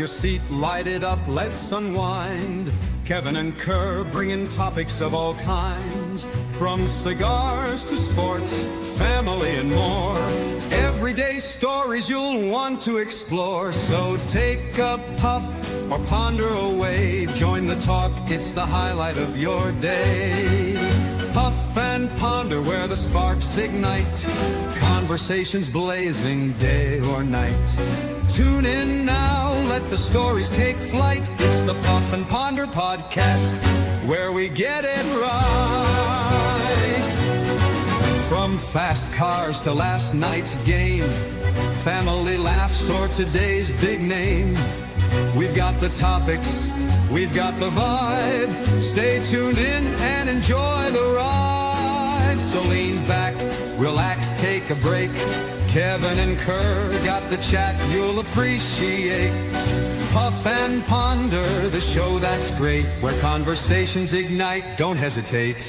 your seat, light it up, let's unwind. Kevin and Kerr bringing topics of all kinds, from cigars to sports, family and more. Everyday stories you'll want to explore. So take a puff or ponder away. Join the talk, it's the highlight of your day. Puff and ponder where the sparks ignite. Conversations blazing day or night. Tune in now, let the stories take flight. It's the Puff and Ponder podcast, where we get it right. From fast cars to last night's game, family laughs or today's big name. We've got the topics, we've got the vibe. Stay tuned in and enjoy the ride. So lean back, relax, take a break. Kevin and Kerr got the chat you'll appreciate. Puff and Ponder, the show that's great, where conversations ignite. Don't hesitate.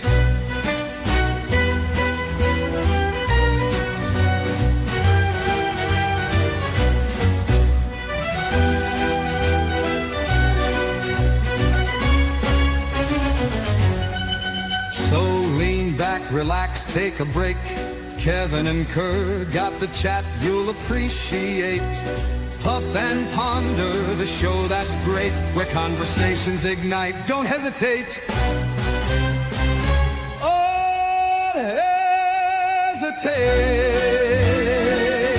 So lean back, relax, take a break. Kevin and Kerr got the chat you'll appreciate. Puff and Ponder, the show that's great, where conversations ignite. Don't hesitate. Oh, hesitate.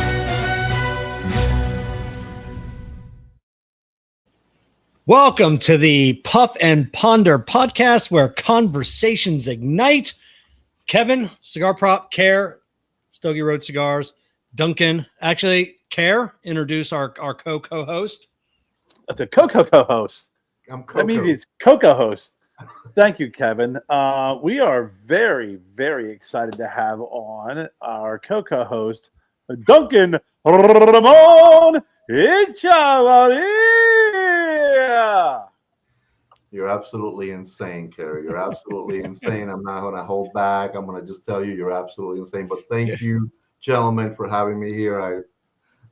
Welcome to the Puff and Ponder podcast, where conversations ignite. Kevin, Cigar Prop, Kerr, Stogie Road Cigars, Duncan. Actually, Kerr, introduce our co-host. The co-host. I'm Coco. That means it's co-host. Thank you, Kevin. We are very, very excited to have on our co-host, Duncan Ramon Echavarria. You're absolutely insane, Kerry. You're absolutely insane. I'm not going to hold back. I'm going to just tell you you're absolutely insane. But thank you, gentlemen, for having me here.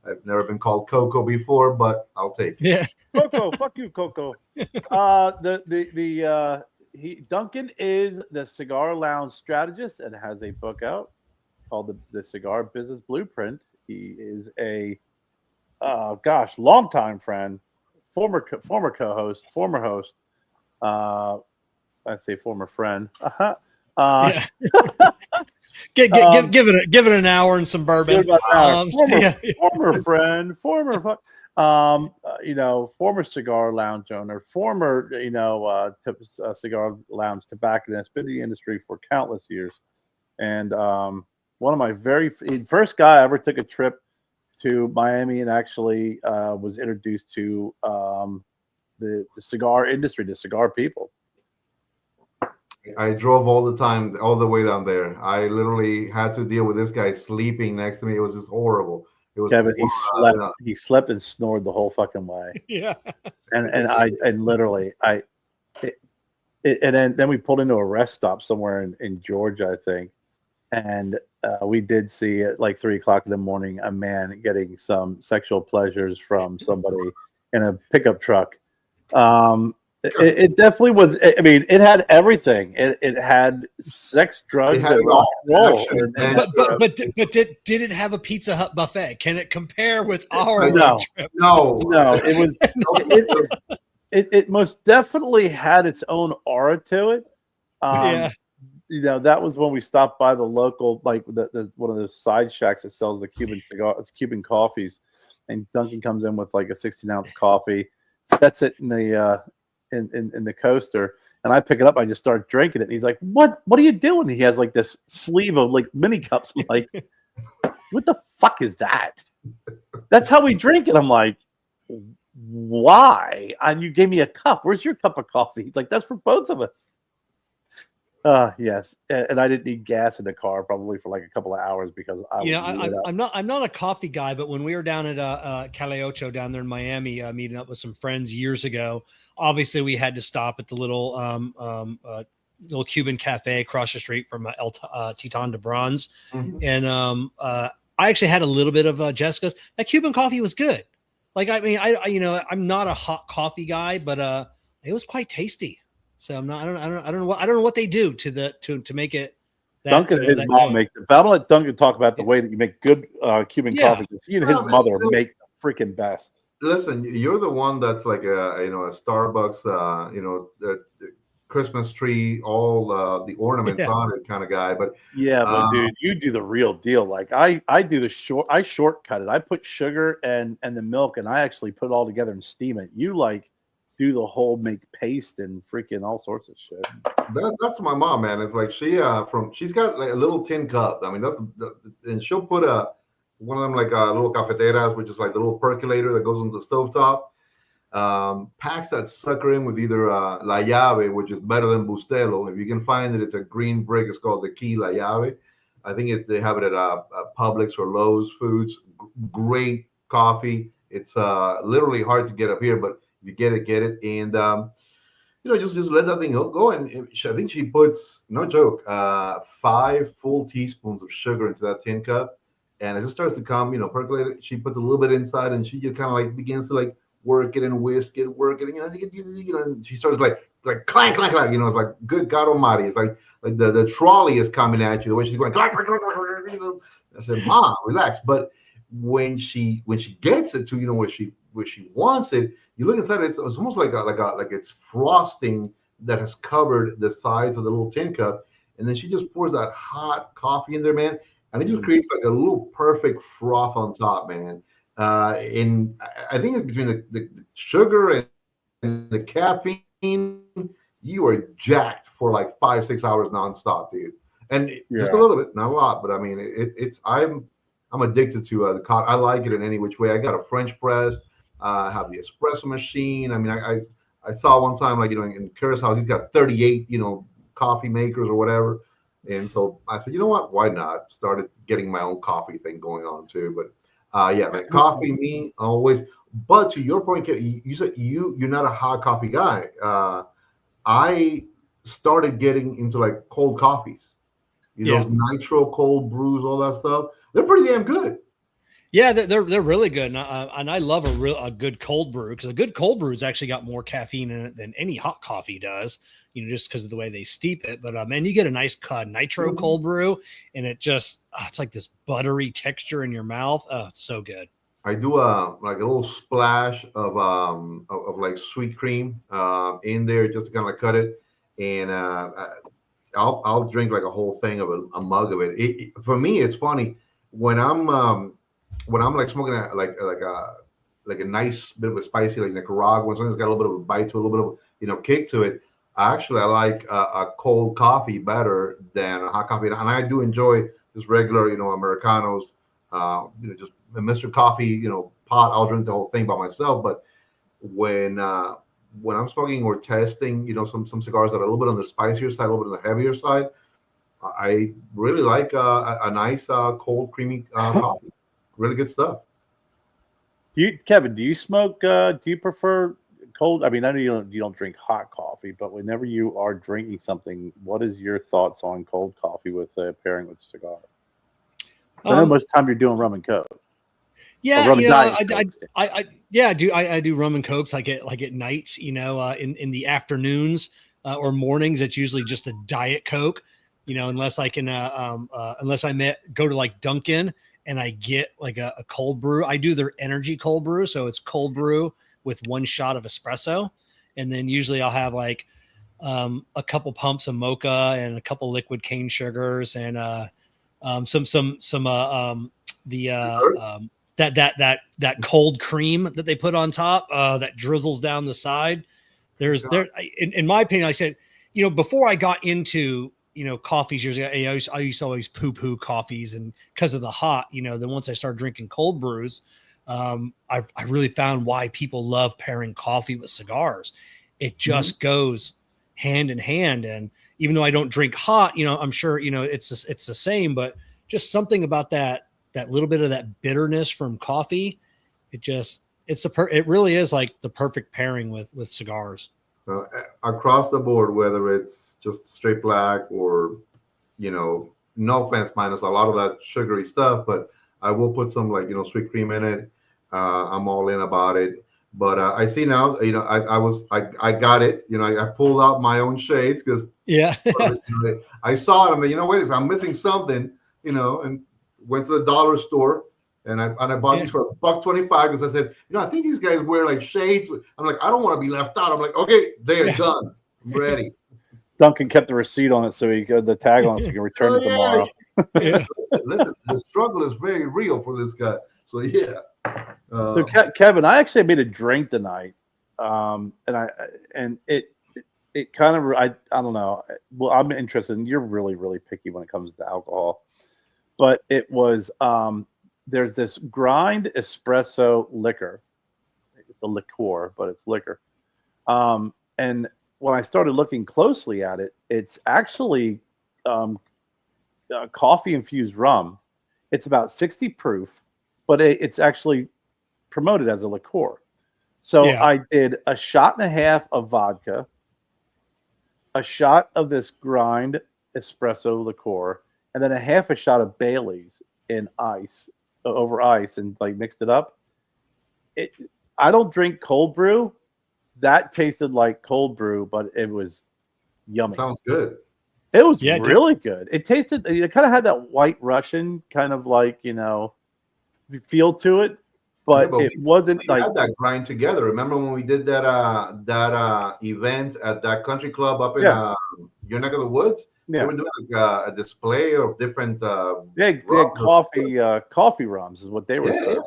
I've never been called Coco before, but I'll take it. Yeah, Coco, fuck you, Coco. Duncan is the Cigar Lounge strategist and has a book out called the Cigar Business Blueprint. He is a longtime friend, former co-host, former host. I'd say former friend. yeah. give it an hour and some bourbon. Former friend, former cigar lounge owner, former cigar lounge tobacconist, been in the industry for countless years, and one of my very first guy I ever took a trip to Miami and actually was introduced to the cigar industry, the cigar people. I drove all the time, all the way down there. I literally had to deal with this guy sleeping next to me. It was just horrible. It was Kevin, he slept and snored the whole fucking way. Yeah. And then we pulled into a rest stop somewhere in Georgia, I think. And we did see at like 3:00 in the morning a man getting some sexual pleasures from somebody in a pickup truck. It definitely was. I mean, it had everything. It had sex, drugs, and rock and roll. But did it have a Pizza Hut buffet? Can it compare with our trip? No. It was. It most definitely had its own aura to it. Yeah. That was when we stopped by the local, like the one of the side shacks that sells the Cuban coffees, and Duncan comes in with like a 16-ounce coffee, sets it in the in the coaster, and I pick it up. I just start drinking it. And he's like, "What are you doing?" He has like this sleeve of like mini cups. I'm like, "What the fuck is that?" That's how we drink it. I'm like, "Why?" And you gave me a cup. Where's your cup of coffee? He's like, "That's for both of us." Yes, and I didn't need gas in the car probably for like a couple of hours because I'm not a coffee guy, but when we were down at Calle Ocho down there in Miami, meeting up with some friends years ago, obviously we had to stop at the little Cuban cafe across the street from El Titan de Bronze, and I actually had a little bit of Jessica's. That Cuban coffee was good. Like, I mean, I'm not a hot coffee guy, but it was quite tasty. So I don't know what they do to make it that, Duncan and his that mom good. make it. But I'm gonna let Duncan talk about the way that you make good Cuban Yeah. coffee, because he and his Well, mother make the freaking best. Listen, you're the one that's like a Starbucks, the Christmas tree, all the ornaments Yeah. on it kind of guy. But Yeah, but um, dude, you do the real deal. Like I do I shortcut it. I put sugar and the milk, and I actually put it all together and steam it. You like do the whole make paste and freaking all sorts of shit. that's my mom, man. It's like she's got like a little tin cup. I mean, and she'll put one of them like little cafeteras, which is like the little percolator that goes on the stovetop. Packs that sucker in with either La Llave, which is better than Bustelo. If you can find it, it's a green brick. It's called the Key La Llave. I think they have it at Publix or Lowe's Foods. Great coffee. It's literally hard to get up here, but if you get it. And just let that thing go. And I think she puts, no joke, 5 full teaspoons of sugar into that tin cup. And as it starts to come, percolate it, she puts a little bit inside, and she just kind of like begins to like work it and whisk it, and she starts like clank, clank, clank. It's like, good God Almighty! It's like the trolley is coming at you. The way she's going, clank, clank, clank, clank, I said, Mom, relax. But when she gets it to where she wants it, you look inside. It's almost like it's frosting that has covered the sides of the little tin cup, and then she just pours that hot coffee in there, man, and it just creates like a little perfect froth on top, man. And I think it's between the sugar and the caffeine, you are jacked for like 5-6 hours nonstop, dude. And just a little bit, not a lot, but I mean, I'm addicted to the coffee. I like it in any which way. I got a French press. I have the espresso machine. I mean, I saw one time, like, in Kerr's house, he's got 38, coffee makers or whatever. And so I said, you know what? Why not? Started getting my own coffee thing going on too. But yeah, man, coffee, me always. But to your point, you said you're not a hot coffee guy. I started getting into like cold coffees. Those nitro cold brews, all that stuff. They're pretty damn good. Yeah, they're really good, and I love a good cold brew, because a good cold brew's actually got more caffeine in it than any hot coffee does. Just because of the way they steep it. But man, you get a nice nitro cold brew, and it just it's like this buttery texture in your mouth. Oh, it's so good. I do like a little splash of like sweet cream in there, just to kind of cut it, and I'll drink like a whole thing of a mug of it. For me, it's funny when I'm like smoking like a nice bit of a spicy, like Nicaragua, something that's got a little bit of a bite to it, a little bit of kick to it. Actually, I like a cold coffee better than a hot coffee, and I do enjoy just regular, Americanos. Just a Mr. Coffee, pot. I'll drink the whole thing by myself. But when I'm smoking or testing, some cigars that are a little bit on the spicier side, a little bit on the heavier side, I really like a nice cold, creamy coffee. Really good stuff. Kevin, do you smoke? Do you prefer cold? I mean, I know you don't drink hot coffee, but whenever you are drinking something, what is your thoughts on cold coffee with pairing with cigar? I know most of the time you're doing rum and coke. Yeah, I do rum and cokes like at night, in the afternoons or mornings. It's usually just a Diet Coke, unless I can go to like Dunkin' and I get like a cold brew. I do their energy cold brew, so it's cold brew with 1 shot of espresso, and then usually I'll have like a couple pumps of mocha and a couple liquid cane sugars and that cold cream that they put on top that drizzles down the side. In my opinion, I said, before I got into coffees years ago, I used to always poo coffees, and because of the hot, then once I started drinking cold brews, I really found why people love pairing coffee with cigars. It just goes hand in hand, and even though I don't drink hot, I'm sure it's the same, but just something about that little bit of that bitterness from coffee, it really is like the perfect pairing with cigars. Across the board, whether it's just straight black or, no offense, minus a lot of that sugary stuff, but I will put some like, sweet cream in it. I'm all in about it. But I see now, I got it. I pulled out my own shades because Yeah. I saw it. I'm like, wait a second, I'm missing something. And went to the dollar store and I bought these for $1.25 because I said, I think these guys wear like shades. I'm like, I don't want to be left out. I'm like, okay, they're done. I'm ready. Duncan kept the receipt on it so he got the tag on it so he can return it tomorrow. Listen, the struggle is very real for this guy. So yeah. So Kevin, I actually made a drink tonight, and it kind of I don't know. Well, I'm interested, and you're really picky when it comes to alcohol, but it was there's this grind espresso liquor. It's a liqueur, but it's liquor. And when I started looking closely at it, it's actually coffee infused rum. It's about 60 proof, but it's actually promoted as a liqueur. So I did a shot and a half of vodka, a shot of this grind espresso liqueur, and then a half a shot of Bailey's in ice, over ice, and like mixed it up. I don't drink cold brew. That tasted like cold brew, but it was yummy. Sounds good. It was really good. It tasted, it kind of had that White Russian kind of like, feel to it, but it wasn't we like had that grind together. Remember when we did that event at that country club up in your neck of the woods? Yeah. They were doing like, a display of different they had coffee rums is what they were saying.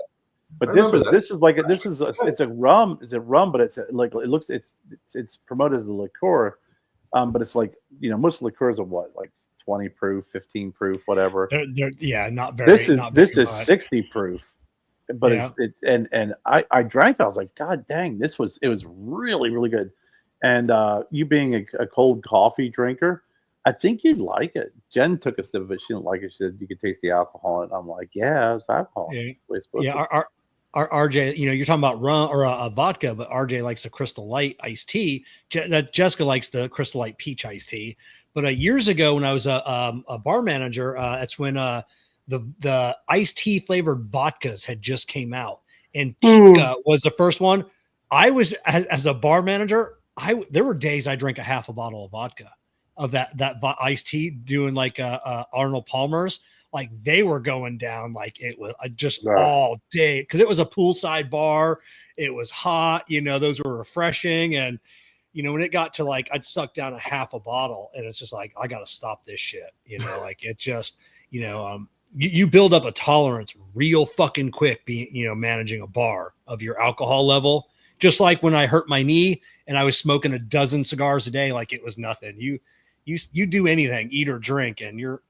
But it's a rum, but it's like it looks it's promoted as a liqueur. But it's like, most liqueurs are what, like 20 proof, 15 proof, whatever. They're not very. This is 60 proof, but it's I drank it. I was like, God dang, it was really good. And you being a cold coffee drinker, I think you'd like it. Jen took a sip of it. She didn't like it. She said you could taste the alcohol. And I'm like, yeah, it's alcohol. Our RJ, you're talking about rum or a vodka, but RJ likes the Crystal Light iced tea. That Jessica likes the Crystal Light peach iced tea. But years ago, when I was a bar manager, that's when the iced tea flavored vodkas had just came out, and Tika was the first one. I was as a bar manager, there were days I drank a half a bottle of vodka of that iced tea, doing like Arnold Palmer's. Like they were going down like it was just all day because it was a poolside bar. It was hot, those were refreshing. And, when it got to like, I'd suck down a half a bottle and it's just like, I got to stop this shit. Like it just, you build up a tolerance real fucking quick being, managing a bar of your alcohol level. Just like when I hurt my knee and I was smoking a dozen cigars a day, like it was nothing. You do anything, eat or drink, and your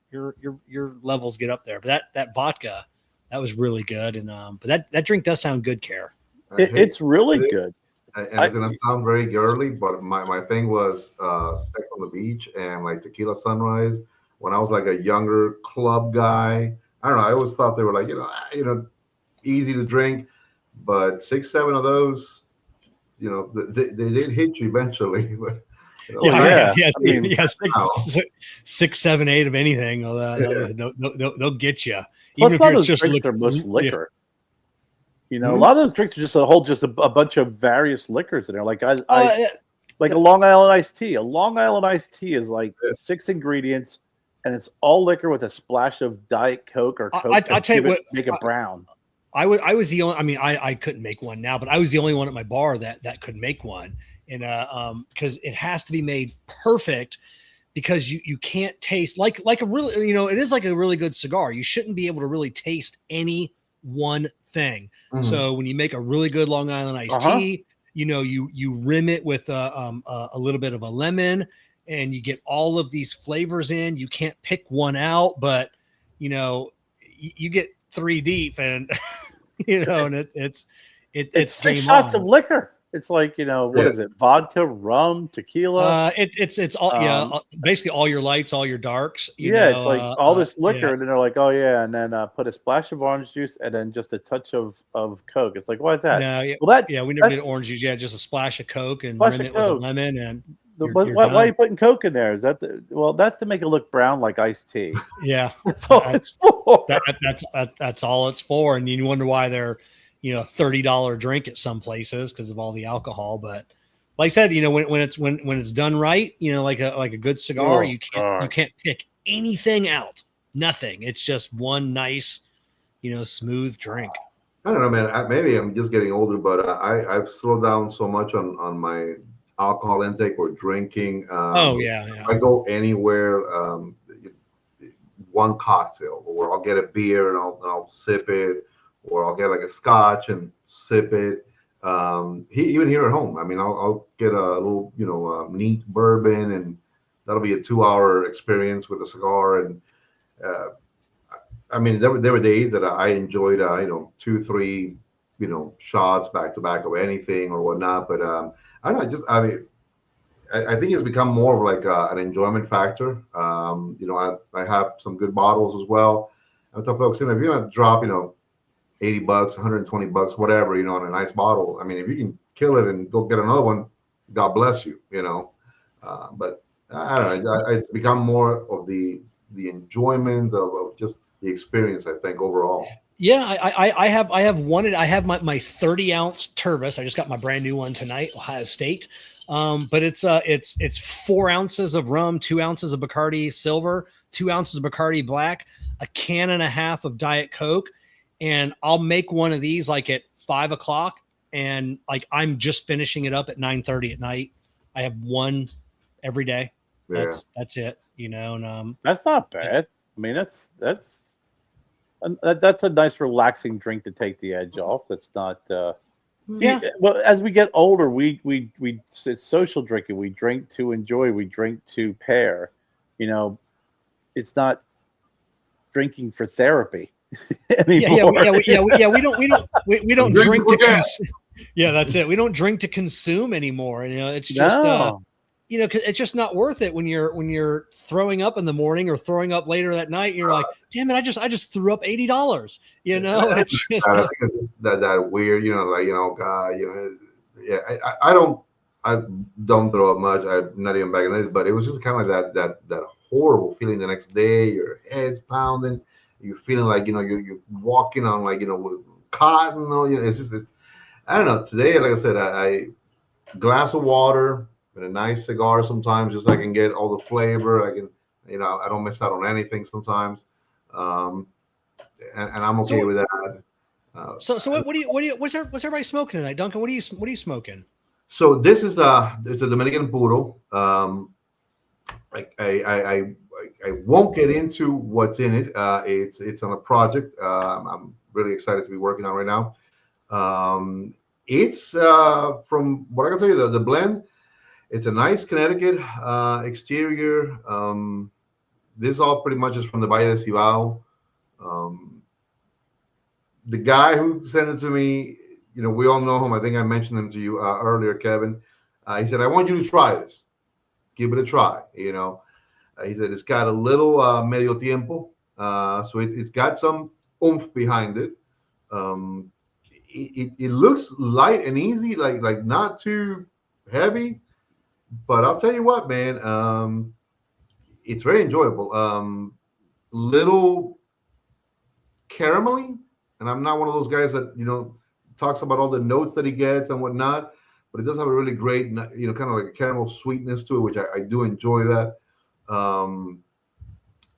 levels get up there. But that vodka, that was really good. And but that drink does sound good, Kerr. It's really good. And it's gonna sound very girly, but my thing was Sex on the Beach and like Tequila Sunrise. When I was like a younger club guy, I don't know. I always thought they were like easy to drink, but 6, 7 of those, they did hit you eventually. Six, 7, 8 of anything. They'll get you. Even if you're just they're most liquor. A lot of those drinks are just a bunch of various liquors in there. Like like a Long Island iced tea. A Long Island iced tea is like 6 ingredients, and it's all liquor with a splash of Diet Coke or Coke. I tell you what, make it brown. I was the only. I mean, I couldn't make one now, but I was the only one at my bar that could make one. And because it has to be made perfect, because you can't taste like a really, it is like a really good cigar. You shouldn't be able to really taste any one thing. Mm-hmm. So when you make a really good Long Island iced tea, you rim it with a little bit of a lemon, and you get all of these flavors in. You can't pick one out, but you get 3 deep, and and it's 6 shots of liquor. It's like, what is it? Vodka, rum, tequila. It's all basically all your lights, all your darks. It's like all this liquor, and then they're like, oh yeah, and then put a splash of orange juice and then just a touch of Coke. It's like, why is that? No, we never did orange juice. Yeah, just a splash of Coke and rim it with a lemon. And why are you putting Coke in there? Is that that's to make it look brown like iced tea. Yeah, that's all it's for. That's all it's for. And you wonder why they're $30 drink at some places because of all the alcohol. But like I said, when it's done right, like a good cigar, you can't pick anything out. Nothing. It's just one nice, smooth drink. I don't know, man. Maybe I'm just getting older, but I've slowed down so much on my alcohol intake or drinking. Yeah. I go anywhere, one cocktail, or I'll get a beer and I'll sip it, or I'll get like a scotch and sip it. Even here at home, I mean, I'll get a little, neat bourbon, and that'll be a 2-hour experience with a cigar. And I mean, there were days that I enjoyed, 2, 3, shots back to back of anything or whatnot. But I don't know, I think it's become more of like an enjoyment factor. I have some good bottles as well. I tell folks, if you're gonna drop, $80, $120, whatever, on a nice bottle. I mean, if you can kill it and go get another one, God bless you, But I don't know. It's become more of the enjoyment of just the experience, I think, overall. Yeah, I have my 30-ounce Tervis. I just got my brand new one tonight, Ohio State. But it's 4 ounces of rum, 2 ounces of Bacardi Silver, 2 ounces of Bacardi Black, a can and a half of Diet Coke, and I'll make one of these like at 5 o'clock, and like I'm just finishing it up at 9:30 at night. I have one every day. That's it. And that's not bad. I mean, that's a nice relaxing drink to take the edge off. That's not. Well, as we get older, we it's social drinking. We drink to enjoy. We drink to pair. It's not drinking for therapy anymore. We don't drink to consume. Yeah, that's it. We don't drink to consume anymore. It's just because it's just not worth it when you're throwing up in the morning or throwing up later that night. And you're like, damn it, I just threw up $80. It's just it's that weird, I don't throw up much. I'm not even back in this, but it was just kind of like that horrible feeling the next day. Your head's pounding. You're feeling like you're walking on like with cotton. It's I don't know. Today, like I said, I glass of water and a nice cigar sometimes, just so I can get all the flavor. I can, I don't miss out on anything sometimes, and I'm okay with that. What's everybody smoking tonight, Duncan? What are you smoking? So this is it's a Dominican Puro. I won't get into what's in it. It's on a project I'm really excited to be working on right now. It's from what I can tell you, the blend. It's a nice Connecticut exterior. This all pretty much is from the Valle de Cibao. The guy who sent it to me, we all know him. I think I mentioned him to you earlier, Kevin. He said, I want you to try this. Give it a try. He said, it's got a little medio tiempo. So it's got some oomph behind it. It looks light and easy, like not too heavy. But I'll tell you what, man, it's very enjoyable. Little caramelly, and I'm not one of those guys that talks about all the notes that he gets and whatnot, but it does have a really great, kind of like a caramel sweetness to it, which I do enjoy that.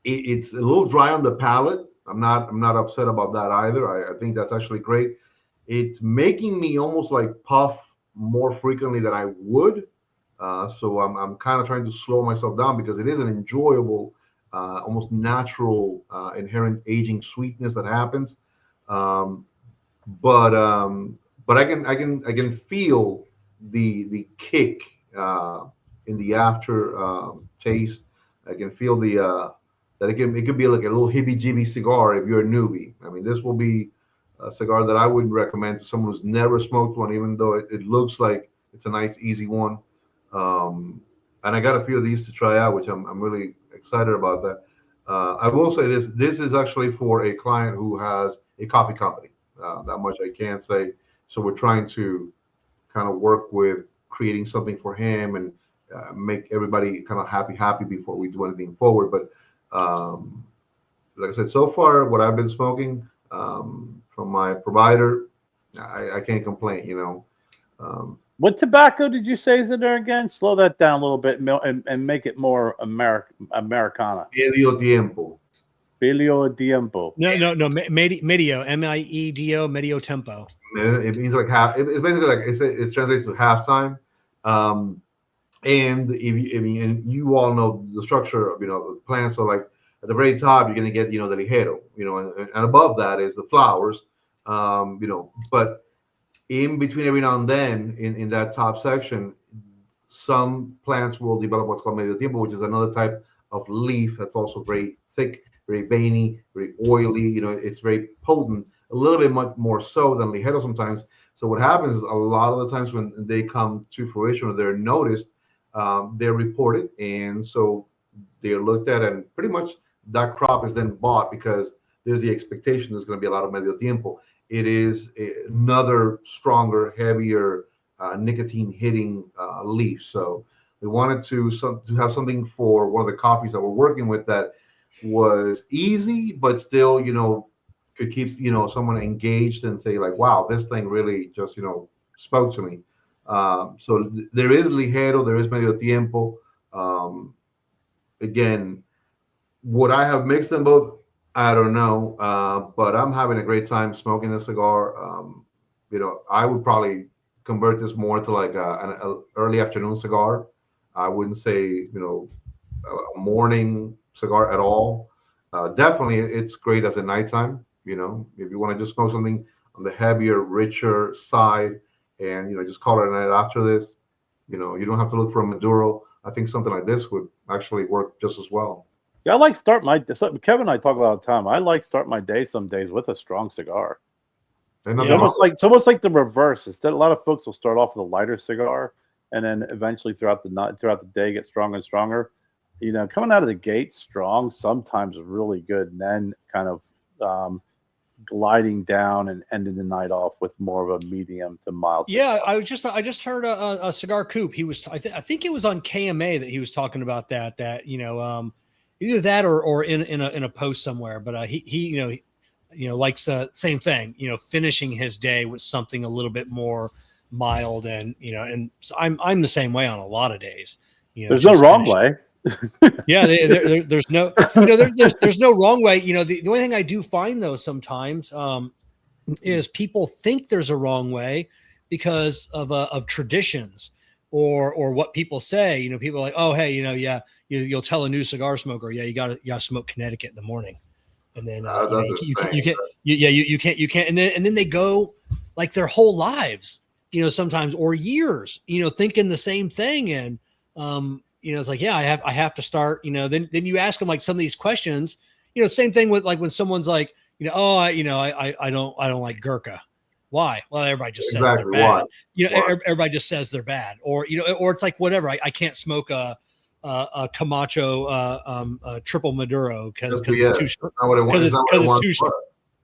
It's a little dry on the palate. I'm not upset about that either. I think that's actually great. It's making me almost like puff more frequently than I would. So I'm kind of trying to slow myself down because it is an enjoyable, almost natural, inherent aging sweetness that happens. But I can feel the kick in the after taste. I can feel that it could be like a little heebie-jeebie cigar if you're a newbie. I mean, this will be a cigar that I wouldn't recommend to someone who's never smoked one, even though it looks like it's a nice, easy one. And I got a few of these to try out, which I'm really excited about that. I will say this is actually for a client who has a coffee company. That much I can say. So we're trying to kind of work with creating something for him and make everybody kind of happy before we do anything forward. But like I said, so far what I've been smoking from my provider, I can't complain. You know. What tobacco did you say is in there again? Slow that down a little bit and make it more Americana. Medio tiempo. Filio Tiempo. No. Medio, MEDO, medio tempo. It means like half. It's basically like it translates to halftime. And if you all know the structure of the plant, so like at the very top you're gonna get the ligero, and above that is the flowers, but in between every now and then in that top section, some plants will develop what's called medio tiempo, which is another type of leaf that's also very thick, very veiny, very oily. It's very potent, a little bit much more so than ligero sometimes. So what happens is a lot of the times when they come to fruition or they're noticed, they're reported, and so they're looked at, and pretty much that crop is then bought because there's the expectation there's going to be a lot of medio tiempo. It is another stronger, heavier, nicotine hitting leaf. So we wanted to have something for one of the coffees that we're working with that was easy, but still, could keep someone engaged and say like, wow, this thing really just spoke to me. So there is ligero, there is medio tiempo. Again, would I have mixed them both? I don't know, but I'm having a great time smoking this cigar. I would probably convert this more to like an early afternoon cigar. I wouldn't say a morning cigar at all. Definitely, it's great as a nighttime. If you want to just smoke something on the heavier, richer side, and just call it a night after this. You don't have to look for a Maduro. I think something like this would actually work just as well. Yeah, I like start my Kevin and I talk about it all the time. I like start my day some days with a strong cigar. It's almost like the reverse. Instead, a lot of folks will start off with a lighter cigar, and then eventually throughout the day get stronger and stronger. Coming out of the gate strong sometimes is really good, and then kind of gliding down and ending the night off with more of a medium to mild cigar. Yeah, I just heard a Cigar Coop. He was I think it was on KMA that he was talking about that either that or in a post somewhere, but he likes the same thing, finishing his day with something a little bit more mild, and so I'm the same way on a lot of days. There's no wrong way. Yeah, there's no there's no wrong way. The only thing I do find though sometimes is people think there's a wrong way because of traditions or what people say. People are like, oh hey, you'll tell a new cigar smoker, you gotta smoke Connecticut in the morning, and then you can't, and then they go like their whole lives, sometimes, or years, thinking the same thing, and it's like, yeah, I have to start, then you ask them like some of these questions, same thing with like when someone's like, I don't like Gurkha. Why? Well, everybody just says they're bad. Everybody just says they're bad, or it's like whatever. I can't smoke a Camacho triple Maduro because it's too short. Because it's too short.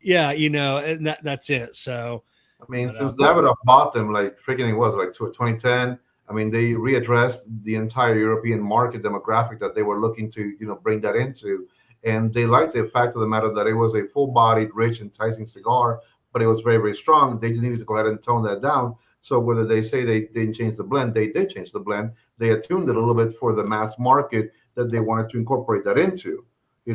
Yeah, and that's it. So I mean, since Davidoff bought them, like freaking, it was like 2010. I mean, they readdressed the entire European market demographic that they were looking to, bring that into. And they liked the fact of the matter that it was a full-bodied, rich, enticing cigar, but it was very, very strong. They just needed to go ahead and tone that down. So whether they say they didn't change the blend, they did change the blend. They attuned it a little bit for the mass market that they wanted to incorporate that into. They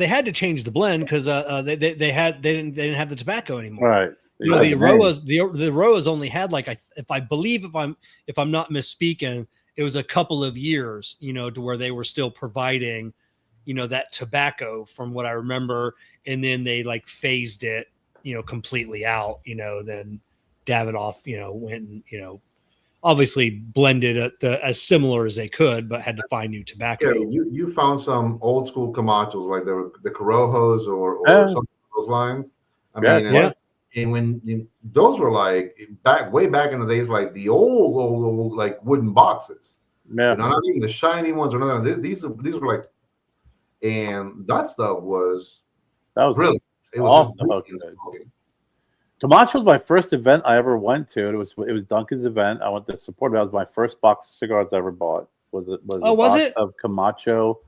had to change the blend because they didn't have the tobacco anymore. Right. The Roas only had like if I'm not misspeaking, it was a couple of years, to where they were still providing, that tobacco from what I remember, and then they like phased it, completely out. Then Davidoff, went and obviously blended as similar as they could, but had to find new tobacco. Yeah, you found some old school Camachos like the Corojos or something of those lines. I mean, and when those were like way back in the days, like the old like wooden boxes, not even the shiny ones or nothing. These were like, and that stuff was brilliant. It was awesome. Camacho was my first event I ever went to. It was Duncan's event. I went to support it. That was my first box of cigars I ever bought. Was it of Camacho?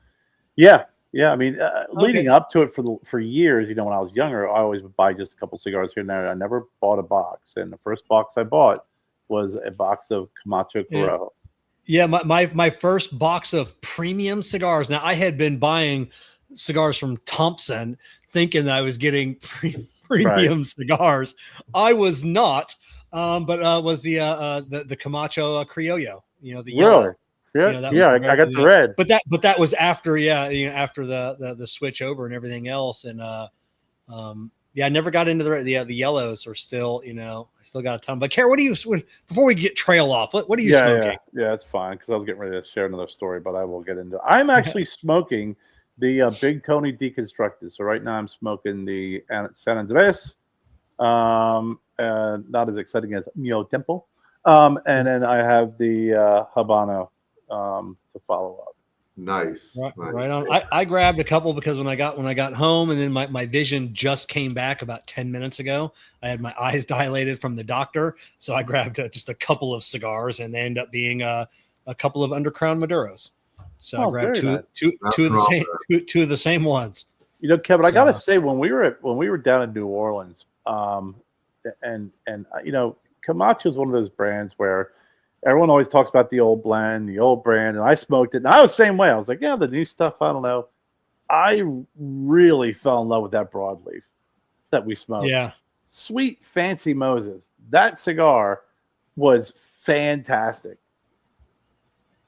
Yeah, Yeah, I mean, leading up to it for years, when I was younger, I always would buy just a couple cigars here and there. I never bought a box, and the first box I bought was a box of Camacho Corojo. Yeah, my first box of premium cigars. Now, I had been buying cigars from Thompson, thinking that I was getting premium cigars. I was not, but was the Camacho Criollo. The yellow. Really? I got the red. But that was after, after the switch over and everything else, and I never got into the yellows are still, I still got a ton. But Kerr, before we get trail off, what are you smoking? Yeah, it's fine because I was getting ready to share another story, but I will get into it. I'm actually smoking the Big Tony Deconstructed. So right now I'm smoking the San Andres, not as exciting as Mio Tempo, and then I have the Habano to follow up. Nice. Right on. I grabbed a couple because when I got home, and then my vision just came back about 10 minutes ago. I had my eyes dilated from the doctor, so I grabbed just a couple of cigars, and they end up being a couple of Undercrown Maduros. So I grabbed two of the same ones. Kevin, I gotta say, when we were down in New Orleans, and Camacho is one of those brands where everyone always talks about the old brand, and I smoked it, and I was the same way. I was like, yeah, the new stuff, I don't know. I really fell in love with that broadleaf that we smoked. Yeah. Sweet Fancy Moses. That cigar was fantastic.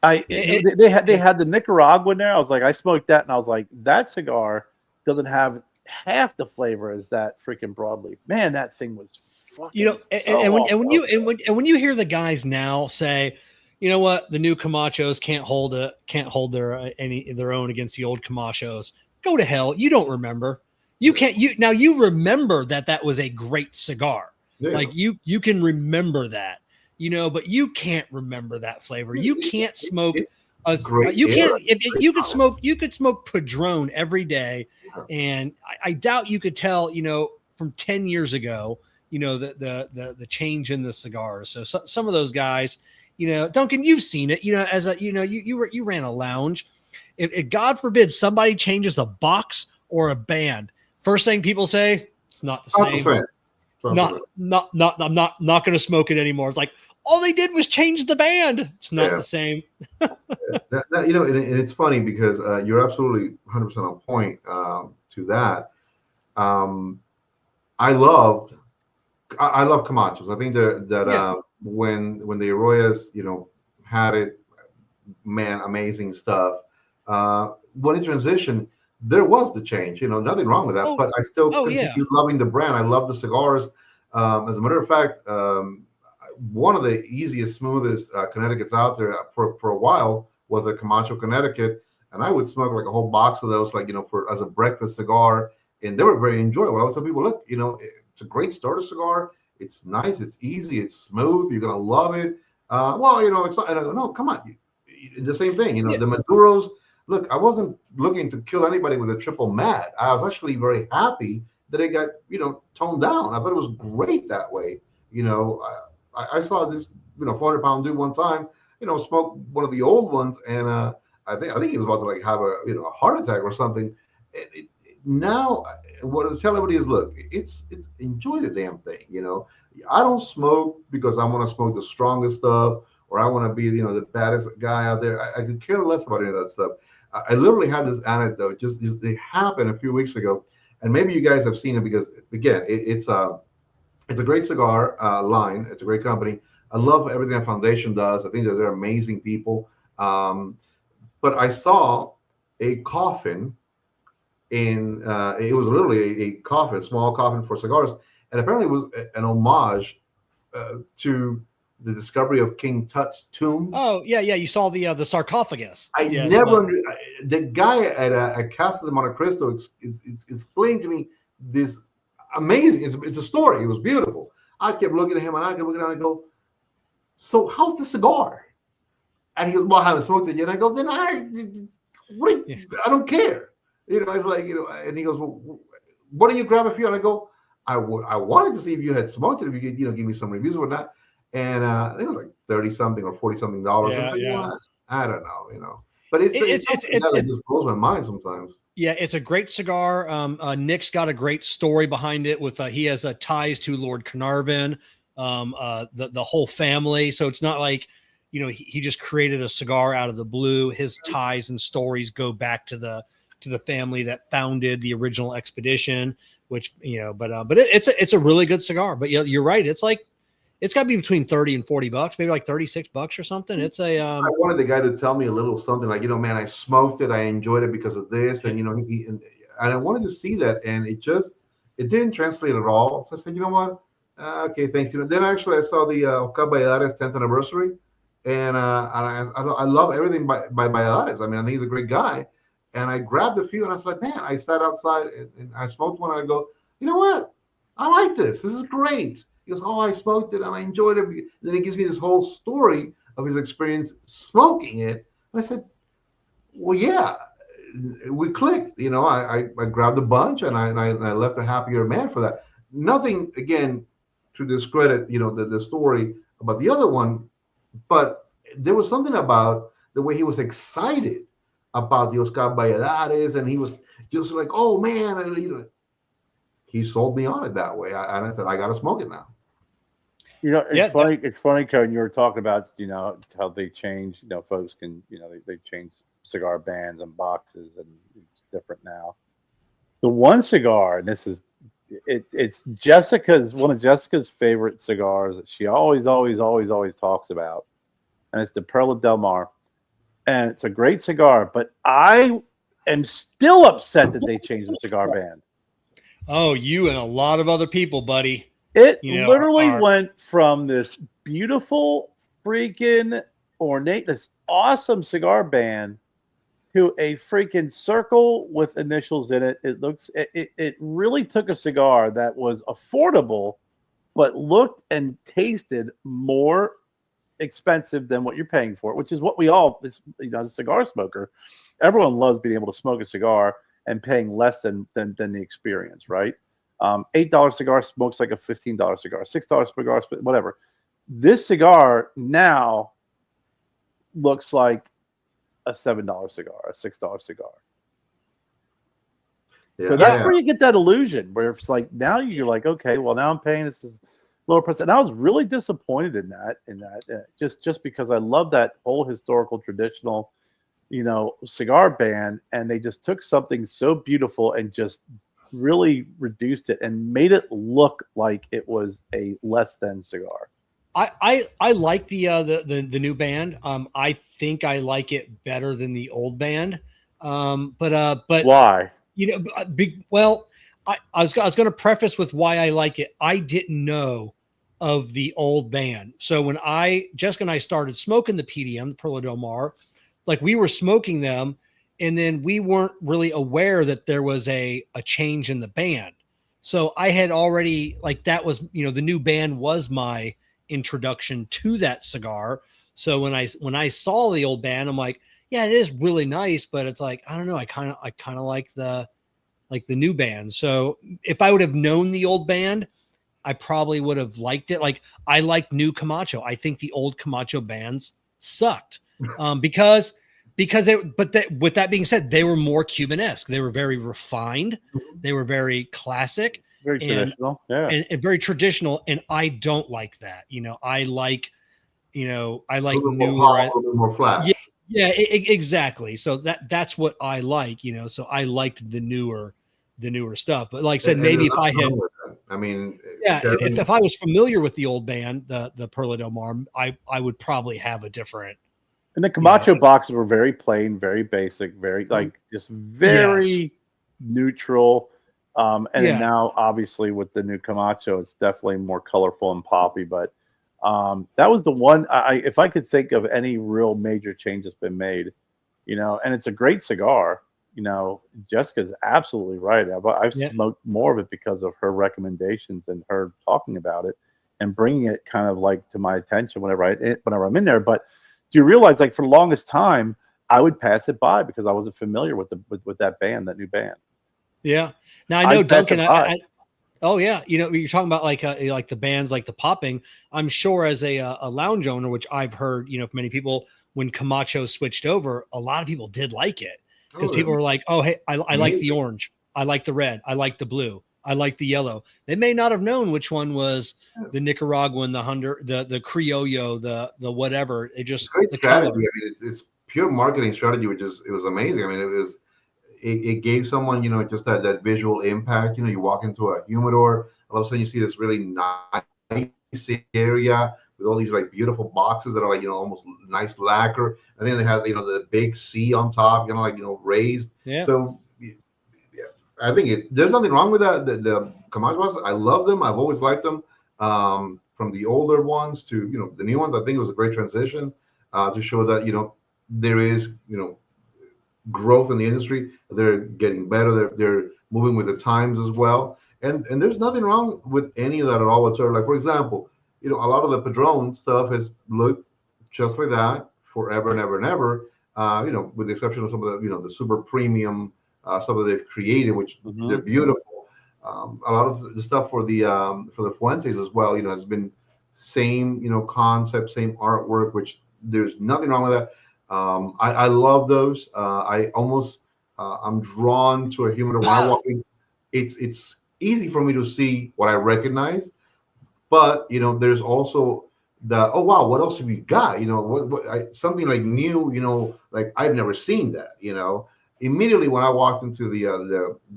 They had the Nicaraguan there. I was like, I smoked that, and I was like, that cigar doesn't have half the flavor as that freaking broadleaf. Man, that thing was when you hear the guys now say, you know what, the new Camachos can't hold their own against the old Camachos, go to hell. You don't remember. You remember that was a great cigar. Yeah. Like you can remember that, but you can't remember that flavor. You can't smoke you could smoke Padron every day, and I doubt you could tell, from 10 years ago, the change in the cigars. So some of those guys, Duncan, you've seen it, you ran a lounge. If God forbid somebody changes a box or a band, first thing people say, it's not the same. I'm not going to smoke it anymore. It's like, all they did was change the band. It's not the same. And it's funny because you're absolutely 100% on point to that. I love Camachos. I think that when the Arroyas, had it, man, amazing stuff. When it transitioned, there was the change. Nothing wrong with that. But I still continue loving the brand. I love the cigars. As a matter of fact, one of the easiest, smoothest Connecticut's out there for a while was a Camacho Connecticut, and I would smoke like a whole box of those, as a breakfast cigar, and they were very enjoyable. I would tell people, look, it's a great starter cigar. It's nice, it's easy, it's smooth. You're gonna love it. It's not. And I go, no, come on, the same thing. The Maduros. Look, I wasn't looking to kill anybody with a triple mat. I was actually very happy that it got toned down. I thought it was great that way. I saw this 400-pound dude one time, smoke one of the old ones, and I think he was about to have a heart attack or something. Now, what I tell everybody is, look, it's enjoy the damn thing. I don't smoke because I want to smoke the strongest stuff or I want to be the baddest guy out there. I could care less about any of that stuff. I literally had this anecdote. Just it happened a few weeks ago, and maybe you guys have seen it because again, it's a great cigar line. It's a great company. I love everything that Foundation does. I think that they're amazing people. But I saw a coffin it was literally a coffin, a small coffin for cigars, and apparently it was an homage to the discovery of King Tut's tomb. Oh yeah, you saw the sarcophagus. The guy at Casa de Monte Cristo explained to me this amazing. It's a story. It was beautiful. I kept looking at him and I kept looking at him and I go, so how's the cigar? And he goes, well, I haven't smoked it yet. And I go, then I don't care. It's like, and he goes, well, what do you grab a few? And I go, I wanted to see if you had smoked it, if you could, give me some reviews or not. And I think it was like $30-something or $40-something. Yeah, I don't know, But it's It- something that just blows my mind sometimes. Yeah, it's a great cigar. Nick's got a great story behind it. With he has ties to Lord Carnarvon, the whole family. So it's not like he just created a cigar out of the blue. His ties and stories go back to the family that founded the original expedition. Which but it's a really good cigar. But you're right. It's like it's got to be between $30 and $40, maybe like $36 or something. It's a. I wanted the guy to tell me a little something like, man, I smoked it, I enjoyed it because of this, and and I wanted to see that, and it didn't translate at all. So I said, you know what? Okay, thanks. Then actually I saw the Oscar Valladares 10th anniversary, and I love everything by Valladares. I mean, I think he's a great guy, and I grabbed a few, and I was like, man, I sat outside and I smoked one, and I go, you know what? I like this. This is great. He goes, oh, I smoked it and I enjoyed it. And then he gives me this whole story of his experience smoking it. And I said, well, yeah, we clicked. I grabbed a bunch and I left a happier man for that. Nothing, again, to discredit, the story about the other one, but there was something about the way he was excited about the Oscar Valladares, and he was just like, oh, man, he sold me on it that way. And I said, I got to smoke it now. It's funny. It's funny, Cody, you were talking about, how they change, folks can, they change cigar bands and boxes, and it's different now. The one cigar, and it's one of Jessica's favorite cigars that she always talks about. And it's the Perla Del Mar. And it's a great cigar, but I am still upset that they changed the cigar band. Oh, you and a lot of other people, buddy. It literally went from this beautiful, freaking ornate, this awesome cigar band to a freaking circle with initials in it. It really took a cigar that was affordable, but looked and tasted more expensive than what you're paying for it, which is what we all, as a cigar smoker, everyone loves being able to smoke a cigar and paying less than the experience, right? $8 cigar smokes like a $15 cigar, $6 cigar, whatever. This cigar now looks like a $7 cigar, a $6 cigar. Yeah, so that's where you get that illusion, where it's like now you're like, okay, well now I'm paying this lower price. And I was really disappointed in that, just because I love that whole historical, traditional, cigar band, and they just took something so beautiful and just really reduced it and made it look like it was a less than cigar. I like the new band. I think I like it better than the old band. But why? I was going to preface with why I like it. I didn't know of the old band. So when Jessica and I started smoking the PDM, the Perla Del Mar, like we were smoking them, and then we weren't really aware that there was a change in the band. So I had already, like, that was, the new band was my introduction to that cigar. So when I saw the old band, I'm like, yeah, it is really nice, but it's like, I don't know. I kind of like the new band. So if I would have known the old band, I probably would have liked it. Like, I like new Camacho. I think the old Camacho bands sucked because with that being said, they were more Cuban-esque. They were very refined. They were very classic, very traditional, and very traditional. And I don't like that. I like newer, a little more flash. Yeah, exactly. So that's what I like. So I liked the newer stuff. But like I said, maybe if I had, if I was familiar with the old band, the Perla Del Mar, I would probably have a different. And the Camacho boxes were very plain, very basic, very just very neutral. Then now, obviously, with the new Camacho, it's definitely more colorful and poppy. But that was the one. If I could think of any real major change that's been made, and it's a great cigar. Jessica's absolutely right. I've smoked more of it because of her recommendations and her talking about it and bringing it kind of like to my attention whenever I'm in there. But do you realize, like, for the longest time, I would pass it by because I wasn't familiar with that band, that new band. Yeah. Now I know Duncan. Oh yeah, you're talking about like the bands like the popping. I'm sure as a lounge owner, which I've heard, from many people, when Camacho switched over, a lot of people did like it because Oh, people were like, "Oh, hey, I like the amazing. orange, I like the red, I like the blue, I like the yellow." They may not have known which one was the Nicaraguan, the the Criollo, the whatever. It It's just great the strategy. I color. mean, it's pure marketing strategy, which is it was amazing. I mean, it gave someone just that visual impact. You walk into a humidor, all of a sudden you see this really nice area with all these like beautiful boxes that are like almost nice lacquer, and then they have the big C on top, raised. Yeah. So yeah, I think there's nothing wrong with that. The Camacho boxes, I love them. I've always liked them. From the older ones to the new ones, I think it was a great transition to show that there is growth in the industry. They're getting better. They're moving with the times as well. And there's nothing wrong with any of that at all whatsoever. Like for example, a lot of the Padron stuff has looked just like that forever and ever and ever. With the exception of some of the the super premium stuff that they've created, which they're beautiful. A lot of the stuff for the Fuentes as well, has been same concept, same artwork, which there's nothing wrong with that. I love those. I'm drawn to a humidor when I walk in. It's easy for me to see what I recognize, but there's also the oh wow, what else have you got? Something like new. Like I've never seen that. Immediately when I walked into the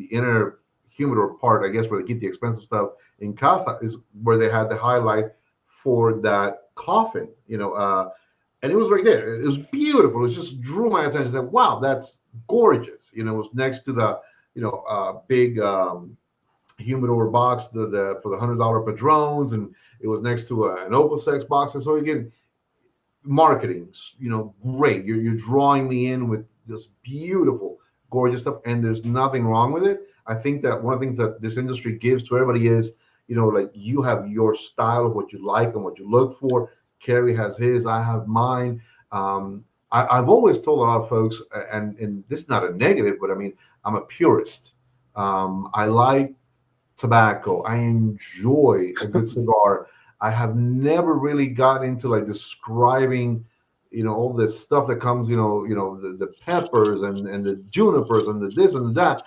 inner humidor part, I guess where they keep the expensive stuff in Casa is where they had the highlight for that coffin. And it was right there. It was beautiful. It just drew my attention. That wow, that's gorgeous. It was next to the big humidor box for the $100 Padrones, and it was next to an Opus X box. And so again, marketing, great. You're drawing me in with this beautiful, gorgeous stuff, and there's nothing wrong with it. I think that one of the things that this industry gives to everybody is, like you have your style of what you like and what you look for. Kerry has his, I have mine. I've always told a lot of folks, and this is not a negative, but I mean, I'm a purist. I like tobacco. I enjoy a good cigar. I have never really gotten into like describing, all this stuff that comes, the peppers and the junipers and the this and that.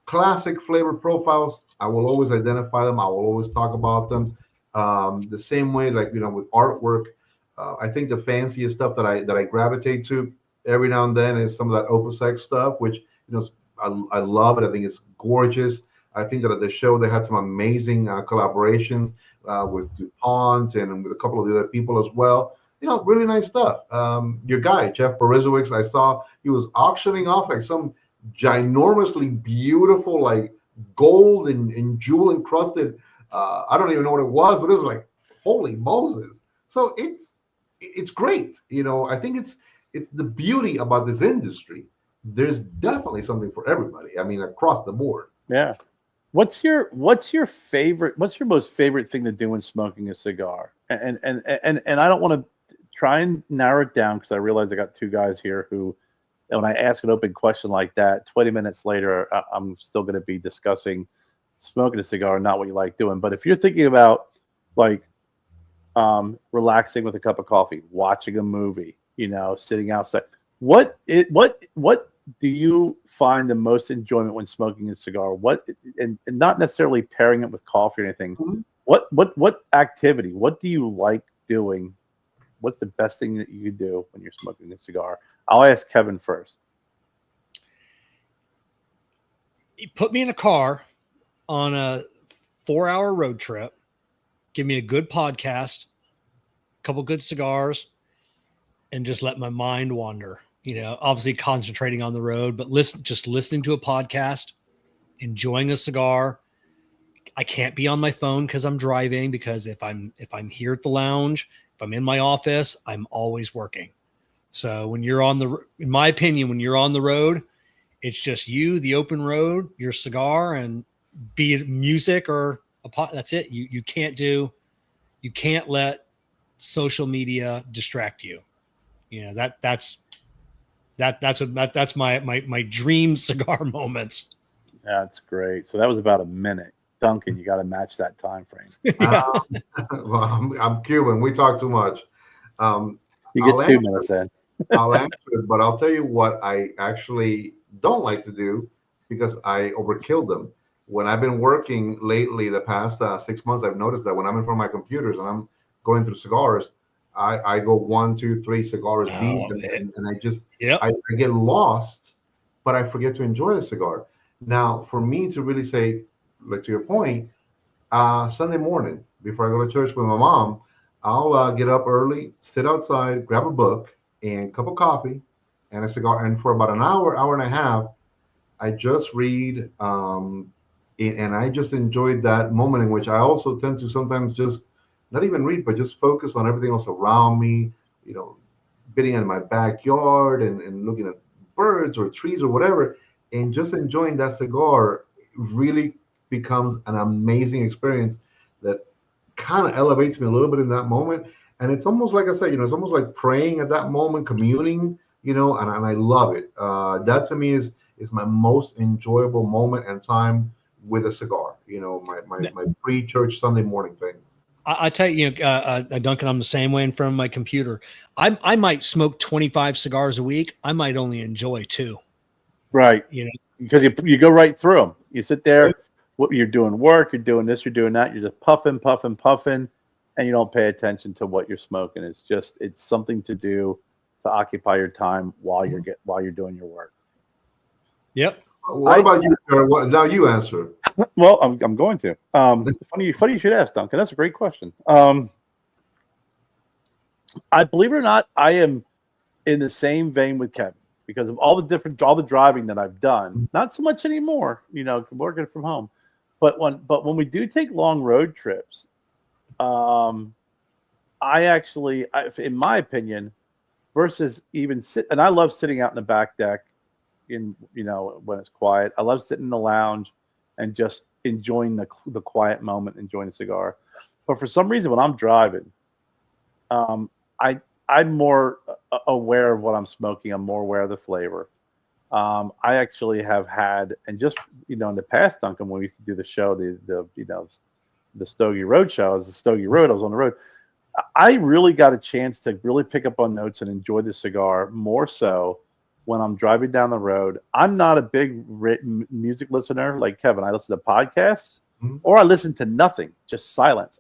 Classic flavor profiles, I will always identify them. I will always talk about them. The same way, like with artwork, I think the fanciest stuff that I gravitate to every now and then is some of that Opus X stuff, which I love it. I think it's gorgeous. I think that at the show they had some amazing collaborations with DuPont and with a couple of the other people as well. Really nice stuff. Your guy Jeff Borisowicz, I saw he was auctioning off like some ginormously beautiful like gold and jewel encrusted. I don't even know what it was, but it was like, holy Moses. So it's great. I think it's the beauty about this industry. There's definitely something for everybody. I mean, across the board. Yeah. What's your favorite? What's your most favorite thing to do when smoking a cigar? And I don't want to try and narrow it down because I realize I got two guys here who, when I ask an open question like that, 20 minutes later, I'm still going to be discussing smoking a cigar, not what you like doing. But if you're thinking about like relaxing with a cup of coffee, watching a movie, sitting outside, what do you find the most enjoyment when smoking a cigar? And not necessarily pairing it with coffee or anything. Mm-hmm. What activity? What do you like doing? What's the best thing that you do when you're smoking a cigar? I'll ask Kevin first. You put me in a car on a 4-hour road trip, give me a good podcast, a couple good cigars, and just let my mind wander. Obviously concentrating on the road, but just listening to a podcast, enjoying a cigar. I can't be on my phone because I'm driving, because if I'm here at the lounge, if I'm in my office, I'm always working. So when you're in my opinion, when you're on the road, it's just you, the open road, your cigar, and be it music or that's it. You can't let social media distract you. That's my dream cigar moments. That's great. So that was about a minute. Duncan, you got to match that time frame. Well, I'm Cuban. We talk too much. Um, You I'll get 2 answer minutes in. I'll answer it, but I'll tell you what I actually don't like to do because I overkill them. When I've been working lately, the past 6 months, I've noticed that when I'm in front of my computers and I'm going through cigars, I go 1, 2, 3 cigars deep, and I get lost, but I forget to enjoy the cigar. Now, for me to really say, like to your point, Sunday morning before I go to church with my mom, I'll get up early, sit outside, grab a book and a cup of coffee and a cigar. And for about an hour, hour and a half, I just read and I just enjoyed that moment in which I also tend to sometimes just not even read, but just focus on everything else around me, you know, being in my backyard and looking at birds or trees or whatever, and just enjoying that cigar really becomes an amazing experience that kind of elevates me a little bit in that moment. And it's almost like I said, it's almost like praying at that moment, communing, and I love it. That to me is my most enjoyable moment and time with a cigar, my pre-church Sunday morning thing. I tell you, Duncan, I'm the same way in front of my computer. I might smoke 25 cigars a week. I might only enjoy 2. Right. Because you go right through them. You sit there, you're doing work, you're doing this, you're doing that. You're just puffing, and you don't pay attention to what you're smoking. It's something to do to occupy your time while you're doing your work. Yep. What about you, Kerr? Now you answer. Well, I'm going to. Funny you should ask, Duncan. That's a great question. I believe it or not, I am in the same vein with Kevin because of all the driving that I've done. Not so much anymore, working from home. But when we do take long road trips, I actually, in my opinion, versus even and I love sitting out in the back deck when it's quiet. I love sitting in the lounge and just enjoying the quiet moment, enjoying a cigar. But for some reason, when I'm driving, I'm more aware of what I'm smoking. I'm more aware of the flavor. I actually have had, and just in the past, Duncan, when we used to do the show, the Stogie Road show, as the Stogie Road, I was on the road. I really got a chance to really pick up on notes and enjoy the cigar more so when I'm driving down the road. I'm not a big music listener like Kevin. I listen to podcasts or I listen to nothing, just silence.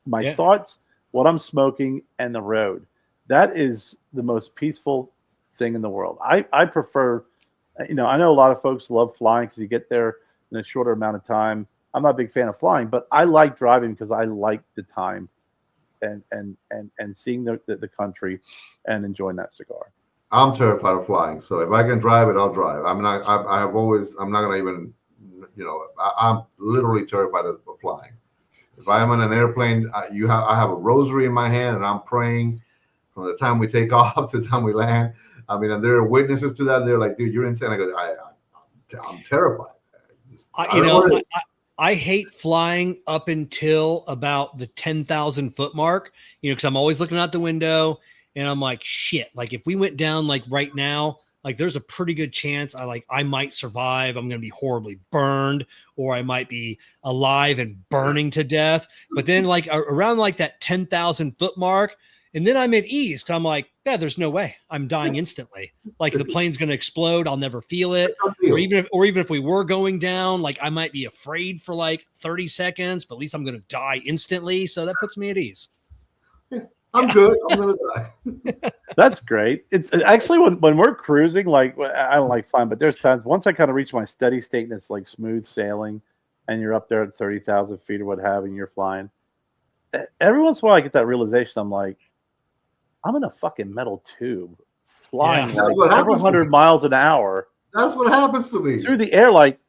My thoughts, what I'm smoking, and the road. That is the most peaceful thing in the world. I prefer, I know a lot of folks love flying because you get there in a shorter amount of time. I'm not a big fan of flying, but I like driving because I like the time and seeing the country and enjoying that cigar. I'm terrified of flying, so if I can drive it, I'll drive. I'm not gonna even, I'm literally terrified of flying. If I am on an airplane, I have a rosary in my hand and I'm praying from the time we take off to the time we land. I mean, and there are witnesses to that. They're like, dude, you're insane. I go, I'm terrified. I hate flying up until about the 10,000 foot mark, because I'm always looking out the window and I'm like, shit, like if we went down like right now, like there's a pretty good chance I might survive. I'm going to be horribly burned, or I might be alive and burning to death. But then like around like that 10,000 foot mark, and then I'm at ease. Cause I'm like, yeah, there's no way I'm dying instantly. Like the plane's going to explode. I'll never feel it. Or even if we were going down, like I might be afraid for like 30 seconds, but at least I'm going to die instantly. So that puts me at ease. I'm good. I'm going to die. That's great. It's actually when we're cruising, like I don't like flying, but there's times once I kind of reach my steady state and it's like smooth sailing and you're up there at 30,000 feet or what have you, and you're flying. Every once in a while I get that realization. I'm like, I'm in a fucking metal tube flying like several hundred miles an hour. That's what happens to me. Through the air. Like,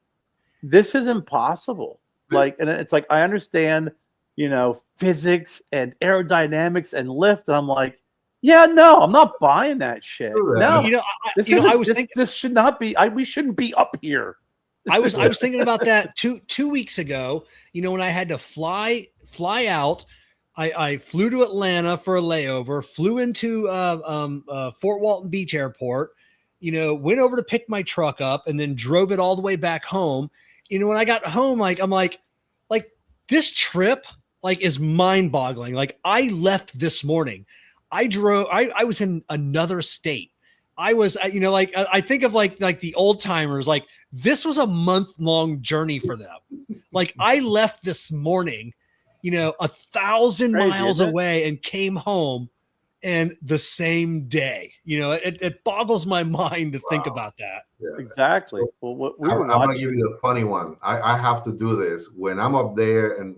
this is impossible. Like, and it's like, I understand, physics and aerodynamics and lift. And I'm like, yeah, no, I'm not buying that shit. No, this should not be, we shouldn't be up here. I was thinking about that two weeks ago, when I had to fly out. I flew to Atlanta for a layover, flew into Fort Walton Beach Airport, went over to pick my truck up and then drove it all the way back home. When I got home, I'm like, like this trip like is mind-boggling. Like I left this morning. I was in another state. I think of like the old timers, like this was a month-long journey for them. Like I left this morning, 1,000 Crazy, miles isn't it? away and came home and the same day. It boggles my mind to think about that. Yeah. Exactly. Well, what we were I'm gonna give watching. you the funny one. I have to do this when I'm up there, and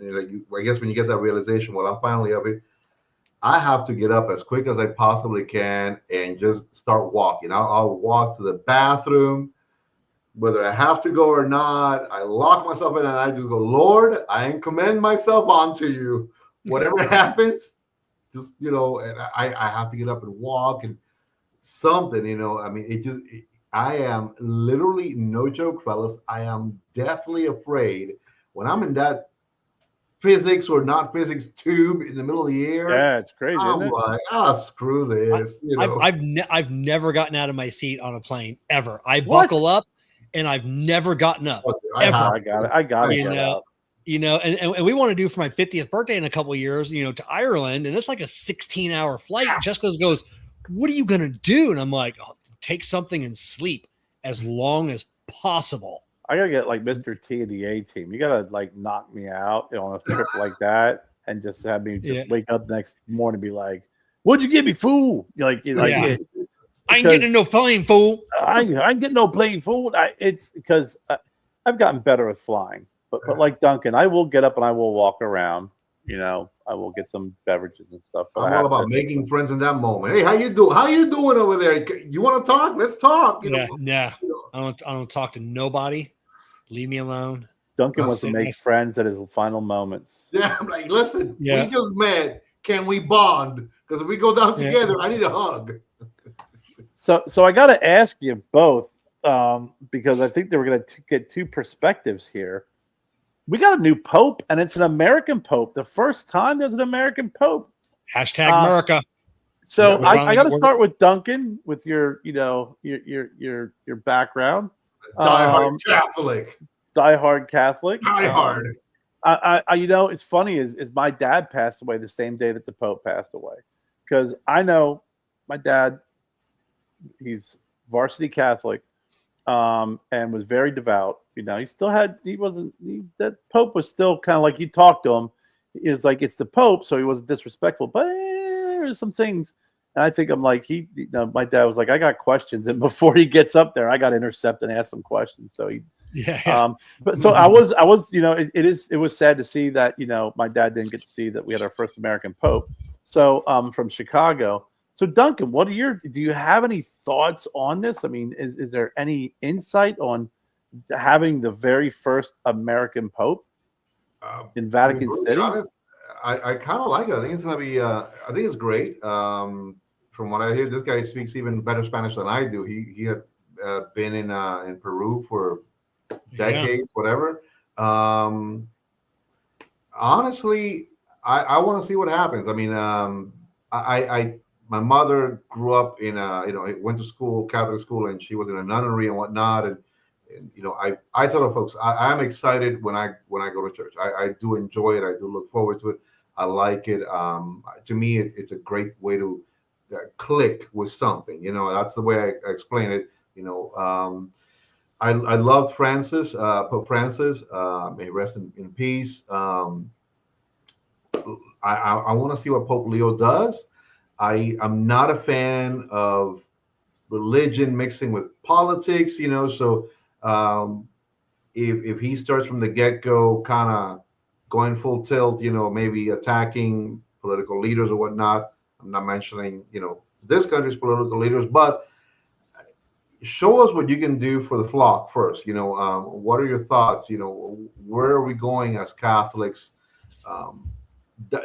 I guess when you get that realization, well, I'm finally up here. I have to get up as quick as I possibly can and just start walking. I'll walk to the bathroom, whether I have to go or not. I lock myself in and I just go, Lord, I commend myself onto you. Whatever happens, just and I have to get up and walk and something. I mean, I am literally, no joke, fellas. I am deathly afraid when I'm in that physics or not physics tube in the middle of the air. Yeah, it's crazy, I'm isn't it? like, screw this. I've never gotten out of my seat on a plane ever. I What? buckle up, and I've never gotten up. I ever. I got it. I got to You get know, out. And we want to do for my 50th birthday in a couple of years, to Ireland, and it's like a 16-hour flight. Jessica goes, "What are you gonna do?" And I'm like, "Oh, take something and sleep as long as possible." I gotta get like Mr. T of the A team. You gotta like knock me out on a trip like that, and just have me just wake up next morning and be like, "What'd you give me, fool?" I ain't getting no plane, fool. I ain't getting no plane, fool. It's because I've gotten better at flying, but like Duncan, I will get up and I will walk around. I will get some beverages and stuff. But I'm all about making friends in that moment. Hey, how you doing? How you doing over there? You want to talk? Let's talk. Yeah. I don't talk to nobody. Leave me alone. Duncan wants to make friends at his final moments. Yeah, I'm like, listen, we just met. Can we bond? Because if we go down together, I need a hug. So I got to ask you both, because I think they were going to get two perspectives here. We got a new pope, and it's an American pope. The first time there's an American pope. Hashtag America. So I got to start with Duncan with your background. Diehard Catholic. Diehard Catholic. Diehard. It's funny is my dad passed away the same day that the Pope passed away, because I know my dad, he's varsity Catholic, and was very devout. That Pope was still kind of like, you talk to him, it was like, it's the Pope, so he wasn't disrespectful, but there's some things. And I think I'm like, my dad was like, I got questions, and before he gets up there, I got to intercept and ask some questions. So but so I was, it was sad to see that, my dad didn't get to see that we had our first American Pope. So from Chicago. So Duncan, do you have any thoughts on this? I mean, is there any insight on having the very first American Pope in Vatican City? Honest, I kind of like it. I think it's gonna be. I think it's great. From what I hear, this guy speaks even better Spanish than I do. He had been in Peru for decades, whatever. Honestly, I want to see what happens. I mean, my mother grew up in went to school, Catholic school, and she was in a nunnery and whatnot. And I tell the folks, I'm excited when I go to church. I do enjoy it. I do look forward to it. I like it. To me, it's a great way to click with something. That's the way I explain it. I love Francis, Pope Francis. May he rest in peace. I want to see what Pope Leo does. I'm not a fan of religion mixing with politics, so if he starts from the get-go kind of going full tilt, maybe attacking political leaders or whatnot. I'm not mentioning, this country's political leaders, but show us what you can do for the flock first. What are your thoughts? Where are we going as Catholics?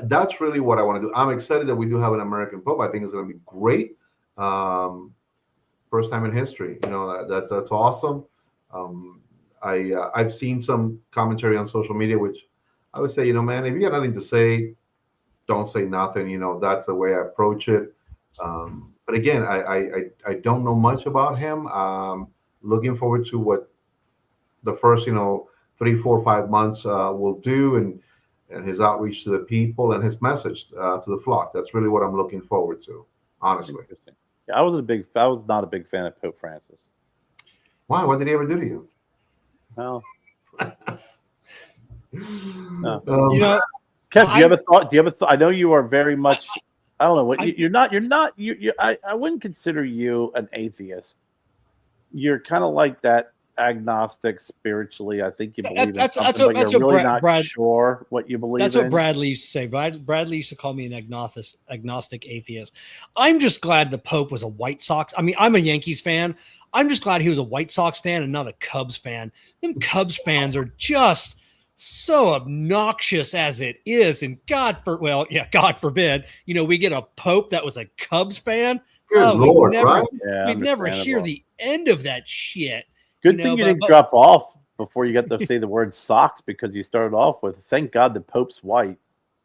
That's really what I want to do. I'm excited that we do have an American Pope. I think it's going to be great. First time in history. That's awesome. I've seen some commentary on social media, which I would say, man, if you got nothing to say, don't say nothing. That's the way I approach it. But again, I don't know much about him. Looking forward to what the first, 3, 4, 5 months will do, and his outreach to the people and his message to the flock. That's really what I'm looking forward to, honestly. Interesting. Yeah, I was not a big fan of Pope Francis. Why? What did he ever do to you? Well, no. You know, Kev, do you have a thought? Do you have a thought? I know you are very much. I don't know what you're not. I wouldn't consider you an atheist. You're kind of like that agnostic spiritually. I think you believe in something, but you're really not sure what you believe in. That's what Bradley used to say. Bradley used to call me an agnostic atheist. I'm just glad the Pope was a White Sox. I mean, I'm a Yankees fan. I'm just glad he was a White Sox fan and not a Cubs fan. Them Cubs fans are just so obnoxious as it is. And God forbid, we get a Pope that was a Cubs fan. Good Lord, right? Yeah, we'd never hear the end of that shit. Good thing you didn't drop off before you got to say the word socks, because you started off with, thank God the Pope's white.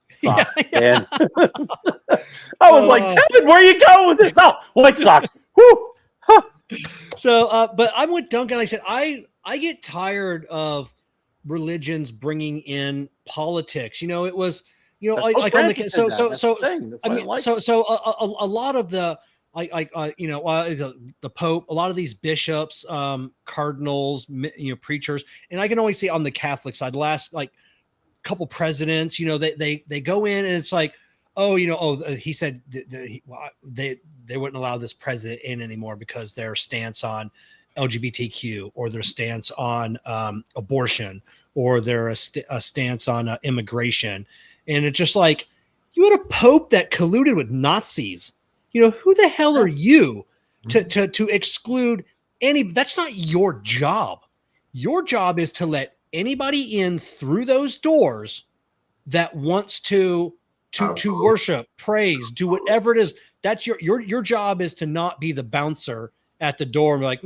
Socks. Yeah. I was like, Kevin, where are you going with this? Oh, White Sox. Woo! Huh. So, but I'm with Duncan. Like I said, I get tired of religions bringing in politics. It was, like on the a lot of the the Pope, a lot of these bishops, cardinals, preachers, and I can only say on the Catholic side, the last couple presidents, they go in and it's like, he said they wouldn't allow this president in anymore because their stance on LGBTQ or their stance on abortion or their stance on immigration. And it's just like, you had a Pope that colluded with Nazis. Who the hell are you to exclude any? That's not your job. Your job is to let anybody in through those doors that wants to worship, praise, do whatever it is. That's your job, is to not be the bouncer at the door and be like,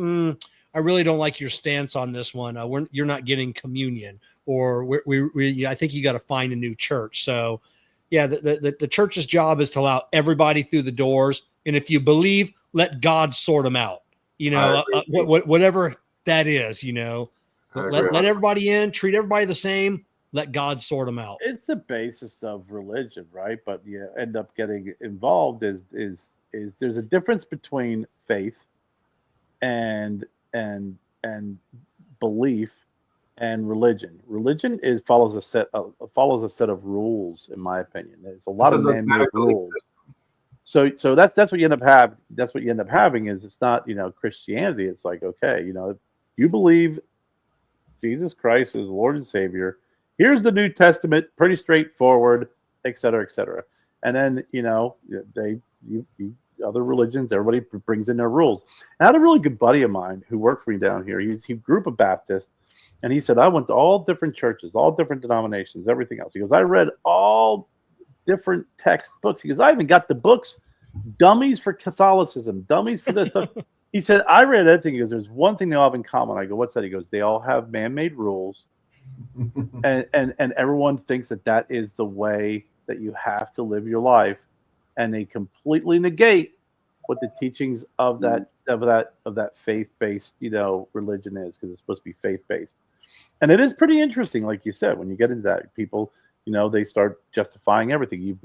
I really don't like your stance on this one. You're not getting communion, or I think you got to find a new church. So, yeah, the church's job is to allow everybody through the doors, and if you believe, let God sort them out. Whatever that is. Let everybody in, treat everybody the same. Let God sort them out. It's the basis of religion, right? But you end up getting involved is there's a difference between faith and belief and religion. Religion follows a set of rules, in my opinion. There's a lot of man-made rules. So that's what you end up having. That's what you end up having is, it's not Christianity. It's like, okay, you believe Jesus Christ is Lord and Savior. Here's the New Testament, pretty straightforward, et cetera, et cetera. And then other religions, everybody brings in their rules. I had a really good buddy of mine who worked for me down here. He grew up a Baptist, and he said, I went to all different churches, all different denominations, everything else. He goes, I read all different textbooks. He goes, I even got the books, dummies for Catholicism, dummies for this stuff. He said, I read everything. He goes, there's one thing they all have in common. I go, what's that? He goes, they all have man-made rules, and everyone thinks that is the way that you have to live your life, and they completely negate what the teachings of that faith-based religion is, because it's supposed to be faith-based. And it is pretty interesting, like you said, when you get into that, people they start justifying everything.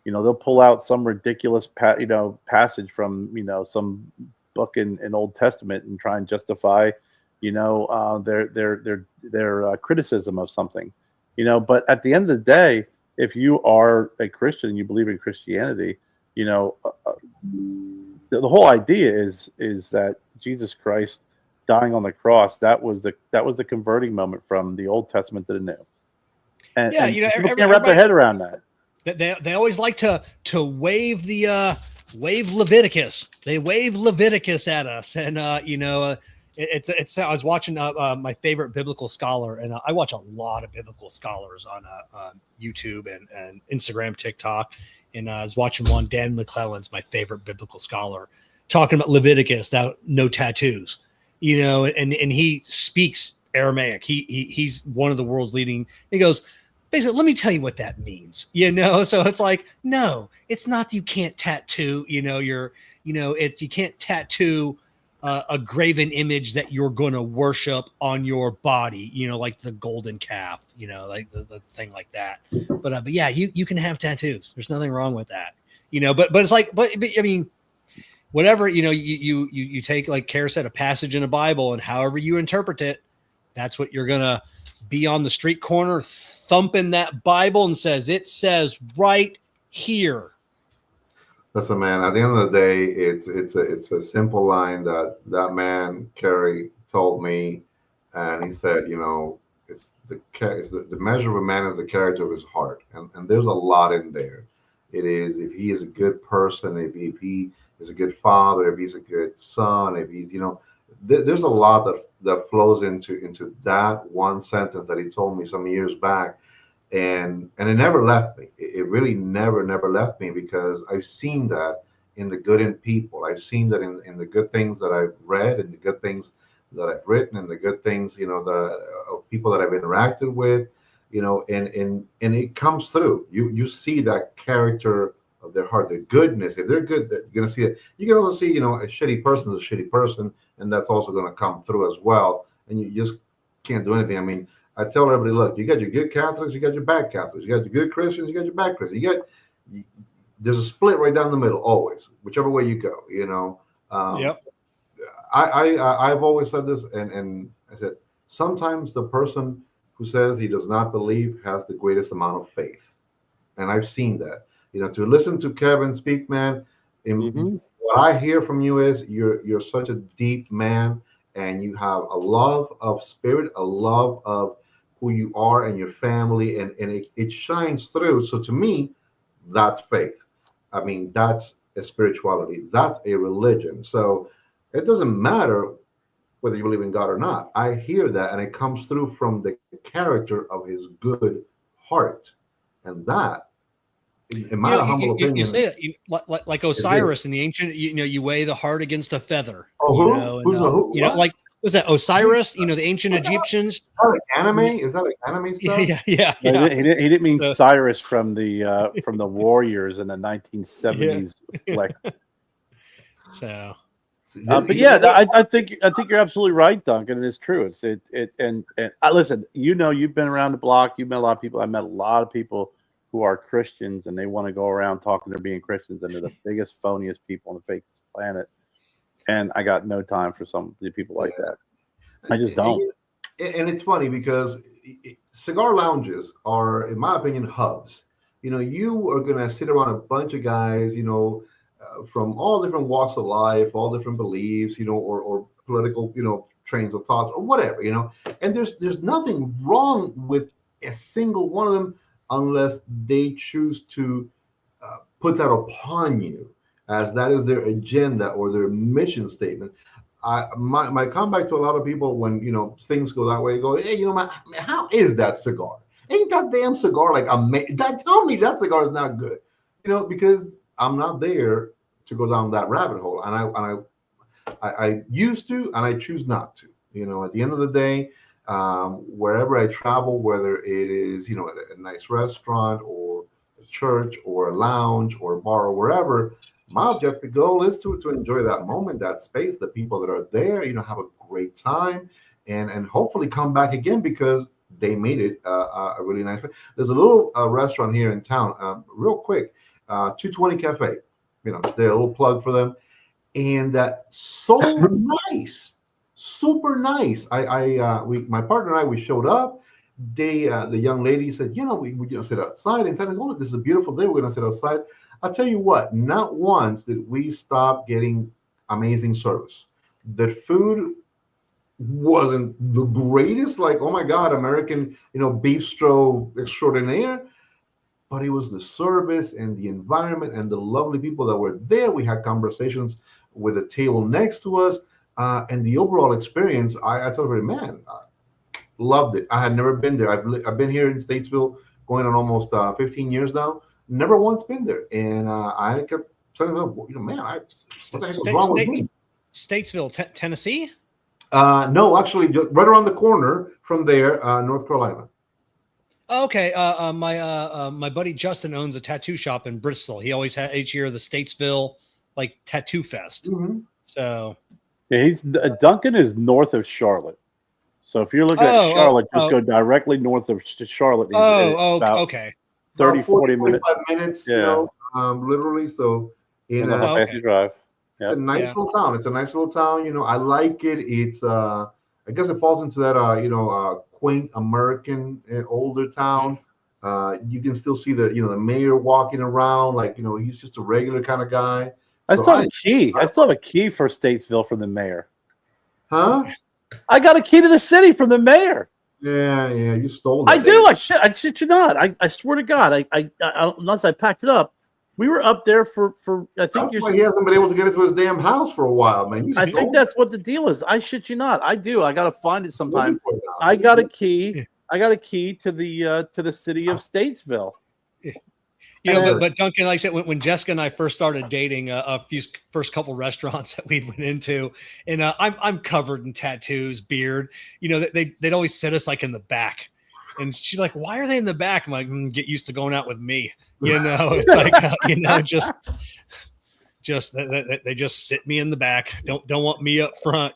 They'll pull out some ridiculous passage from some book in Old Testament and try and justify their criticism of something. But at the end of the day, if you are a Christian and you believe in Christianity, the whole idea is that Jesus Christ dying on the cross, that was the converting moment from the Old Testament to the New. And people can't wrap their head around that. They always like to wave wave Leviticus. They wave Leviticus at us, and it's. I was watching my favorite biblical scholar, and I watch a lot of biblical scholars on YouTube and Instagram, TikTok, and I was watching one. Dan McClellan's my favorite biblical scholar, talking about Leviticus, no tattoos, and he speaks Aramaic. He's one of the world's leading. He goes, basically, let me tell you what that means. So it's like, no, it's not that you can't tattoo. You can't tattoo a graven image that you're going to worship on your body, like the golden calf, like the thing like that. But yeah, you can have tattoos. There's nothing wrong with that, but it's like, but I mean, whatever, you take, like Kerr said, a passage in the Bible, and however you interpret it, that's what you're going to be on the street corner thumping that Bible and it says right here. Listen, man, at the end of the day, it's a simple line that man Kerry told me, and he said, it's the measure of a man is the character of his heart, and there's a lot in there. It is, if he is a good person, if he is a good father, if he's a good son, if he's, there's a lot that flows into that one sentence that he told me some years back. And it never left me. It really never left me, because I've seen that in the good in people. I've seen that in the good things that I've read, and the good things that I've written, and the good things, of people that I've interacted with, and it comes through. You see that character of their heart, their goodness. If they're good, you're going to see it. You can also see, a shitty person is a shitty person, and that's also going to come through as well. And you just can't do anything. I mean, I tell everybody, look, you got your good Catholics, you got your bad Catholics, you got your good Christians, you got your bad Christians. There's a split right down the middle, always, whichever way you go. Yep. I've always said this, and I said, sometimes the person who says he does not believe has the greatest amount of faith, and I've seen that. To listen to Kevin speak, man, what I hear from you is you're such a deep man, and you have a love of spirit, a love of who you are and your family, and it shines through. So to me, that's faith. I mean, that's a spirituality. That's a religion. So it doesn't matter whether you believe in God or not. I hear that, and it comes through from the character of his good heart. And that, in my humble opinion, you say it like Osiris in the ancient. You weigh the heart against a feather. Oh, who? Like, was that Osiris? The ancient Egyptians. Like anime? Is that like anime stuff? Yeah. No, he didn't mean Cyrus from the Warriors in the 1970s. Like, so. But yeah, I think you're absolutely right, Duncan. And it's true. And listen. You've been around the block. You've met a lot of people. I met a lot of people who are Christians, and they want to go around talking they're being Christians, and they're the biggest, phoniest people on the fakest planet. And I got no time for some people like that. I just don't. And it's funny because cigar lounges are, in my opinion, hubs. You are going to sit around a bunch of guys, from all different walks of life, all different beliefs, or political, trains of thoughts or whatever, and there's nothing wrong with a single one of them unless they choose to put that upon you, as that is their agenda or their mission statement. My comeback to a lot of people when things go that way, go, hey, man, how is that cigar? Ain't that damn cigar like amazing? Tell me that cigar is not good, because I'm not there to go down that rabbit hole, and I used to, and I choose not to. At the end of the day, wherever I travel, whether it is a nice restaurant or a church or a lounge or a bar or wherever, my objective goal is to enjoy that moment, that space, the people that are there, have a great time, and hopefully come back again because they made it a really nice place. There's a little restaurant here in town, real quick, 220 Cafe. They're a little plug for them, and so nice, super nice. My partner and I, we showed up. The young lady said, we're gonna sit outside, and said, oh, this is a beautiful day. We're gonna sit outside. I'll tell you what, not once did we stop getting amazing service. The food wasn't the greatest, like, oh my God, American, bistro extraordinaire, but it was the service and the environment and the lovely people that were there. We had conversations with the table next to us, and the overall experience, I told her, man, loved it. I had never been there. I've been here in Statesville going on almost 15 years now. Never once been there, and I kept saying, man, what the heck was wrong with me? Statesville, Tennessee? No, actually, right around the corner from there, North Carolina. Okay, my buddy Justin owns a tattoo shop in Bristol. He always had each year the Statesville tattoo fest. Mm-hmm. So Yeah, Duncan is north of Charlotte. So if you're looking at Charlotte, just go directly north of Charlotte. About Okay. 30, About 40, 40 minutes. 45 minutes, literally. So in the Apache Drive. It's a nice little town. It's a nice little town. I like it. It's I guess it falls into that quaint American older town. You can still see the mayor walking around like he's just a regular kind of guy. I still have a key. I still have a key for Statesville from the mayor. Huh? I got a key to the city from the mayor. Yeah, you stole that. I do. I shit you not. I swear to God. I unless I packed it up. We were up there for I think that's why he hasn't been able to get into his damn house for a while, man. I think that's what the deal is. I shit you not. I do. I gotta find it sometime. I got a key. I got a key to the city of Statesville. But Duncan, like I said, when Jessica and I first started dating, first couple restaurants that we went into, and I'm covered in tattoos, beard. They'd always sit us like in the back, and she's like, "Why are they in the back?" I'm like, "Get used to going out with me." It's like just they just sit me in the back. Don't want me up front.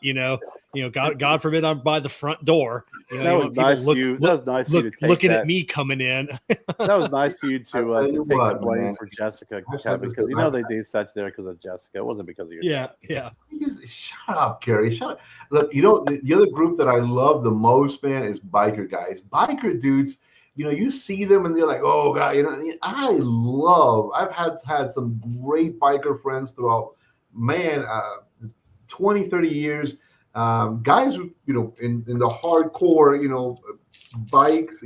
God forbid I'm by the front door. That was nice of you. That was nice of you to take looking that. at me coming in. That was nice of you to take the blame for Jessica, Kevin, because they did such there because of Jessica. It wasn't because of you. Yeah. Shut up, Kerry. Shut up. Look, the other group that I love the most, man, is biker guys. Biker dudes. You see them and they're like, oh God, I've had some great biker friends throughout, 20, 30 years. Guys, in the hardcore, bikes,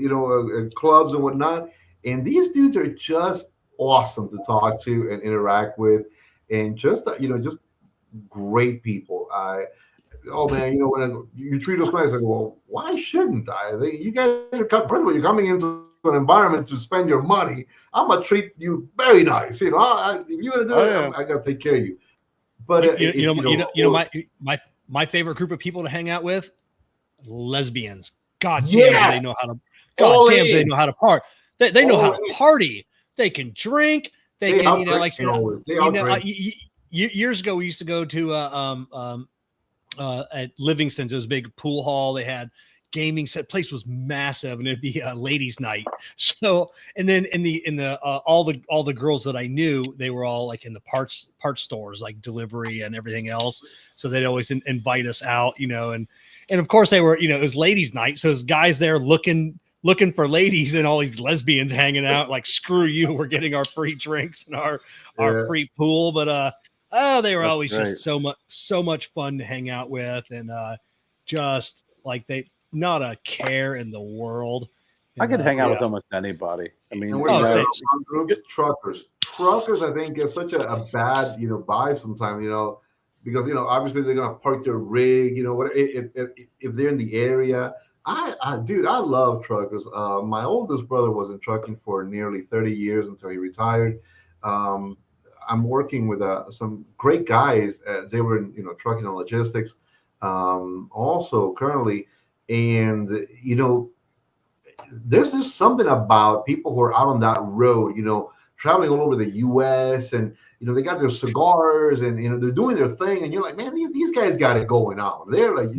clubs and whatnot. And these dudes are just awesome to talk to and interact with, and just great people. Oh man, when you treat us nice, I go, well, why shouldn't I? You guys are first of all, you're coming into an environment to spend your money. I'm gonna treat you very nice. If you're gonna do it, I gotta take care of you. But my favorite group of people to hang out with, lesbians. God damn, do they know how to? God damn, they know how to party. They know how to party. They can drink. They can, years ago we used to go to at Livingston's. It was a big pool hall. They had gaming set. Place was massive, and it'd be a ladies' night. So, and then in the all the girls that I knew, they were all like in the parts stores, like delivery and everything else. So they'd always invite us out, and of course they were, it was ladies' night. So there's guys there looking for ladies, and all these lesbians hanging out. Like, screw you, we're getting our free drinks and our free pool, but they were always just so much fun to hang out with, and just like they not a care in the world. I could hang out with almost anybody. I mean, groups, truckers. Truckers, I think, is such a bad vibe sometimes. Because obviously they're gonna park their rig. Whatever, if they're in the area. Dude, I love truckers. My oldest brother was in trucking for nearly 30 years until he retired. I'm working with some great guys. They were in trucking and logistics, also currently, and there's just something about people who are out on that road, traveling all over the U.S. and they got their cigars and they're doing their thing, and you're like, man, these guys got it going on. They're like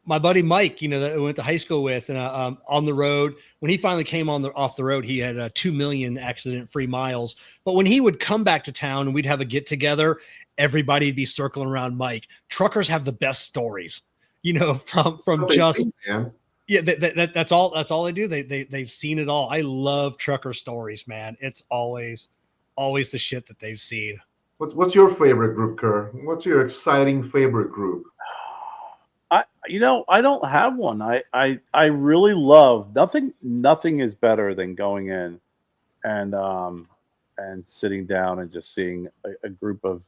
my buddy Mike, that I went to high school with, and on the road, when he finally came off the road, he had 2 million accident-free miles. But when he would come back to town and we'd have a get together, everybody'd be circling around Mike. Truckers have the best stories, from just that's all they do. They've seen it all. I love trucker stories, man. It's always the shit that they've seen. What's your favorite group, Kerr? What's your exciting favorite group? I don't have one. I really love nothing is better than going in and sitting down and just seeing a group of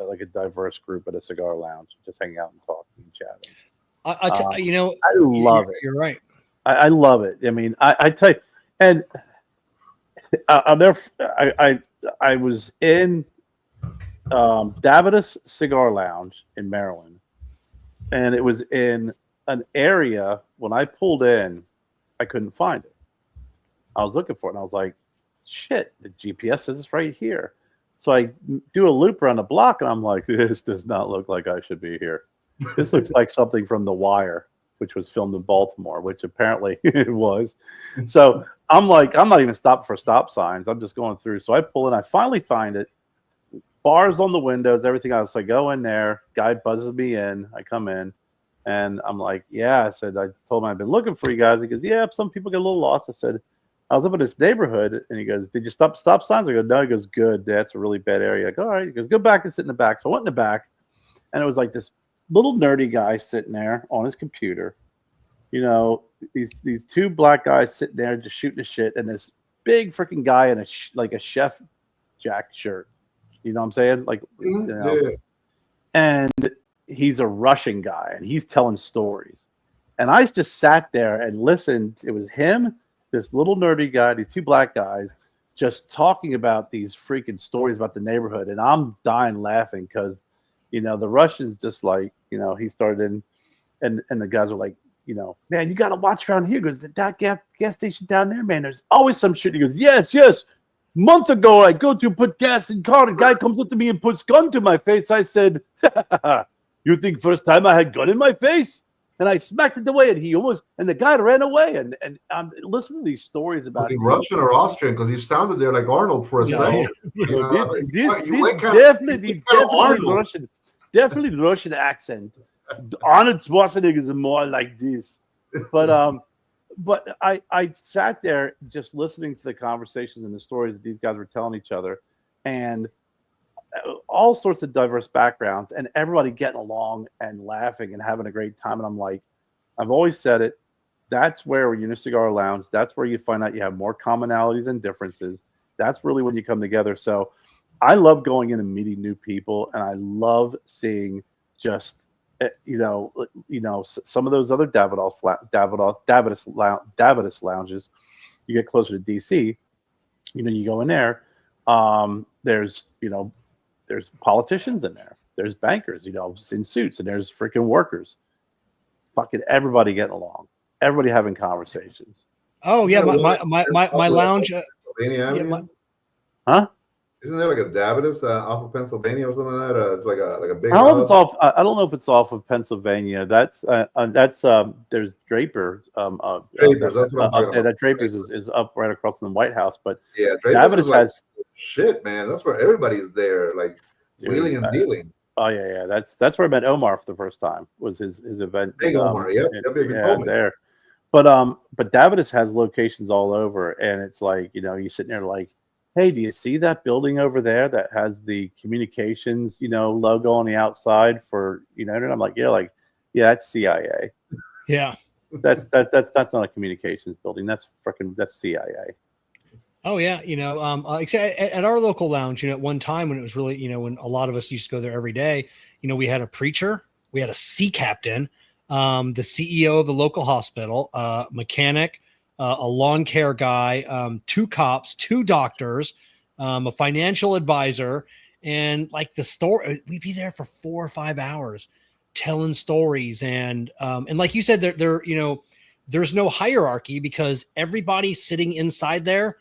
like a diverse group at a cigar lounge, just hanging out and talking and chatting. I love it. You're right. I love it. I mean, I tell you, and I was in Davidas Cigar Lounge in Maryland. And it was in an area, when I pulled in, I couldn't find it. I was looking for it, and I was like, shit, the GPS says it's right here. So I do a loop around the block, and I'm like, this does not look like I should be here. This looks like something from The Wire, which was filmed in Baltimore, which apparently it was. So I'm like, I'm not even stopping for stop signs. I'm just going through. So I pull in. I finally find it. Bars on the windows, everything else. I go in there. Guy buzzes me in. I come in. And I'm like, yeah. I said, I told him I've been looking for you guys. He goes, yeah, some people get a little lost. I said, I was up in this neighborhood. And he goes, did you stop signs? I go, no. He goes, good. That's a really bad area. I go, all right. He goes, go back and sit in the back. So I went in the back. And it was like this little nerdy guy sitting there on his computer. You know, these two black guys sitting there just shooting the shit. And this big freaking guy in a Chef Jack shirt. You know what I'm saying? Like, you know. Yeah. And he's a Russian guy, and he's telling stories. And I just sat there and listened. It was him, this little nerdy guy, these two black guys, just talking about these freaking stories about the neighborhood. And I'm dying laughing because, you know, the Russians just like, you know, he started and the guys were like, you know, man, you got to watch around here. He goes, that gas station down there, man, there's always some shit. He goes, yes. Month ago, I go to put gas in car. The guy comes up to me and puts gun to my face. I said, you think first time I had gun in my face? And I smacked it away, and the guy ran away. And I'm listening to these stories about Russian or Austrian, because he sounded there like Arnold for a second. Definitely Russian. Definitely Russian accent. Arnold Schwarzenegger is more like this. But I sat there just listening to the conversations and the stories that these guys were telling each other, and all sorts of diverse backgrounds, and everybody getting along and laughing and having a great time. And I'm like, I've always said it. That's where you're in a cigar lounge. That's where you find out you have more commonalities and differences. That's really when you come together. So I love going in and meeting new people, and I love seeing just some of those other Davidoff lounges. You get closer to DC, you go in there. There's politicians in there. There's bankers, in suits, and there's freaking workers. Fucking everybody getting along. Everybody having conversations. Oh yeah, my lounge. Huh? Isn't there like a Davidoff off of Pennsylvania or something like that? It's like a big. I don't know if it's off of Pennsylvania. That's there's Draper. Draper's. That's what I'm talking about. That Draper's is up right across from the White House. But yeah, Davidoff has shit, man. That's where everybody's there, like wheeling and dealing. Oh yeah. That's where I met Omar for the first time. Was his event? Big Omar, yep. There. But Davidoff has locations all over, and it's like you're sitting there like, hey, do you see that building over there that has the communications, logo on the outside for, and I'm like, yeah, that's CIA. Yeah. That's not a communications building. That's CIA. Oh yeah. At our local lounge, at one time when it was really, when a lot of us used to go there every day, we had a preacher, we had a sea captain, the CEO of the local hospital, mechanic, a lawn care guy, 2 cops, 2 doctors, a financial advisor, and like the story, we'd be there for 4 or 5 hours telling stories. And like you said, there's no hierarchy because everybody sitting inside there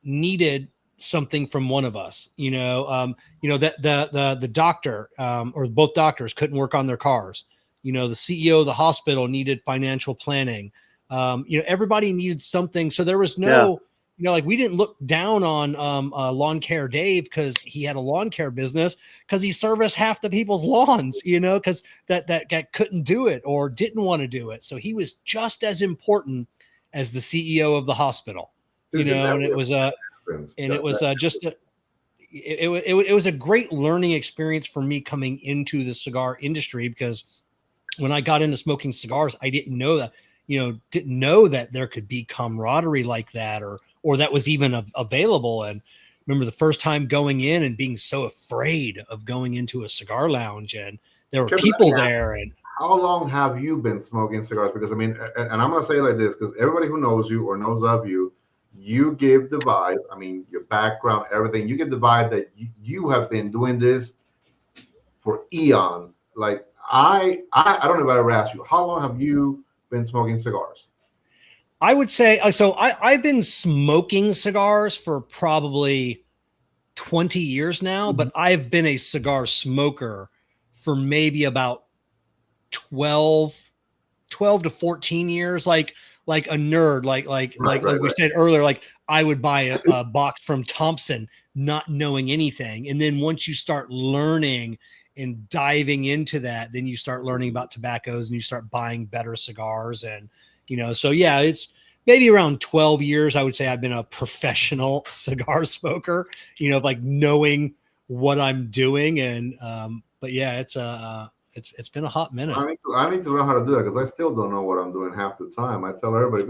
needed something from one of us, that the doctor, or both doctors couldn't work on their cars. The CEO of the hospital needed financial planning. Everybody needed something. So there was no, we didn't look down on Lawn Care Dave because he had a lawn care business, because he serviced half the people's lawns, because that guy couldn't do it or didn't want to do it. So he was just as important as the CEO of the hospital, and it was it was a great learning experience for me coming into the cigar industry, because when I got into smoking cigars, I didn't know that there could be camaraderie like that, or that was even available. And remember the first time going in and being so afraid of going into a cigar lounge, and there were people there. And how long have you been smoking cigars? Because I mean, and I'm going to say it like this, because everybody who knows you or knows of you, you give the vibe, I mean, your background, everything, you give the vibe that you have been doing this for eons. Like I don't know if I ever asked you, how long have you been smoking cigars? I would say I've been smoking cigars for probably 20 years now, but I've been a cigar smoker for maybe about 12 to 14 years, like a nerd, like we said earlier, like I would buy a box from Thompson, not knowing anything. And then once you start learning and diving into that, then you start learning about tobaccos and you start buying better cigars. And, so yeah, it's maybe around 12 years, I would say I've been a professional cigar smoker, like knowing what I'm doing. And, but yeah, it's been a hot minute. I need to learn how to do that because I still don't know what I'm doing half the time. I tell everybody,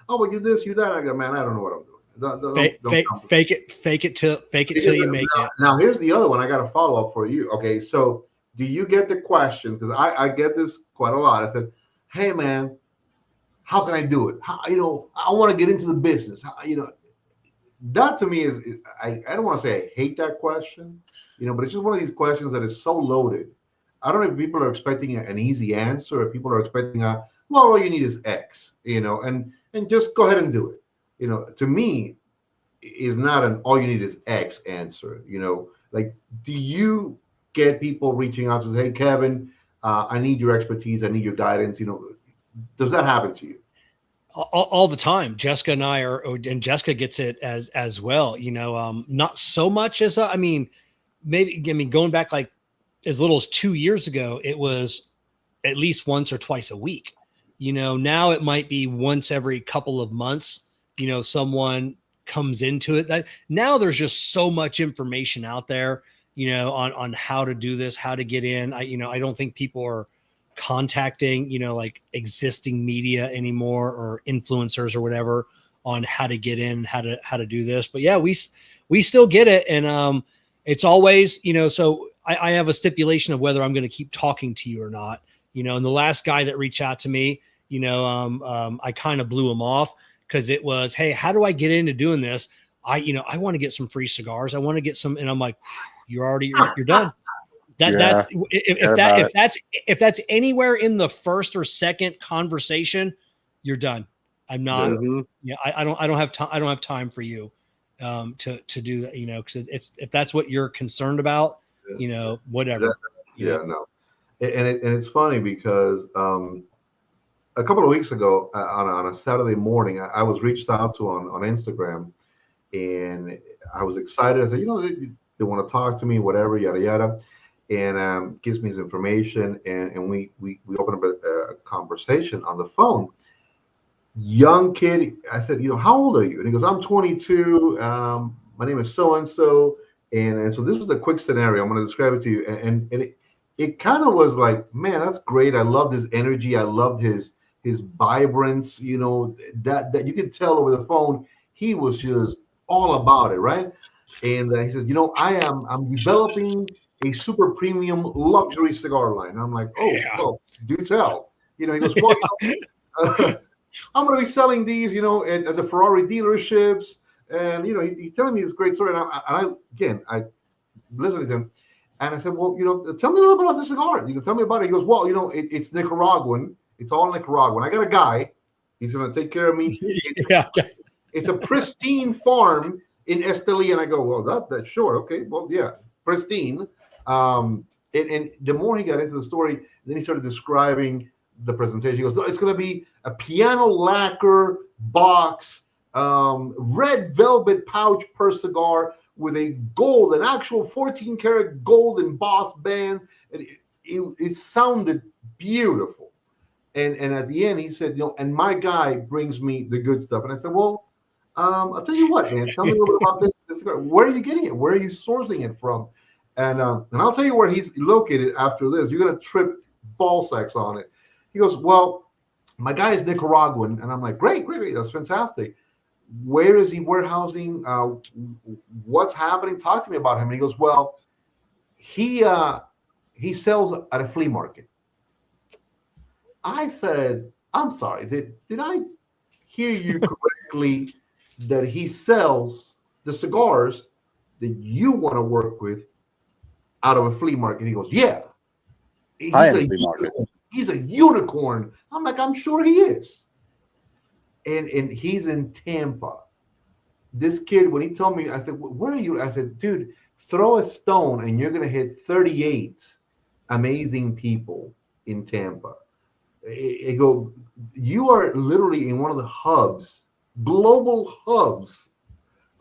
"Oh, well, you this, you that." I go, "Man, I don't know what I'm doing." Fake it till you make it. Now, here's the other one. I got a follow up for you. Okay, so do you get the question? Because I get this quite a lot. I said, "Hey, man, how can I do it? How, I want to get into the business." That to me is I don't want to say I hate that question, but it's just one of these questions that is so loaded. I don't know if people are expecting an easy answer, or people are expecting all you need is X, and just go ahead and do it. To me, is not an all you need is X answer. Like, do you get people reaching out to say, "Hey, Kevin, I need your expertise. I need your guidance." Does that happen to you? All the time. Jessica and I and Jessica gets it as well. Not so much as maybe going back like as little as 2 years ago, it was at least once or twice a week. Now it might be once every couple of months, someone comes into it. Now there's just so much information out there, on how to do this, how to get in. I don't think people are contacting, like existing media anymore, or influencers or whatever, on how to get in, how to do this. But yeah, we still get it. And it's always, so I have a stipulation of whether I'm going to keep talking to you or not, and the last guy that reached out to me, I kind of blew him off because it was, "Hey, how do I get into doing this? I want to get some free cigars. I want to get some." And I'm like, you're done. If that's anywhere in the first or second conversation, you're done. I'm not, I don't have time. I don't have time for you, to do that, because it's, if that's what you're concerned about, whatever. No. And it's funny because a couple of weeks ago on a Saturday morning, I was reached out to on Instagram, and I was excited. I said, they want to talk to me, whatever, yada yada, and gives me his information, and we open up a conversation on the phone. Young kid, I said, "How old are you?" And he goes, "I'm 22. My name is so and so." And so this was the quick scenario. I'm going to describe it to you. And it kind of was like, man, that's great. I loved his energy. I loved his vibrance. That you could tell over the phone. He was just all about it, right? And he says, I'm developing a super premium luxury cigar line. And I'm like, "Oh, yeah. Well, do tell." He goes, "Well, I'm going to be selling these, at the Ferrari dealerships." And, he's telling me this great story. And I listening to him. And I said, "Well, tell me a little bit about the cigar. Tell me about it." He goes, "Well, it's Nicaraguan. It's all Nicaraguan. I got a guy. He's going to take care of me." It's a pristine farm in Esteli. And I go, "Well, that's sure. Okay. Well, yeah, pristine." And the more he got into the story, then he started describing the presentation. He goes, "It's going to be a piano lacquer box, red velvet pouch per cigar with an actual 14 karat gold embossed band." And it sounded beautiful. And at the end, he said, "And my guy brings me the good stuff." And I said, "Well, I'll tell you what, man. Tell me a little bit about this cigar. Where are you getting it? Where are you sourcing it from?" And I'll tell you where he's located after this. You're going to trip ball sacks on it. He goes, "Well, my guy is Nicaraguan." And I'm like, great. That's fantastic. Where is he warehousing? What's happening? Talk to me about him. And he goes, "Well, he sells at a flea market." I said, "I'm sorry. Did I hear you correctly that he sells the cigars that you want to work with out of a flea market?" He goes, "Yeah. He's a unicorn." I'm like, "I'm sure he is." And he's in Tampa. This kid, when he told me, I said, "Where are you?" I said, "Dude, throw a stone and you're going to hit 38 amazing people in Tampa. I go, you are literally in one of the hubs, global hubs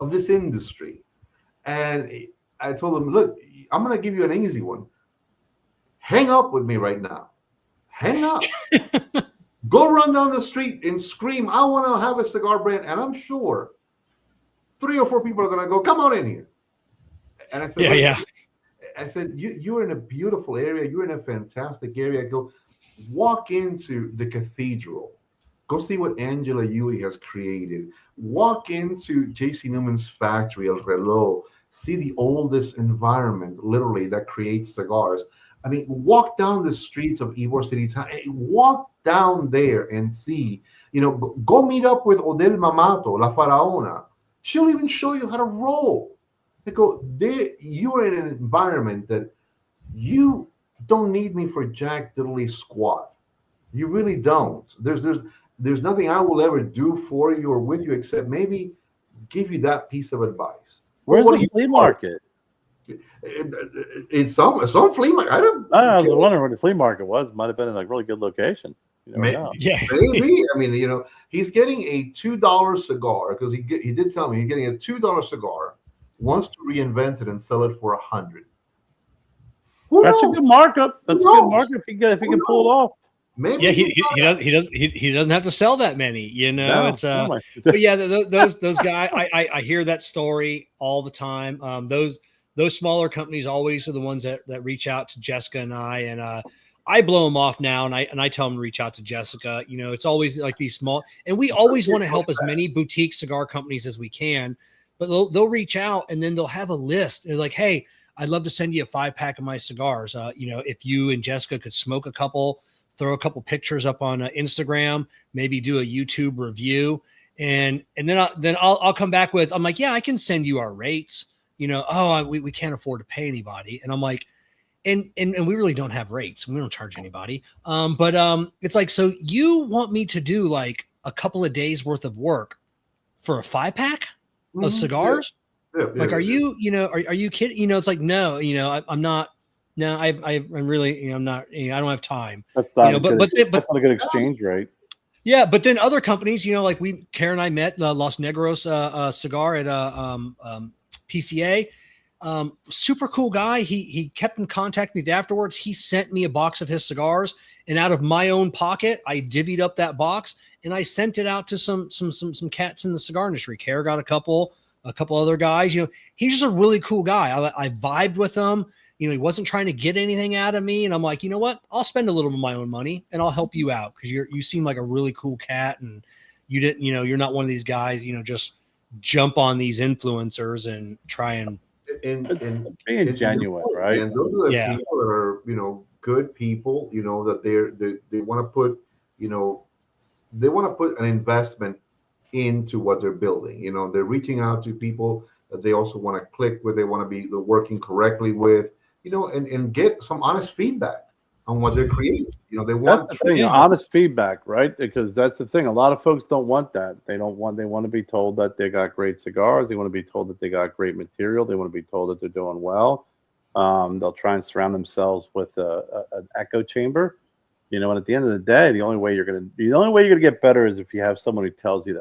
of this industry. And I told him, look, I'm going to give you an easy one. Hang up with me right now. Hang up. Go run down the street and scream, I want to have a cigar brand. And I'm sure 3 or 4 people are going to go, come on in here. And I said, yeah. I said, you're in a beautiful area. You're in a fantastic area. I go, walk into the cathedral. Go see what Angela Yui has created. Walk into J.C. Newman's factory, El Reloj. See the oldest environment, literally, that creates cigars. I mean, walk down the streets of Ybor City Town. Walk down there and see. Go meet up with Odel Mamato, La Faraona. She'll even show you how to roll. I go, you are in an environment that you don't need me for jack diddly squat. You really don't. There's nothing I will ever do for you or with you except maybe give you that piece of advice. Where's the flea market? It's some flea market. I was wondering where the flea market was. Might have been in a really good location. Maybe. I mean, he's getting a $2 cigar because he did tell me he's getting a $2 cigar. Wants to reinvent it and sell it for $100. That's a good markup. That's a good markup if he can pull it off. Maybe he doesn't have to sell that many. But yeah, those guys. I hear that story all the time. Those smaller companies always are the ones that reach out to Jessica and I blow them off now, and I tell them to reach out to Jessica. It's always like these small, and we always want to help as many boutique cigar companies as we can. But they'll reach out and then they'll have a list. They're like, hey, I'd love to send you a 5-pack of my cigars. If you and Jessica could smoke a couple, throw a couple pictures up on Instagram, maybe do a YouTube review. And then I'll come back with, I'm like, yeah, I can send you our rates. We can't afford to pay anybody. And I'm like, and we really don't have rates. We don't charge anybody. But it's like, so you want me to do like a couple of days worth of work for a 5-pack? Of cigars? Like, are you kidding? It's like, no, I'm not. No, I'm really, I'm not. I don't have time. That's not that's not a good exchange rate. Yeah, but then other companies, like Kerr and I met Los Negros cigar at PCA. Super cool guy. He kept in contact with me afterwards. He sent me a box of his cigars, and out of my own pocket, I divvied up that box and I sent it out to some cats in the cigar industry. Kerr got a couple other guys. He's just a really cool guy. I vibed with him. He wasn't trying to get anything out of me, and I'm like, you know what? I'll spend a little of my own money and I'll help you out because you seem like a really cool cat, and you didn't, you're not one of these guys, just jump on these influencers and try and being genuine, right? And those are the people that are, good people, that they want to put, they want to put an investment into what they're building. They're reaching out to people that they also want to click with, they want to be working correctly with, and get some honest feedback on what they're creating. They want that's the thing, honest feedback, right? Because that's the thing. A lot of folks don't want that. They want to be told that they got great cigars. They want to be told that they got great material. They want to be told that they're doing well. They'll try and surround themselves with an echo chamber. And at the end of the day, the only way you're gonna get better is if you have someone who tells you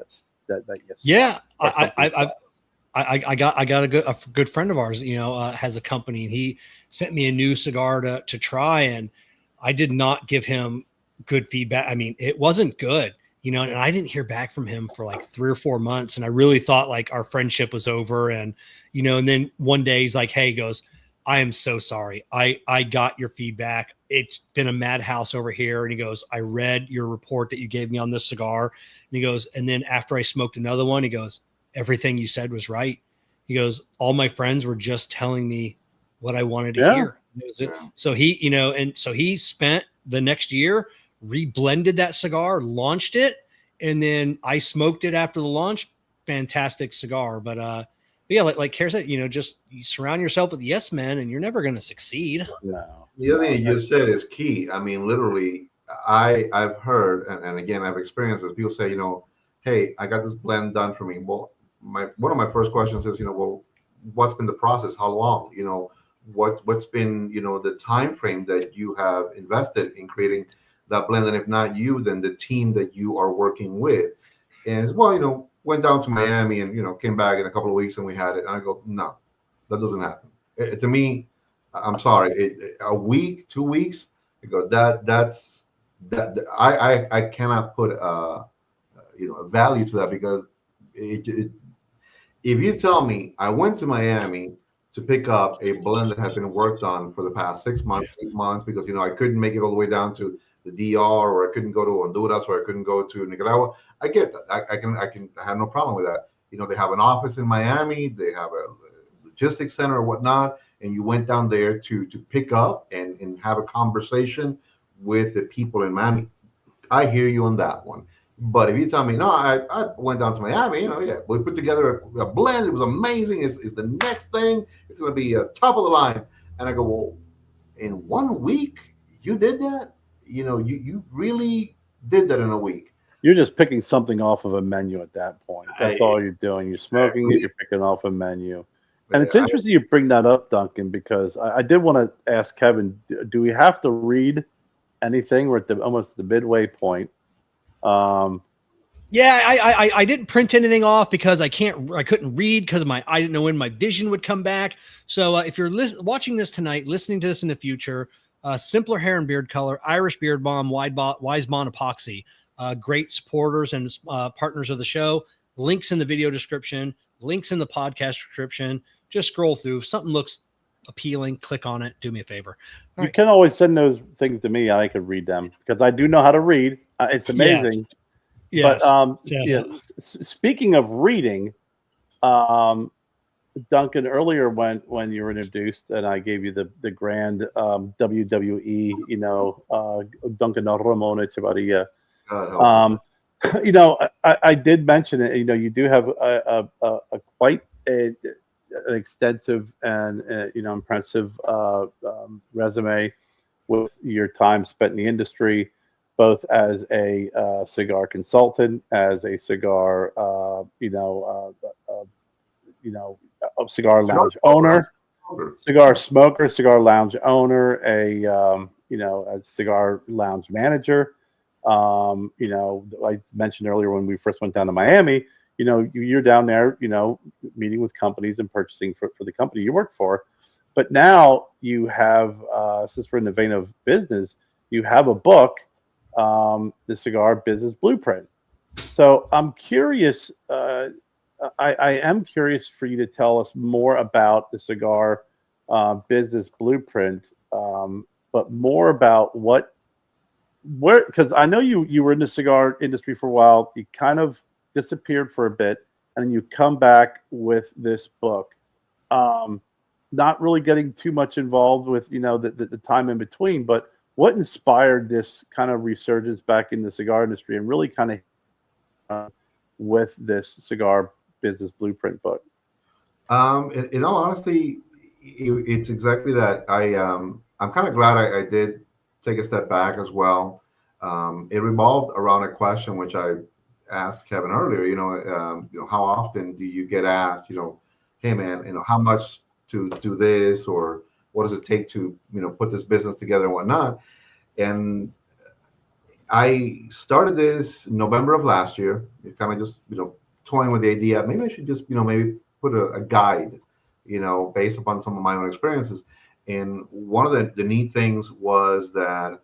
that yes. Yeah, I got a good friend of ours, has a company, and he sent me a new cigar to try, and I did not give him good feedback. I mean, it wasn't good, and I didn't hear back from him for like 3 or 4 months, and I really thought like our friendship was over, and and then one day he's like, hey, he goes, I am so sorry. I got your feedback. It's been a madhouse over here. And he goes, I read your report that you gave me on this cigar. And he goes, and then after I smoked another one, he goes, everything you said was right. He goes, all my friends were just telling me what I wanted to hear. So he, and so he spent the next year, reblended that cigar, launched it. And then I smoked it after the launch. Fantastic cigar. But yeah, like Kerr said, just you surround yourself with yes men, and you're never going to succeed. No. The other thing you just said is key. I mean, literally, I've heard, and again, I've experienced this. People say, hey, I got this blend done for me. Well, one of my first questions is, well, what's been the process? How long? what's been, the time frame that you have invested in creating that blend, and if not you, then the team that you are working with. And as well, went down to Miami and came back in a couple of weeks and we had it. And I go, no, that doesn't happen. To me, I'm sorry, a week, 2 weeks. I go that's that I cannot put a value to that, because if you tell me I went to Miami to pick up a blend that has been worked on for the past 6 months, 8 months, because I couldn't make it all the way down to the DR, or I couldn't go to Honduras, or I couldn't go to Nicaragua. I get that. I have no problem with that. They have an office in Miami, they have a logistics center or whatnot, and you went down there to pick up and have a conversation with the people in Miami. I hear you on that one. But if you tell me, no, I went down to Miami, yeah, we put together a blend. It was amazing. It's the next thing. It's going to be top of the line. And I go, well, in 1 week, you did that? You really did that in a week. You're just picking something off of a menu at that point. That's all you're doing. You're smoking it. You're picking off a menu. And it's interesting you bring that up, Duncan, because I did want to ask Kevin, do we have to read anything? We're at almost the midway point. Yeah, I didn't print anything off because I couldn't read because I didn't know when my vision would come back. So if you're watching this tonight, listening to this in the future, simpler hair and beard color, Irish Beard Balm, Wise Bond Epoxy, great supporters and partners of the show. Links in the video description, links in the podcast description. Just scroll through. If something looks appealing, click on it. Do me a favor. You can always send those things to me. I could read them because I do know how to read. It's amazing. Yes. But speaking of reading, Duncan, earlier when you were introduced and I gave you the grand WWE, Duncan Ramone Chavarria. I did mention it. You do have a quite an extensive and impressive resume with your time spent in the industry, both as a cigar consultant, as a cigar, cigar lounge owner, cigar smoker, cigar lounge owner, a cigar lounge manager. I mentioned earlier when we first went down to Miami, you're down there, meeting with companies and purchasing for the company you work for. But now you have, since we're in the vein of business, you have a book, The Cigar Business Blueprint. So I'm curious, I am curious for you to tell us more about the Cigar Business Blueprint, but more about because I know you were in the cigar industry for a while. You kind of disappeared for a bit, and then you come back with this book. Not really getting too much involved with the time in between, but what inspired this kind of resurgence back in the cigar industry and really kind of with this Cigar Business Blueprint book? In all honesty, it's exactly that. I'm kind of glad I did take a step back as well. It revolved around a question which I asked Kevin earlier. How often do you get asked, hey man, how much to do this, or what does it take to put this business together and whatnot? And I started this in November of last year. It kind of just toying with the idea. Maybe I should just maybe put a guide, based upon some of my own experiences. And one of the neat things was that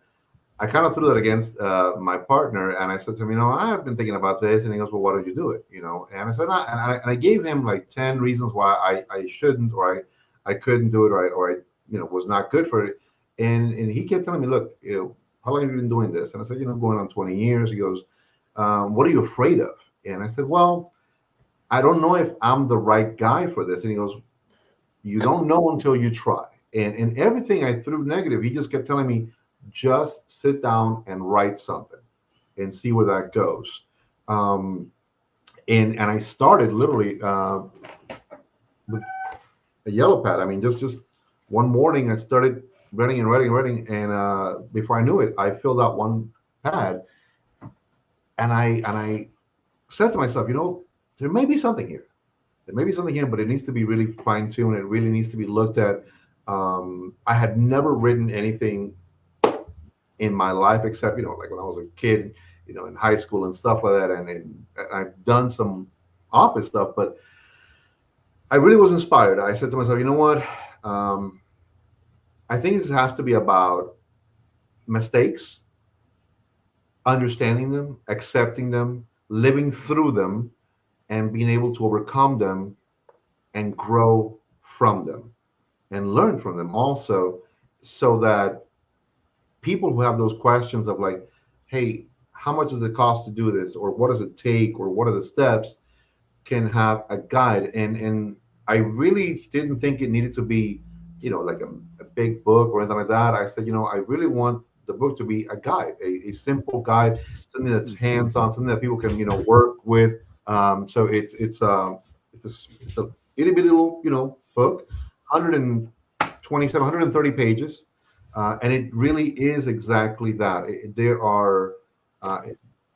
I kind of threw that against my partner, and I said to him, I've been thinking about this, and he goes, well, why don't you do it? And I said, and I gave him like 10 reasons why I shouldn't, or I couldn't do it, or I was not good for it. And he kept telling me, look, how long have you been doing this? And I said, going on 20 years. He goes, what are you afraid of? And I said, well, I don't know if I'm the right guy for this. And he goes, you don't know until you try. And everything I threw negative, he just kept telling me, just sit down and write something and see where that goes. And I started literally with a yellow pad. I mean, just one morning I started writing, and before I knew it, I filled out one pad, and I said to myself, there may be something here. There may be something here, but it needs to be really fine-tuned. It really needs to be looked at I had never written anything in my life except, like when I was a kid, in high school and stuff like that. And I've done some office stuff, but I really was inspired. I said to myself, you know what? Um, I think this has to be about mistakes, understanding them, accepting them, living through them, and being able to overcome them and grow from them and learn from them also, so that people who have those questions of like, hey, how much does it cost to do this, or what does it take, or what are the steps, can have a guide. And I really didn't think it needed to be, like a big book or anything like that. I said, I really want the book to be a guide, a simple guide, something that's hands-on, something that people can, work with. So it's a itty bitty little, book, 127, 130 pages. And it really is exactly that. There are uh,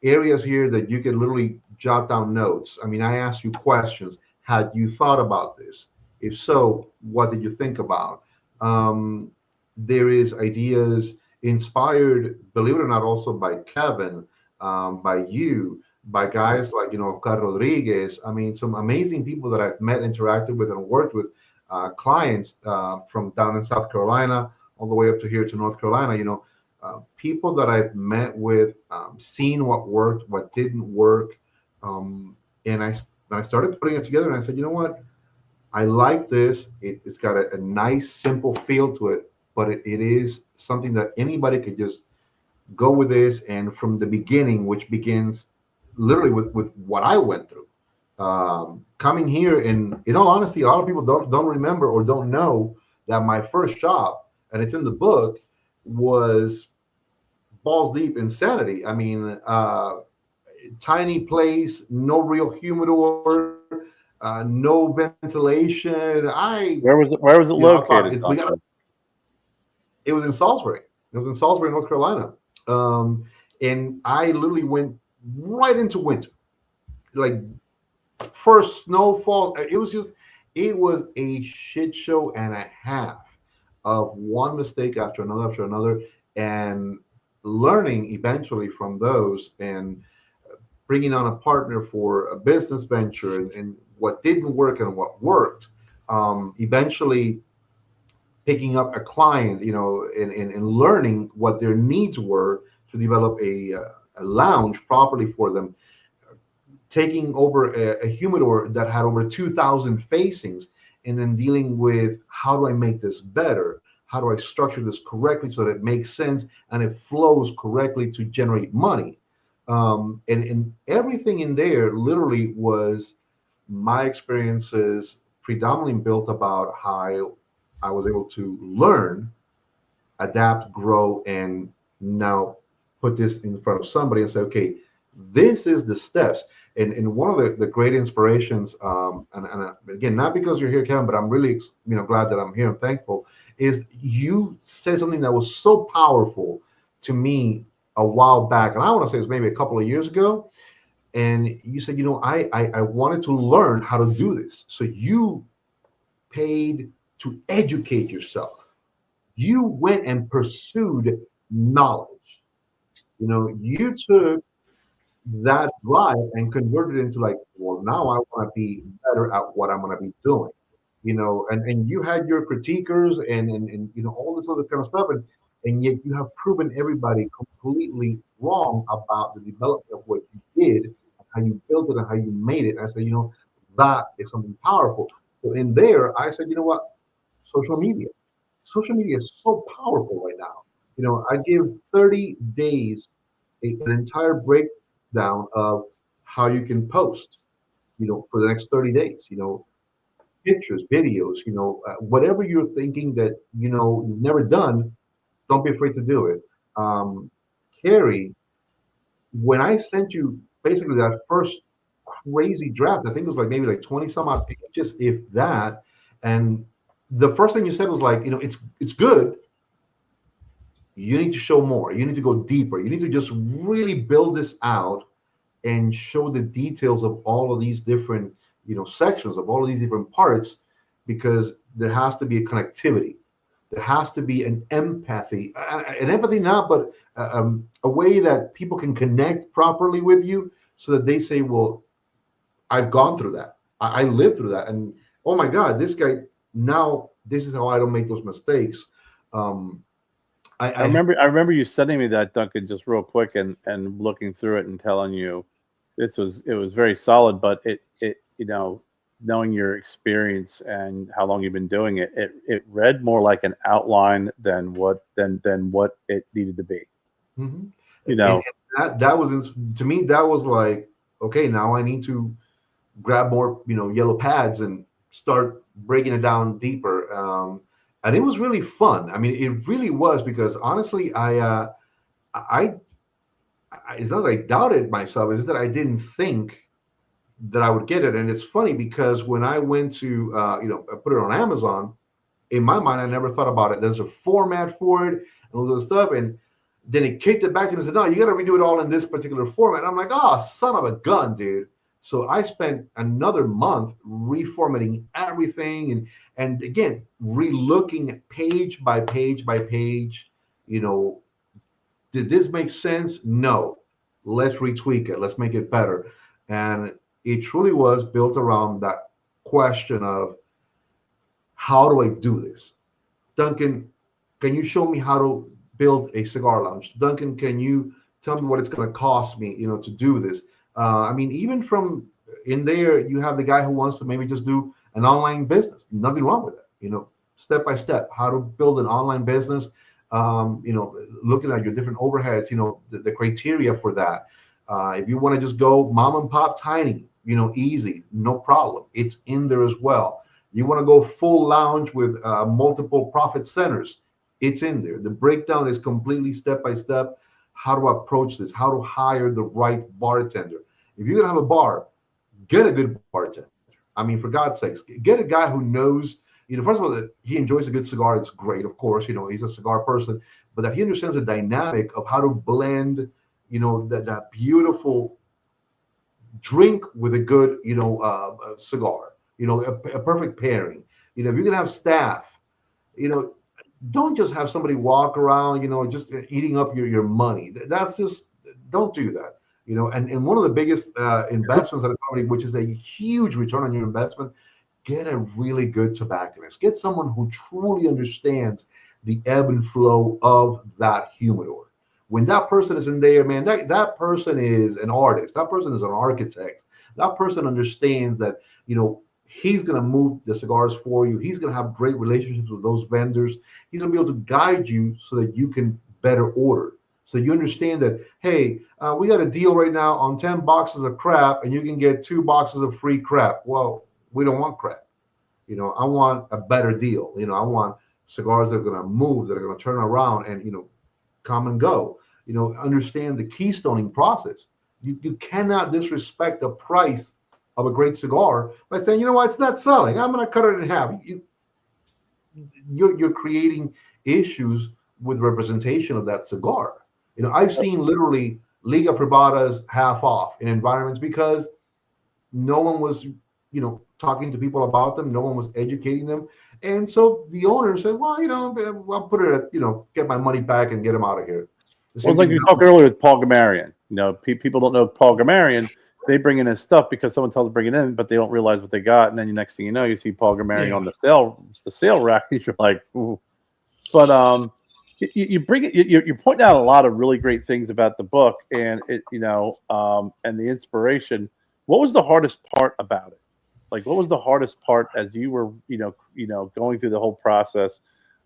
areas here that you can literally jot down notes. I mean, I asked you questions. Had you thought about this? If so, what did you think about? Um, there is ideas inspired, believe it or not, also by Kevin, by you, by guys like, Carl Rodriguez. I mean, some amazing people that I've met, interacted with, and worked with, clients from down in South Carolina all the way up to here to North Carolina. People that I've met with, seen what worked, what didn't work, and I started putting it together. And I said, you know what? I like this. It's got a nice, simple feel to it, but it is something that anybody could just go with this. And from the beginning, which begins literally with what I went through, coming here, and in all honesty, a lot of people don't remember or don't know that my first job, and it's in the book, was balls deep insanity. I mean, tiny place, no real humidor, no ventilation. Where was it I thought located? it was in Salisbury. It was in Salisbury, North Carolina. And I literally went right into winter, like first snowfall. It was a shit show and a half of one mistake after another, and learning eventually from those, and bringing on a partner for a business venture, and what didn't work and what worked. Eventually picking up a client, and learning what their needs were to develop a lounge properly for them, taking over a humidor that had over 2,000 facings, and then dealing with, how do I make this better? How do I structure this correctly so that it makes sense and it flows correctly to generate money? And everything in there literally was my experiences, predominantly built about how I was able to learn, adapt, grow, and now put this in front of somebody and say, okay, this is the steps. And one of the great inspirations, and again, not because you're here, Kevin, but I'm really glad that I'm here and thankful, is you said something that was so powerful to me a while back, and I want to say it was maybe a couple of years ago. And you said, I wanted to learn how to do this. So you paid to educate yourself. You went and pursued knowledge. You took that drive and converted it into like, well, now I want to be better at what I'm going to be doing. And you had your critiquers and all this other kind of stuff, and yet you have proven everybody completely wrong about the development of what you did, how you built it, and how you made it. And I said, that is something powerful. So in there, I said, you know what? Social media. Social media is so powerful right now. I give 30 days, an entire breakdown of how you can post, for the next 30 days, pictures, videos, whatever you're thinking that, you've never done, don't be afraid to do it. Carrie, when I sent you basically that first crazy draft, I think it was like maybe like 20 some odd pages, if that. And the first thing you said was like, it's good. You need to show more. You need to go deeper. You need to just really build this out and show the details of all of these different, sections, of all of these different parts, because there has to be a connectivity. And when I say connectivity, I mean, like, you have to have a there has to be an empathy, not, but a way that people can connect properly with you, so that they say, well, I've gone through that. I lived through that. And oh my God, this guy, now this is how I don't make those mistakes. I remember you sending me that, Duncan, just real quick, and looking through it and telling you it was very solid, but it knowing your experience and how long you've been doing it, it read more like an outline than what it needed to be. Mm-hmm. And that was, to me, that was like, okay, now I need to grab more, yellow pads and start breaking it down deeper. And it was really fun. I mean, it really was, because honestly, I it's not that I doubted myself. It's just that I didn't think that I would get it. And it's funny, because when I went to, put it on Amazon, in my mind, I never thought about it. There's a format for it and all this stuff. And then it kicked it back to me and said, no, you got to redo it all in this particular format. I'm like, oh, son of a gun, dude. So I spent another month reformatting everything, and again, relooking page by page by page. Did this make sense? No. Let's retweak it. Let's make it better. And it truly was built around that question of, how do I do this? Duncan, can you show me how to build a cigar lounge? Duncan, can you tell me what it's going to cost me, to do this? I mean, even from in there, you have the guy who wants to maybe just do an online business. Nothing wrong with it. Step by step, how to build an online business. Looking at your different overheads. The criteria for that. If you want to just go mom and pop tiny, easy, no problem. It's in there as well. You want to go full lounge with multiple profit centers. It's in there. The breakdown is completely step by step. How to approach this, how to hire the right bartender. If you're going to have a bar, get a good bartender. I mean, for God's sakes, get a guy who knows, first of all, that he enjoys a good cigar. It's great, of course, he's a cigar person, but that he understands the dynamic of how to blend, that beautiful drink with a good, cigar, a perfect pairing. If you're going to have staff, don't just have somebody walk around, just eating up your money. That's just, don't do that. And one of the biggest investments at a company, which is a huge return on your investment, get a really good tobacconist. Get someone who truly understands the ebb and flow of that humidor. When that person is in there, man, that person is an artist. That person is an architect. That person understands that, he's going to move the cigars for you. He's going to have great relationships with those vendors. He's going to be able to guide you so that you can better order. So you understand that, hey, we got a deal right now on 10 boxes of crap, and you can get 2 boxes of free crap. Well, we don't want crap. I want a better deal. I want cigars that are going to move, that are going to turn around and, come and go. Understand the keystoning process. You cannot disrespect the price of a great cigar by saying, it's not selling, I'm going to cut it in half. You're creating issues with representation of that cigar. I've seen literally Liga Privadas half off in environments because no one was, talking to people about them. No one was educating them. And so the owner said, well, I'll put it at, get my money back and get him out of here. Well, it's like you talked earlier with Paul Gamarian. People don't know Paul Gamarian. They bring in his stuff because someone tells them to bring it in, but they don't realize what they got. And then the next thing you know, you see Paul Gamarian on the sale rack. You're like, ooh. But you bring it. You're pointing out a lot of really great things about the book, and it, and the inspiration. What was the hardest part about it? Like, what was the hardest part as you were, going through the whole process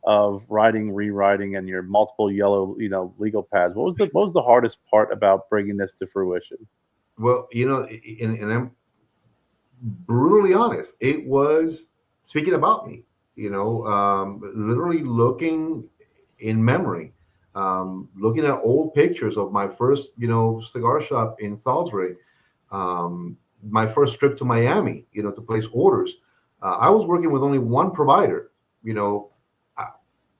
of writing, rewriting, and your multiple yellow, legal pads? What was the hardest part about bringing this to fruition? Well, and I'm brutally honest. It was speaking about me. Literally looking in memory, looking at old pictures of my first, cigar shop in Salisbury. My first trip to Miami, to place orders. I was working with only one provider.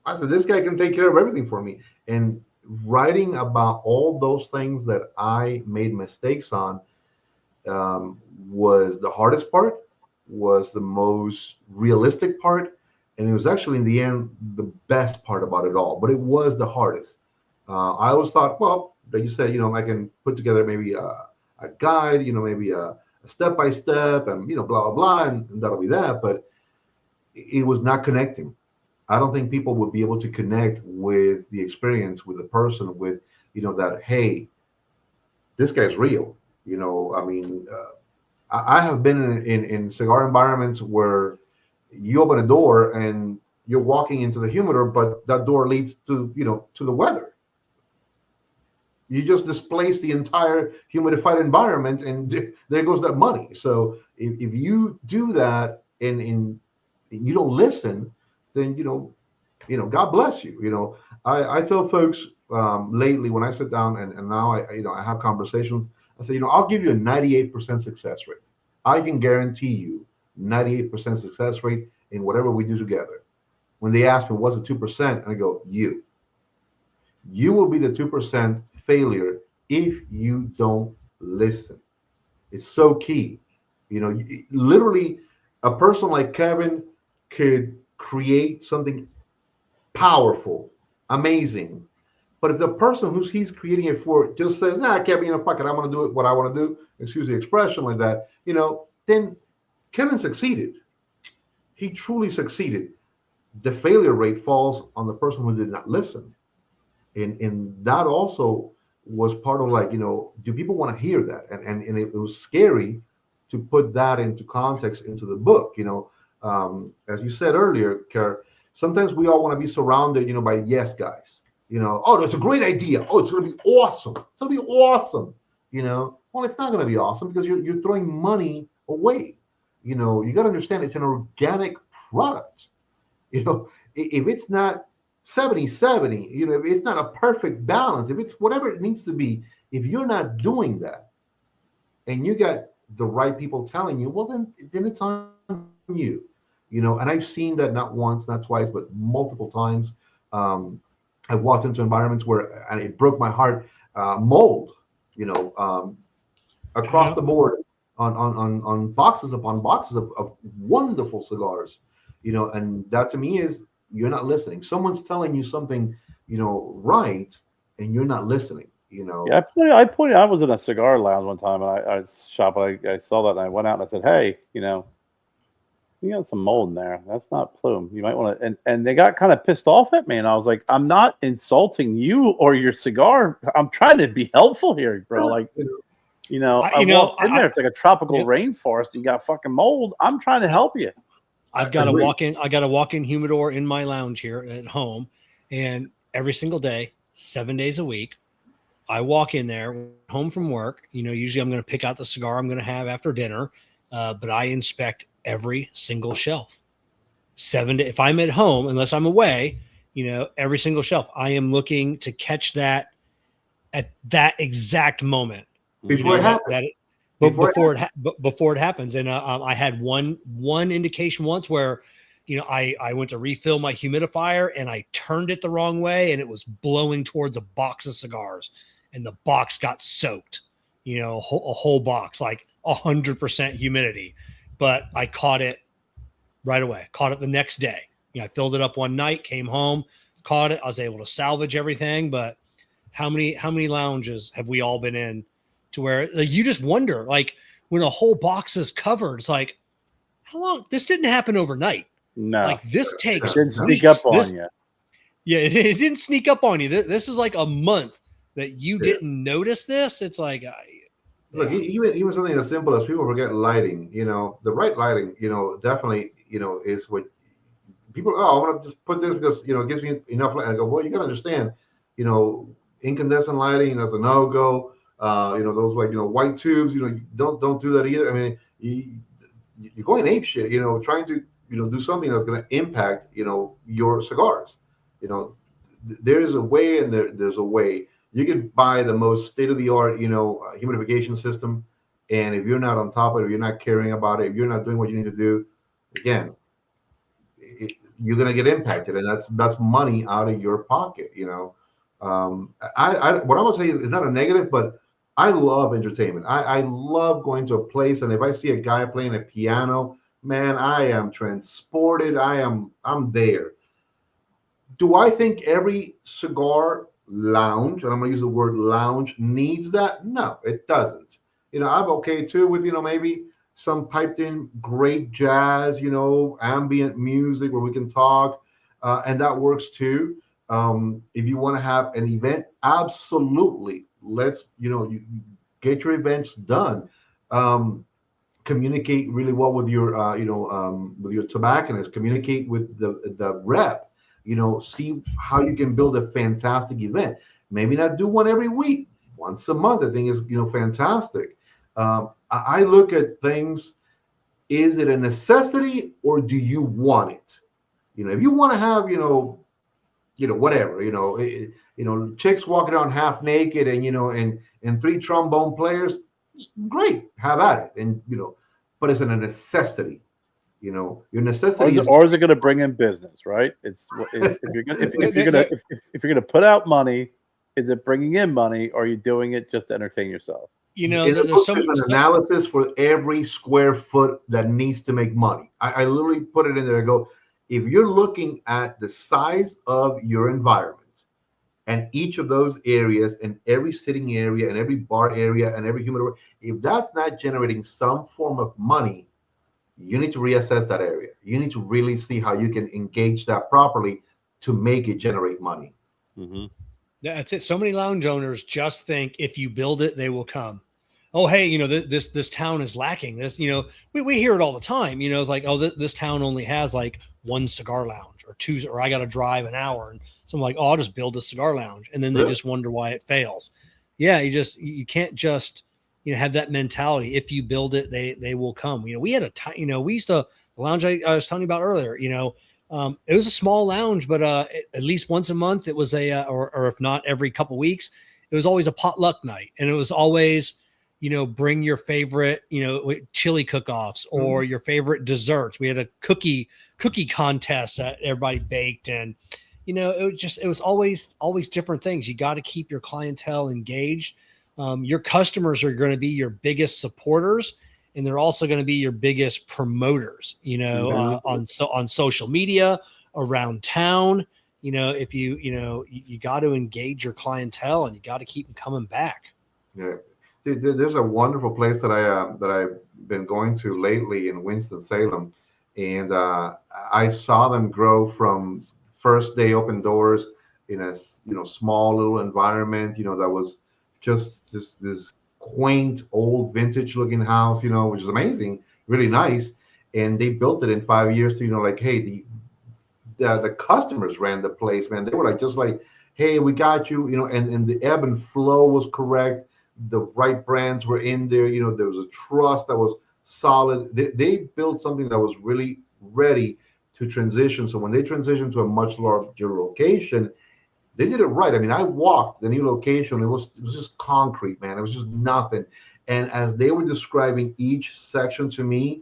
I said, this guy can take care of everything for me. And writing about all those things that I made mistakes on was the hardest part, was the most realistic part, And it was actually in the end the best part about it all, but it was the hardest. I always thought, well, like you said, I can put together maybe a guide, maybe a step by step, and blah blah blah, and that'll be that. But it was not connecting. I don't think people would be able to connect with the experience, with the person, with that. Hey, this guy's real. I mean, I have been in cigar environments where you open a door and you're walking into the humidor, but that door leads to to the weather. You just displace the entire humidified environment, and there goes that money. So if you do that and you don't listen, then God bless you. I tell folks lately when I sit down and now I have conversations. I say, I'll give you a 98% success rate. I can guarantee you 98% success rate in whatever we do together. When they ask me what's the 2%, I go, you will be the 2% failure if you don't listen. It's so key. Literally a person like Kevin could create something powerful, amazing. But if the person he's creating it for just says, nah, I can't be in a pocket, I'm going to do it what I want to do, excuse the expression like that, then Kevin succeeded. He truly succeeded. The failure rate falls on the person who did not listen. And that also was part of like, do people want to hear that? And it was scary to put that into context into the book. As you said earlier, Kerr, sometimes we all want to be surrounded, by yes guys. Oh, that's a great idea. Oh, it's going to be awesome. It's going to be awesome. Well, it's not going to be awesome because you're throwing money away. You got to understand it's an organic product. If it's not 70-70, if it's not a perfect balance, if it's whatever it needs to be, if you're not doing that and you got the right people telling you, well, then it's on you. And I've seen that not once, not twice, but multiple times. I've walked into environments where, and it broke my heart, mold, across the board on boxes upon boxes of wonderful cigars, and that to me is you're not listening. Someone's telling you something, right, and you're not listening. Yeah, I was in a cigar lounge one time, and I was shopping. I saw that, and I went out and I said, "Hey, you got some mold in there. That's not plume. You might want to." And they got kind of pissed off at me, and I was like, "I'm not insulting you or your cigar. I'm trying to be helpful here, bro. Like, I walked in there. It's like a tropical rainforest. You got fucking mold. I'm trying to help you." I got a walk-in humidor in my lounge here at home, and every single day, 7 days a week, I walk in there home from work. Usually I'm going to pick out the cigar I'm going to have after dinner, but I inspect every single shelf. If I'm at home, unless I'm away, every single shelf, I am looking to catch that at that exact moment before it happens. Before it happens. And I had one indication once where, I went to refill my humidifier and I turned it the wrong way and it was blowing towards a box of cigars and the box got soaked, a whole box, like 100% humidity. But I caught it right away, caught it the next day. I filled it up one night, came home, caught it. I was able to salvage everything. But how many lounges have we all been in to where you just wonder, like when a whole box is covered, it's like, how long? This didn't happen overnight. No, like this takes. It didn't sneak up on you. Yeah, it didn't sneak up on you. This is like a month that you didn't notice this. It's like, look, even something as simple as people forget lighting. The right lighting, definitely, is what people. Oh, I want to just put this because it gives me enough light. I go, well, you got to understand, incandescent lighting, that's a no go. Those like white tubes, don't do that either. I mean, you're going ape shit, trying to do something that's going to impact your cigars. There's a way and there's a way. You can buy the most state-of-the-art humidification system, and if you're not on top of it, if you're not caring about it, if you're not doing what you need to do, again, you're going to get impacted, and that's money out of your pocket. What I would say is not a negative, but I love entertainment. I love going to a place, and if I see a guy playing a piano man, I am transported. I'm there. Do I think every cigar lounge, and I'm going to use the word lounge, needs that? No, it doesn't. I'm okay too with, maybe some piped in great jazz, ambient music where we can talk, and that works too. If you want to have an event, absolutely. Let's, you get your events done. Communicate really well with your, with your tobacconist. Communicate with the rep. See how you can build a fantastic event. Maybe not do one every week, once a month. I think is fantastic. I look at things. Is it a necessity or do you want it? If you want to have whatever chicks walking around half naked and three trombone players, great, have at it. And but it's a necessity. Your necessity or is it going to bring in business, right? If you're gonna put out money, is it bringing in money, or are you doing it just to entertain yourself? There's an analysis for every square foot that needs to make money. I literally put it in there. I go, if you're looking at the size of your environment and each of those areas and every sitting area and every bar area and every humidor, if that's not generating some form of money, you need to reassess that area. You need to really see how you can engage that properly to make it generate money. Mm-hmm. That's it. So many lounge owners just think if you build it, they will come. Oh, hey, this town is lacking this. We hear it all the time. It's like, oh, this town only has like one cigar lounge or two, or I got to drive an hour. And so I'm like, oh, I'll just build a cigar lounge. And then they just wonder why it fails. Yeah, you can't just have that mentality. If you build it, they will come. We had we used to, the lounge I was telling you about earlier. It was a small lounge, but at least once a month it was or if not every couple weeks, it was always a potluck night, and it was always bring your favorite chili cook-offs or your favorite desserts. We had a cookie contest that everybody baked, and it was always different things. You got to keep your clientele engaged. Your customers are going to be your biggest supporters, and they're also going to be your biggest promoters, on social media, around town. If you got to engage your clientele, and you got to keep them coming back. Yeah. There's a wonderful place that I've been going to lately in Winston-Salem, and I saw them grow from first day open doors in a small little environment, that was just this quaint old vintage looking house, which is amazing, really nice. And they built it in 5 years to hey, the customers ran the place, man. They were just like, hey, we got you, and the ebb and flow was correct. The right brands were in there. There was a trust that was solid. They built something that was really ready to transition. So when they transitioned to a much larger location, they did it right. I mean, I walked the new location. It was just concrete, man. It was just nothing. And as they were describing each section to me,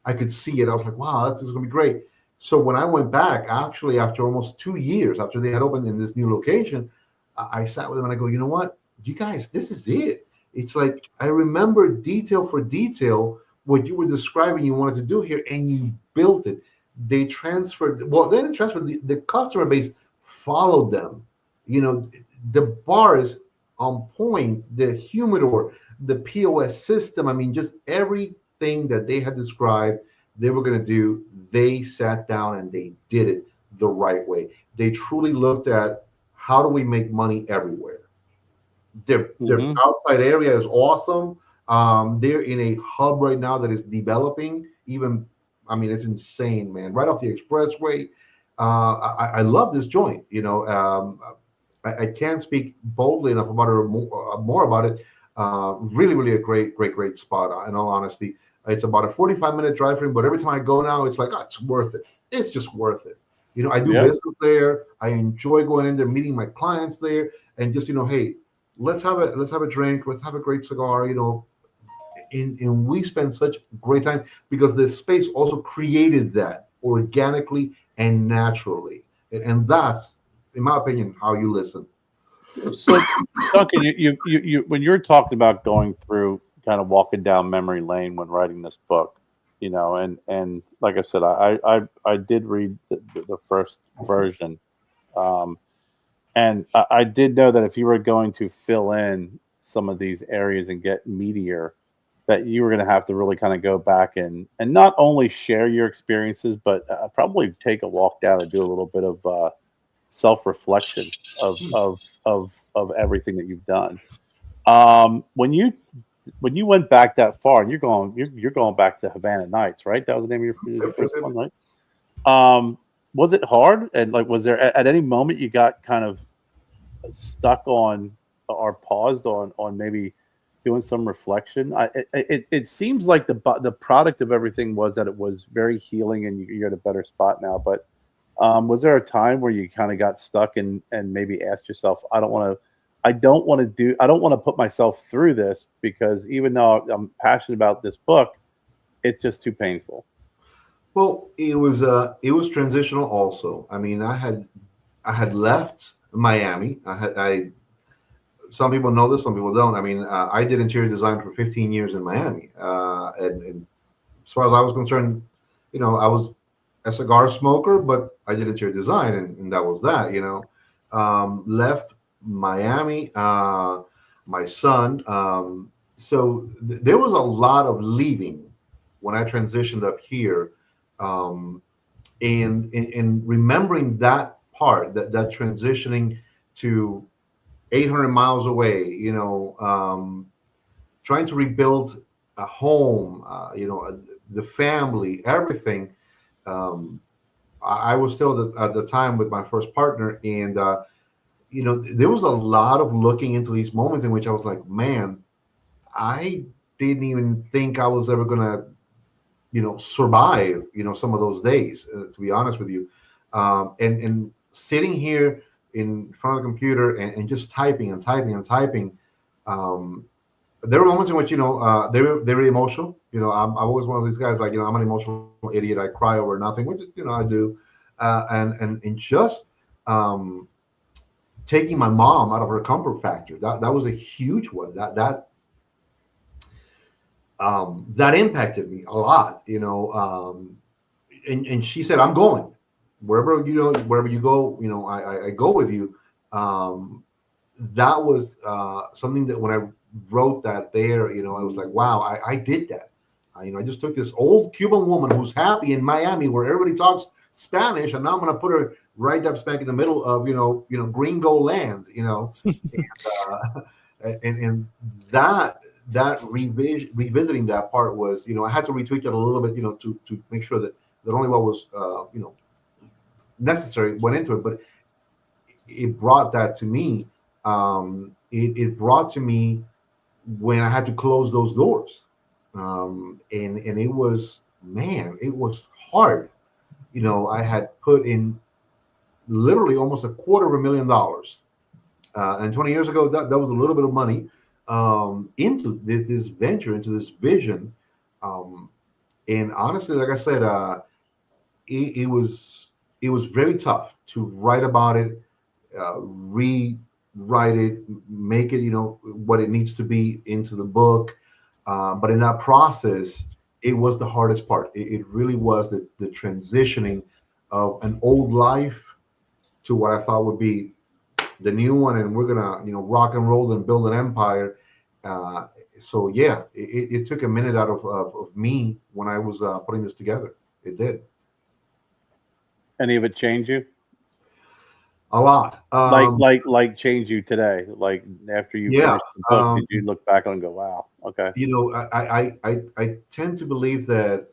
I could see it. I was like, wow, this is going to be great. So when I went back, actually, after almost 2 years after they had opened in this new location, I sat with them and I go, you know what? You guys, this is it. It's like, I remember detail for detail what you were describing you wanted to do here, and you built it. They transferred, the customer base followed them. The bars on point, the humidor, the POS system. I mean, just everything that they had described they were going to do, they sat down and they did it the right way. They truly looked at, how do we make money everywhere? Their outside area is awesome. They're in a hub right now that is developing. It's insane, man. Right off the expressway. I love this joint. I can't speak boldly enough about it or more about it. Really, really a great spot. In all honesty, it's about a 45-minute drive for me. But every time I go now, it's like, it's worth it. It's just worth it. I do business there. I enjoy going in there, meeting my clients there, and just hey, let's have a drink, let's have a great cigar. And we spend such great time because the space also created that organically and naturally, and that's, in my opinion, how you listen. So, Duncan, you when you're talking about going through, kind of walking down memory lane when writing this book, and like I said, I did read the first version, and I did know that if you were going to fill in some of these areas and get meatier, that you were going to have to really kind of go back and not only share your experiences, but probably take a walk down and do a little bit of self reflection of everything that you've done. When you went back that far, and you're going back to Havana Nights, right? That was the name of your first one, right? Was it hard? And like, was there at any moment you got kind of stuck on or paused on maybe doing some reflection? It seems like the product of everything was that it was very healing, and you're in a better spot now. But was there a time where you kind of got stuck and maybe asked yourself, I don't want to put myself through this, because even though I'm passionate about this book, it's just too painful. Well, it was transitional also. I mean, I had left Miami. I some people know this, some people don't. I mean, I did interior design for 15 years in Miami, and as far as I was concerned, I was a cigar smoker, but I did interior design, and that was that. Left Miami, my son. So there was a lot of leaving when I transitioned up here, and remembering that part, that transitioning to 800 miles away, trying to rebuild a home, the family, everything. I was still at the time with my first partner, and there was a lot of looking into these moments in which I was like, man, I didn't even think I was ever gonna, survive, some of those days, to be honest with you. And sitting here in front of the computer and just typing and typing and typing. There were moments in which, they were emotional. I'm always one of these guys, like, I'm an emotional idiot. I cry over nothing, which, I do. And just taking my mom out of her comfort factor, that was a huge one. That impacted me a lot, and she said, I'm going wherever you go, I go with you. That was something that when I wrote that there, I was like, wow, I did that. I just took this old Cuban woman who's happy in Miami where everybody talks Spanish, and now I'm going to put her right up smack in the middle of, gringo land, and that revisiting that part was, I had to retweak it a little bit, to make sure that only what was, necessary went into it, but it brought that to me. It brought to me when I had to close those doors, and it was, man, it was hard. I had put in literally almost $250,000, and 20 years ago, that was a little bit of money, into this venture, into this vision, and honestly, like I said, it was very tough to write about it, rewrite it, make it, what it needs to be into the book. But in that process, it was the hardest part. It really was the transitioning of an old life to what I thought would be the new one, and we're gonna, rock and roll and build an empire. So yeah, it took a minute out of me when I was putting this together. It did. Any of it change you? A lot. Like change you today? Like after you finished the book, did you look back on and go, wow, okay? I tend to believe that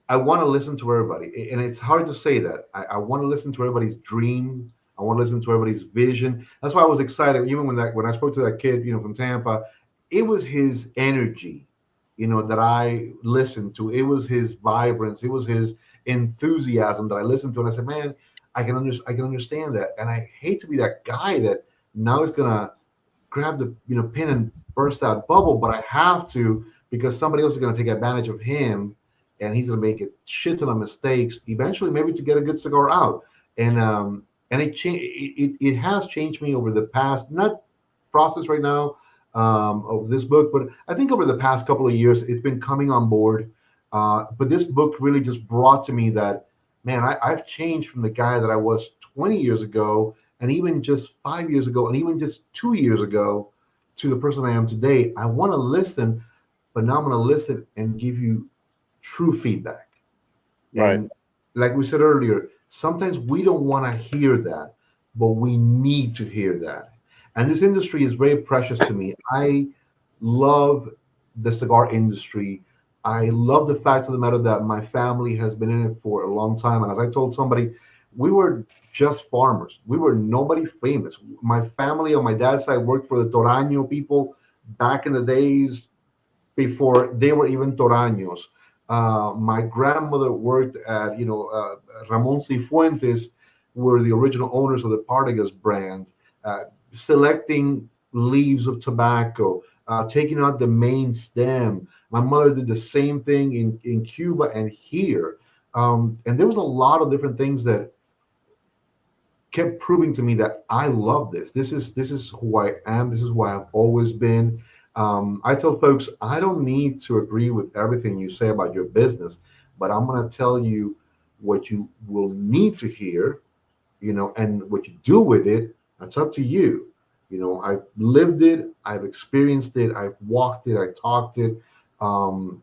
I want to listen to everybody, and it's hard to say that. I want to listen to everybody's dream. I want to listen to everybody's vision. That's why I was excited, even when I spoke to that kid, from Tampa. It was his energy, that I listened to. It was his vibrance. It was his enthusiasm that I listened to, and I said, man, I can understand that. And I hate to be that guy that now is gonna grab the pin and burst that bubble, but I have to, because somebody else is gonna take advantage of him, and he's gonna make a shit ton of mistakes eventually, maybe to get a good cigar out. And it has changed me over the past, not process right now, of this book, but I think over the past couple of years, it's been coming on board. But this book really just brought to me that, man, I've changed from the guy that I was 20 years ago, and even just 5 years ago, and even just 2 years ago, to the person I am today. I want to listen, but now I'm going to listen and give you true feedback. Right. And like we said earlier, sometimes we don't want to hear that, but we need to hear that. And this industry is very precious to me. I love the cigar industry. I love the fact of the matter that my family has been in it for a long time. And as I told somebody, we were just farmers. We were nobody famous. My family on my dad's side worked for the Toraño people back in the days before they were even Toraños. My grandmother worked at, Ramon Cifuentes, were the original owners of the Partagas brand, selecting leaves of tobacco, taking out the main stem. My mother did the same thing in Cuba and here. And there was a lot of different things that kept proving to me that I love this. This is who I am. This is who I've always been. I tell folks, I don't need to agree with everything you say about your business, but I'm going to tell you what you will need to hear, and what you do with it. That's up to you. I've lived it, I've experienced it, I've walked it, I talked it, and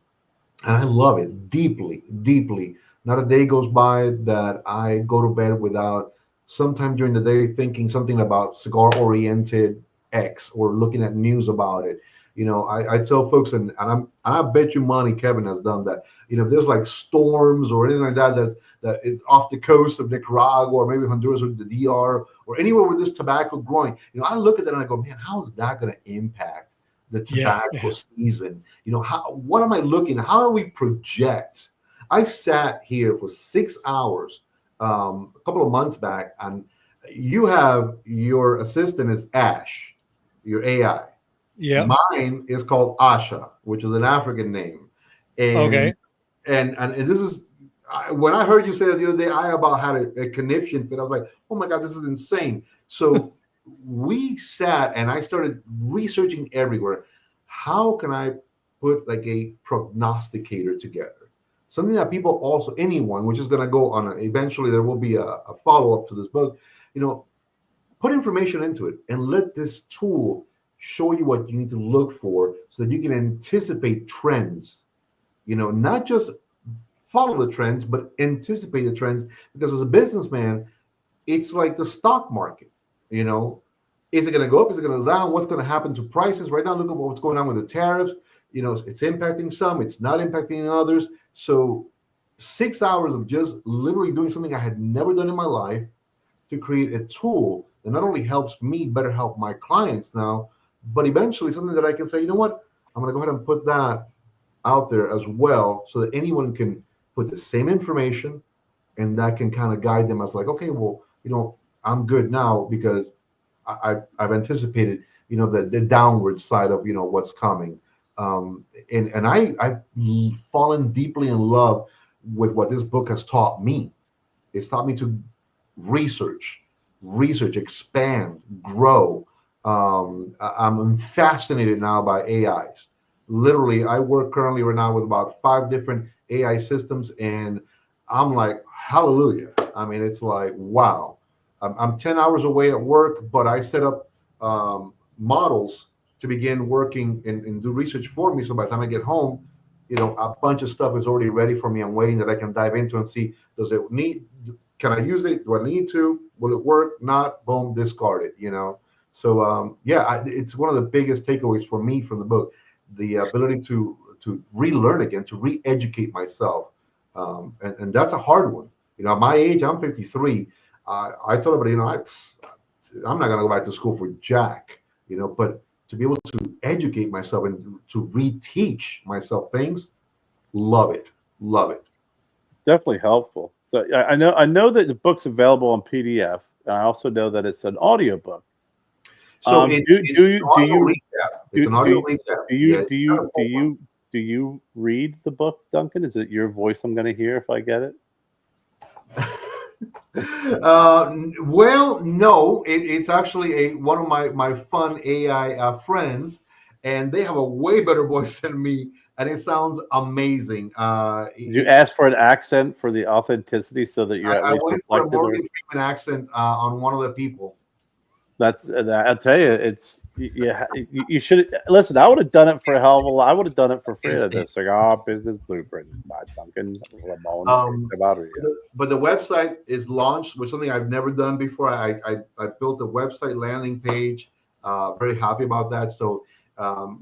I love it deeply, deeply. Not a day goes by that I go to bed without sometime during the day thinking something about cigar-oriented X or looking at news about it. I tell folks, and I bet you money Kevin has done that. If there's like storms or anything like that is off the coast of Nicaragua or maybe Honduras or the DR or anywhere where there's tobacco growing, I look at that and I go, man, how is that going to impact the tobacco season? What am I looking at? How do we project? I've sat here for 6 hours a couple of months back, and you have your assistant is Ash, your AI. Yeah. Mine is called Asha, which is an African name. And, Okay. And this is, when I heard you say that the other day, I about had a conniption fit. I was like, oh my God, this is insane. So we sat and I started researching everywhere. How can I put like a prognosticator together? Something that people also, anyone, which is going to go on, eventually there will be a follow-up to this book, put information into it and let this tool show you what you need to look for so that you can anticipate trends, not just follow the trends, but anticipate the trends. Because as a businessman, it's like the stock market, is it going to go up? Is it going to go down? What's going to happen to prices? Right now, look at what's going on with the tariffs. It's impacting some, it's not impacting others. So 6 hours of just literally doing something I had never done in my life to create a tool that not only helps me better help my clients now, but eventually something that I can say, you know what, I'm going to go ahead and put that out there as well so that anyone can put the same information and that can kind of guide them as like, okay, well, I'm good now because I've anticipated, the downward side of, what's coming. And I've fallen deeply in love with what this book has taught me. It's taught me to research, expand, grow. I'm fascinated now by AIs. Literally, I work currently right now with about 5 different AI systems, and I'm like, hallelujah. I mean, it's like, wow. I'm 10 hours away at work, but I set up models to begin working and do research for me. So by the time I get home, a bunch of stuff is already ready for me. I'm waiting that I can dive into and see, can I use it? Do I need to? Will it work? Not, boom, discard it, So it's one of the biggest takeaways for me from the book, the ability to relearn again, to re-educate myself. And that's a hard one. At my age, I'm 53. I tell everybody, I'm not going to go back to school for jack, but to be able to educate myself and to reteach myself things, love it. It's definitely helpful. So I know that the book's available on PDF. I also know that it's an audio book. So do you read the book, Duncan? Is it your voice I'm going to hear if I get it? Well, no, it's actually one of my fun AI friends, and they have a way better voice than me. and it sounds amazing. You asked for an accent for the authenticity, so that you're at I least went for a reflective. Morgan Freeman accent on one of the people. That's that. I'll tell you, it's you should listen. I would have done it for a hell of a lot. I would have done it for free. The Cigar Business Blueprint by Duncan Ramon. But the website is launched, which is something I've never done before. I built a website landing page. Very happy about that. So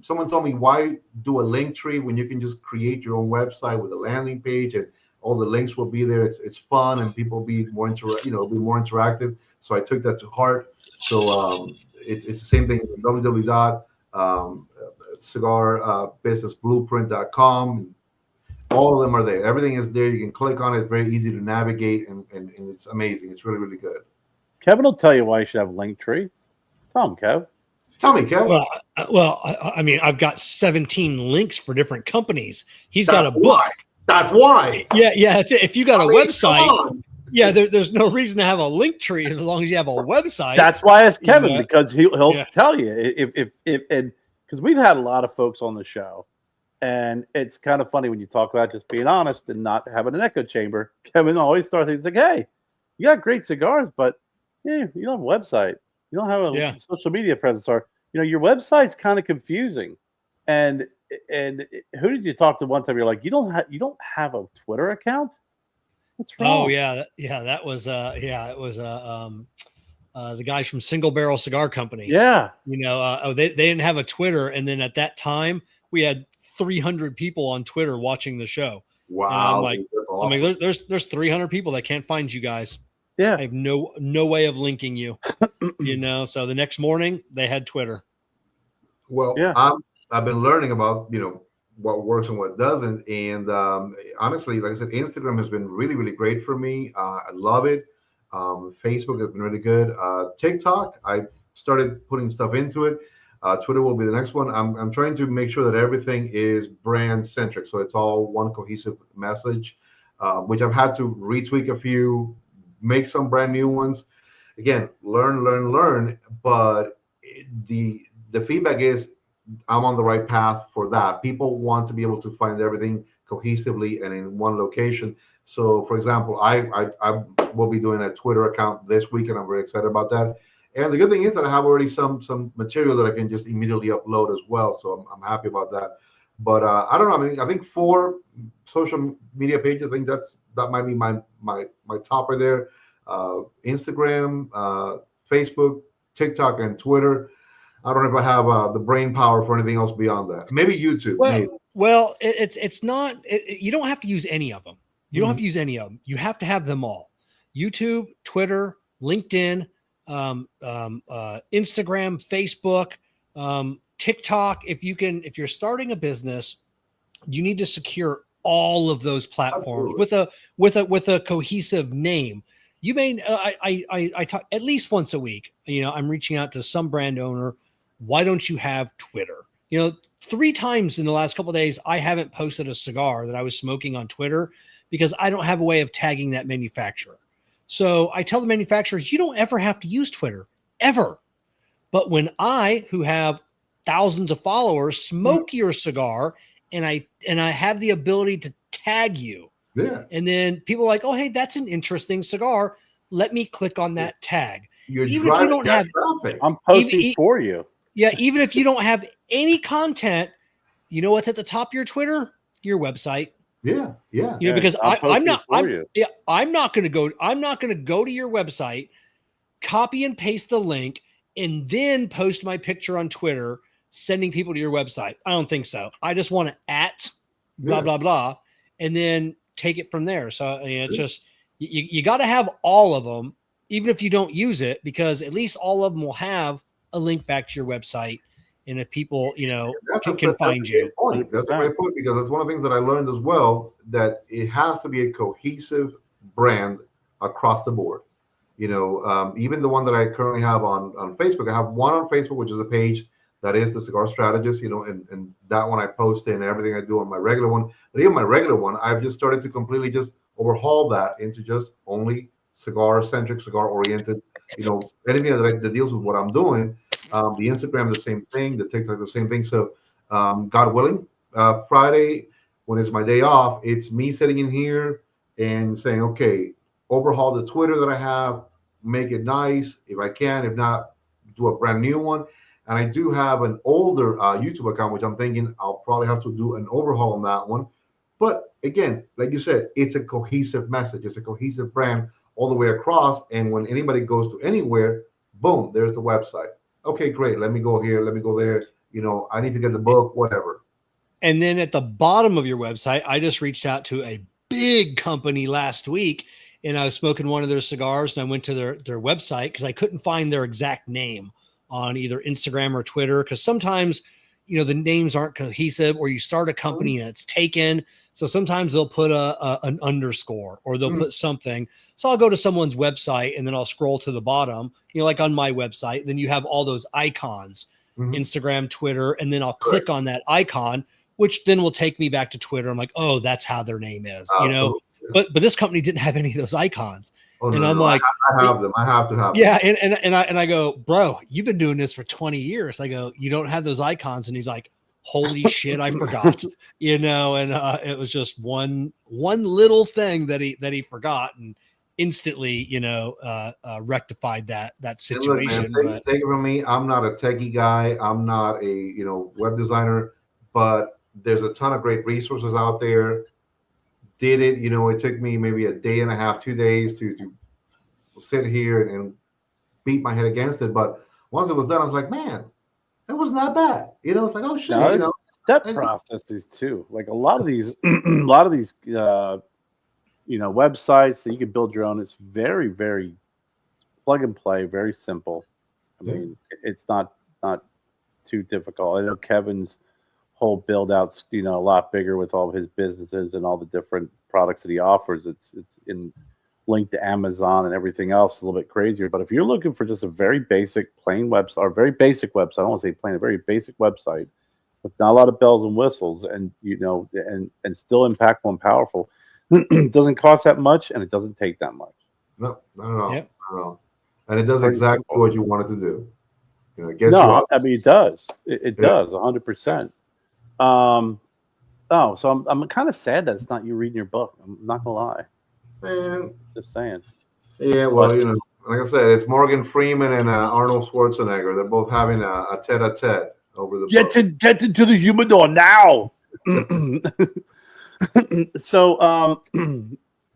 someone told me, why do a link tree when you can just create your own website with a landing page and all the links will be there. It's fun and people will be more be more interactive. So I took that to heart. So it's the same thing. www.cigarbusinessblueprint.com. All of them are there. Everything is there. You can click on it. Very easy to navigate, and it's amazing. It's really, really good. Kevin will tell you why you should have a link tree. Tell him, Kev. Tell me, Kev. Well, I mean, I've got 17 links for different companies. He's got a book. That's why. Yeah. If you got a website, there's no reason to have a link tree as long as you have a website. That's why it's Kevin, because he'll tell you if because we've had a lot of folks on the show, and it's kind of funny when you talk about just being honest and not having an echo chamber. Kevin always starts. He's like, "Hey, you got great cigars, but you don't have a website. You don't have a social media presence, or your website's kind of confusing." And who did you talk to one time? You're like, you don't have a Twitter account? What's wrong? Oh yeah, that was it was the guys from Single Barrel Cigar Company. Yeah, they didn't have a Twitter, and then at that time we had 300 people on Twitter watching the show. Wow, and I'm like, that's awesome. I mean, there's 300 people that can't find you guys. Yeah, I have no way of linking you. So the next morning they had Twitter. Well, I've been learning about what works and what doesn't, and honestly, like I said, Instagram has been really, really great for me. I love it. Facebook has been really good. TikTok, I started putting stuff into it. Twitter will be the next one. I'm trying to make sure that everything is brand centric, so it's all one cohesive message, which I've had to retweak a few, make some brand new ones. Again, learn, but the feedback is I'm on the right path for that. People want to be able to find everything cohesively and in one location. So, for example, I will be doing a Twitter account this week, and I'm very excited about that. And the good thing is that I have already some material that I can just immediately upload as well. So I'm happy about that. But I don't know. I mean, I think 4 social media pages. I think that might be my top right there. Instagram, Facebook, TikTok, and Twitter. I don't know if I have the brain power for anything else beyond that. Maybe YouTube. Well, it's not. You don't have to use any of them. You don't have to use any of them. You have to have them all. YouTube, Twitter, LinkedIn, Instagram, Facebook, TikTok. If you're starting a business, you need to secure all of those platforms with a cohesive name. You may I talk at least once a week. I'm reaching out to some brand owner. Why don't you have Twitter? 3 times in the last couple of days, I haven't posted a cigar that I was smoking on Twitter because I don't have a way of tagging that manufacturer. So I tell the manufacturers, you don't ever have to use Twitter, ever. But when I, who have thousands of followers, smoke your cigar, and I have the ability to tag you, and then people are like, oh, hey, that's an interesting cigar. Let me click on that tag. Even if you don't have traffic. I'm posting for you. Yeah, even if you don't have any content, you know what's at the top of your Twitter? Your website. Yeah. Because I'm not going to go to your website, copy and paste the link, and then post my picture on Twitter, sending people to your website. I don't think so. I just want to blah blah blah, and then take it from there. So it's just you got to have all of them, even if you don't use it, because at least all of them will have a link back to your website. And if people, can find you. That's a great point, because that's one of the things that I learned as well, that it has to be a cohesive brand across the board. Even the one that I currently have on Facebook, I have one on Facebook, which is a page that is the Cigar Strategist, and that one I post in everything I do on my regular one. But even my regular one, I've just started to completely just overhaul that into just only cigar-centric, cigar-oriented, anything that deals with what I'm doing. The Instagram, the same thing. The TikTok, the same thing. So, God willing, Friday, when it's my day off, it's me sitting in here and saying, okay, overhaul the Twitter that I have, make it nice if I can. If not, do a brand new one. And I do have an older YouTube account, which I'm thinking I'll probably have to do an overhaul on that one. But again, like you said, it's a cohesive message. It's a cohesive brand all the way across. And when anybody goes to anywhere, boom, there's the website. Okay, great. Let me go here. Let me go there. I need to get the book, whatever. And then at the bottom of your website, I just reached out to a big company last week, and I was smoking one of their cigars, and I went to their website because I couldn't find their exact name on either Instagram or Twitter, because sometimes, the names aren't cohesive, or you start a company and it's taken. So sometimes they'll put an underscore, or they'll put something. So I'll go to someone's website and then I'll scroll to the bottom, like on my website. Then you have all those icons, Instagram, Twitter, and then I'll click on that icon, which then will take me back to Twitter. I'm like, oh, that's how their name is, But this company didn't have any of those icons. Oh, and no, I'm no, like, I have them. I have to have them. yeah. And I go, bro, you've been doing this for 20 years. I go, you don't have those icons. And he's like, holy shit, I forgot, and it was just one little thing that he forgot, and instantly, rectified that situation. Look, man, take it from me. I'm not a techie guy. I'm not a, web designer, but there's a ton of great resources out there. Did it, it took me maybe a day and a half, 2 days to sit here and beat my head against it. But once it was done, I was like, man, it wasn't that bad. It's like, oh shit. No, step processes too. Like a lot of these, websites that you can build your own. It's very, very plug and play, very simple. I mean, it's not too difficult. I know Kevin's whole build out's a lot bigger with all of his businesses and all the different products that he offers. It's linked to Amazon and everything else, a little bit crazier. But if you're looking for just a very basic plain website, or very basic website, I don't want to say plain, a very basic website with not a lot of bells and whistles, and and still impactful and powerful, it doesn't cost that much and it doesn't take that much. No, not at all. Yep. Not at all. And it does exactly what you want it to do. It gets I mean, it does. It does 100%. So I'm kind of sad that it's not you reading your book. I'm not gonna lie. Man, just saying. Yeah, well, like I said, it's Morgan Freeman and Arnold Schwarzenegger. They're both having a tete-a-tete over the book. Get into the humidor now. So,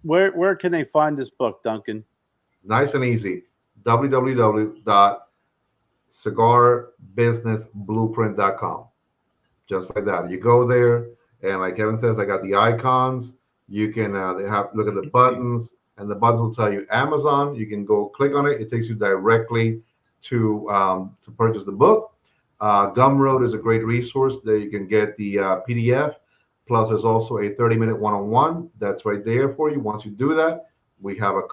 where can they find this book, Duncan? Nice and easy. www.cigarbusinessblueprint.com. Just like that. You go there, and like Kevin says, I got the icons. You can look at the buttons, and the buttons will tell you Amazon. You can go click on it. It takes you directly to purchase the book. Gumroad is a great resource that you can get the PDF. Plus, there's also a 30-minute one-on-one that's right there for you. Once you do that, we have a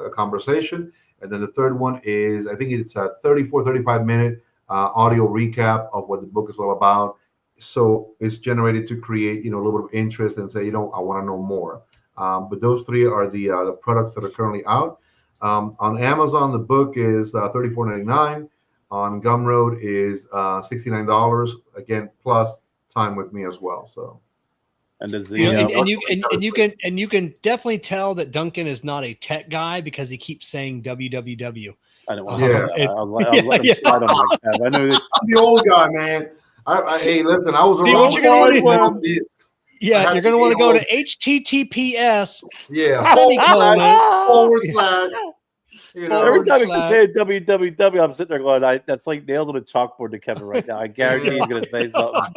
conversation. And then the third one is, I think it's a 35-minute audio recap of what the book is all about. So it's generated to create, a little bit of interest and say, I want to know more. But those three are the products that are currently out. On Amazon, the book is $34.99. On Gumroad is $69. Again, plus time with me as well. So. And you can definitely tell that Duncan is not a tech guy because he keeps saying www. I don't want I was letting him slide on like that. I know I'm the old guy, man. Hey, listen, I was around. You're going to want to go to HTTPS. Yeah. // Every time you say www, I'm sitting there going, that's like nailed on a chalkboard to Kevin right now. I guarantee he's going to say something.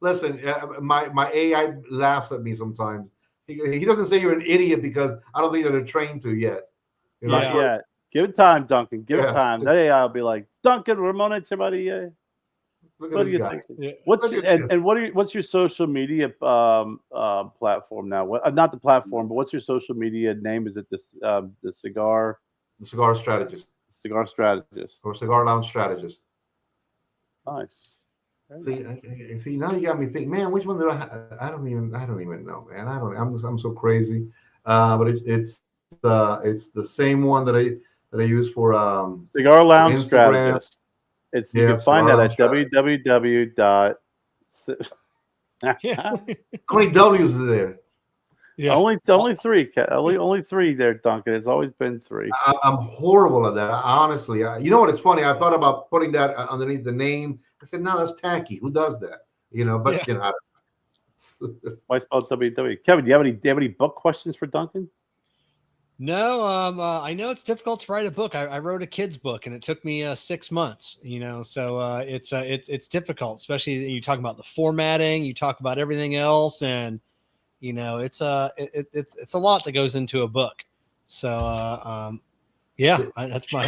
Listen, my AI laughs at me sometimes. He doesn't say you're an idiot because I don't think they're trained to yet. Not yet. Give it time, Duncan. Give it time. That AI will be like, Duncan, Ramona, somebody. What do you think? Yeah. What's your social media platform now? Not the platform, but what's your social media name? Is it the Cigar? The Cigar Strategist. Cigar Strategist. Or Cigar Lounge Strategist. Nice. See, now you got me thinking, man, which one did I don't even know, man. I'm so crazy. But it's the same one that I use for Cigar Lounge Strategist. You can find that at www.cigarlounge Yeah. How many W's is there? Yeah. Only three. Only three there, Duncan. It's always been three. I'm horrible at that. Honestly, you know what? It's funny. I thought about putting that underneath the name. I said, no, that's tacky. Who does that? But Yeah. you know, Why spell WW? Kevin, do you have any book questions for Duncan? No, I know it's difficult to write a book. I wrote a kid's book and it took me 6 months, so it's difficult, especially you talk about the formatting, you talk about everything else, and it's a lot that goes into a book. So yeah, that's my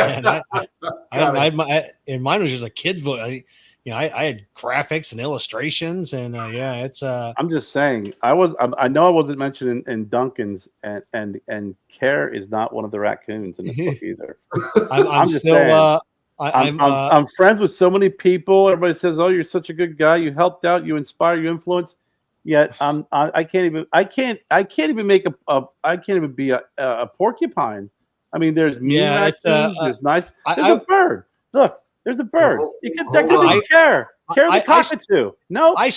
and mine was just a kid's book. I had graphics and illustrations, and it's I'm just saying. I know I wasn't mentioned in Duncan's, and Kerr is not one of the raccoons in the book either. I'm just still saying. I'm friends with so many people. Everybody says, "Oh, you're such a good guy. You helped out. You inspire. You influence." Yet I can't even make I can't even be a porcupine. I mean, there's mean raccoons. There's nice. There's a bird. Look, there's a bird. That could be Kerr. Kerr the cockatoo. No, I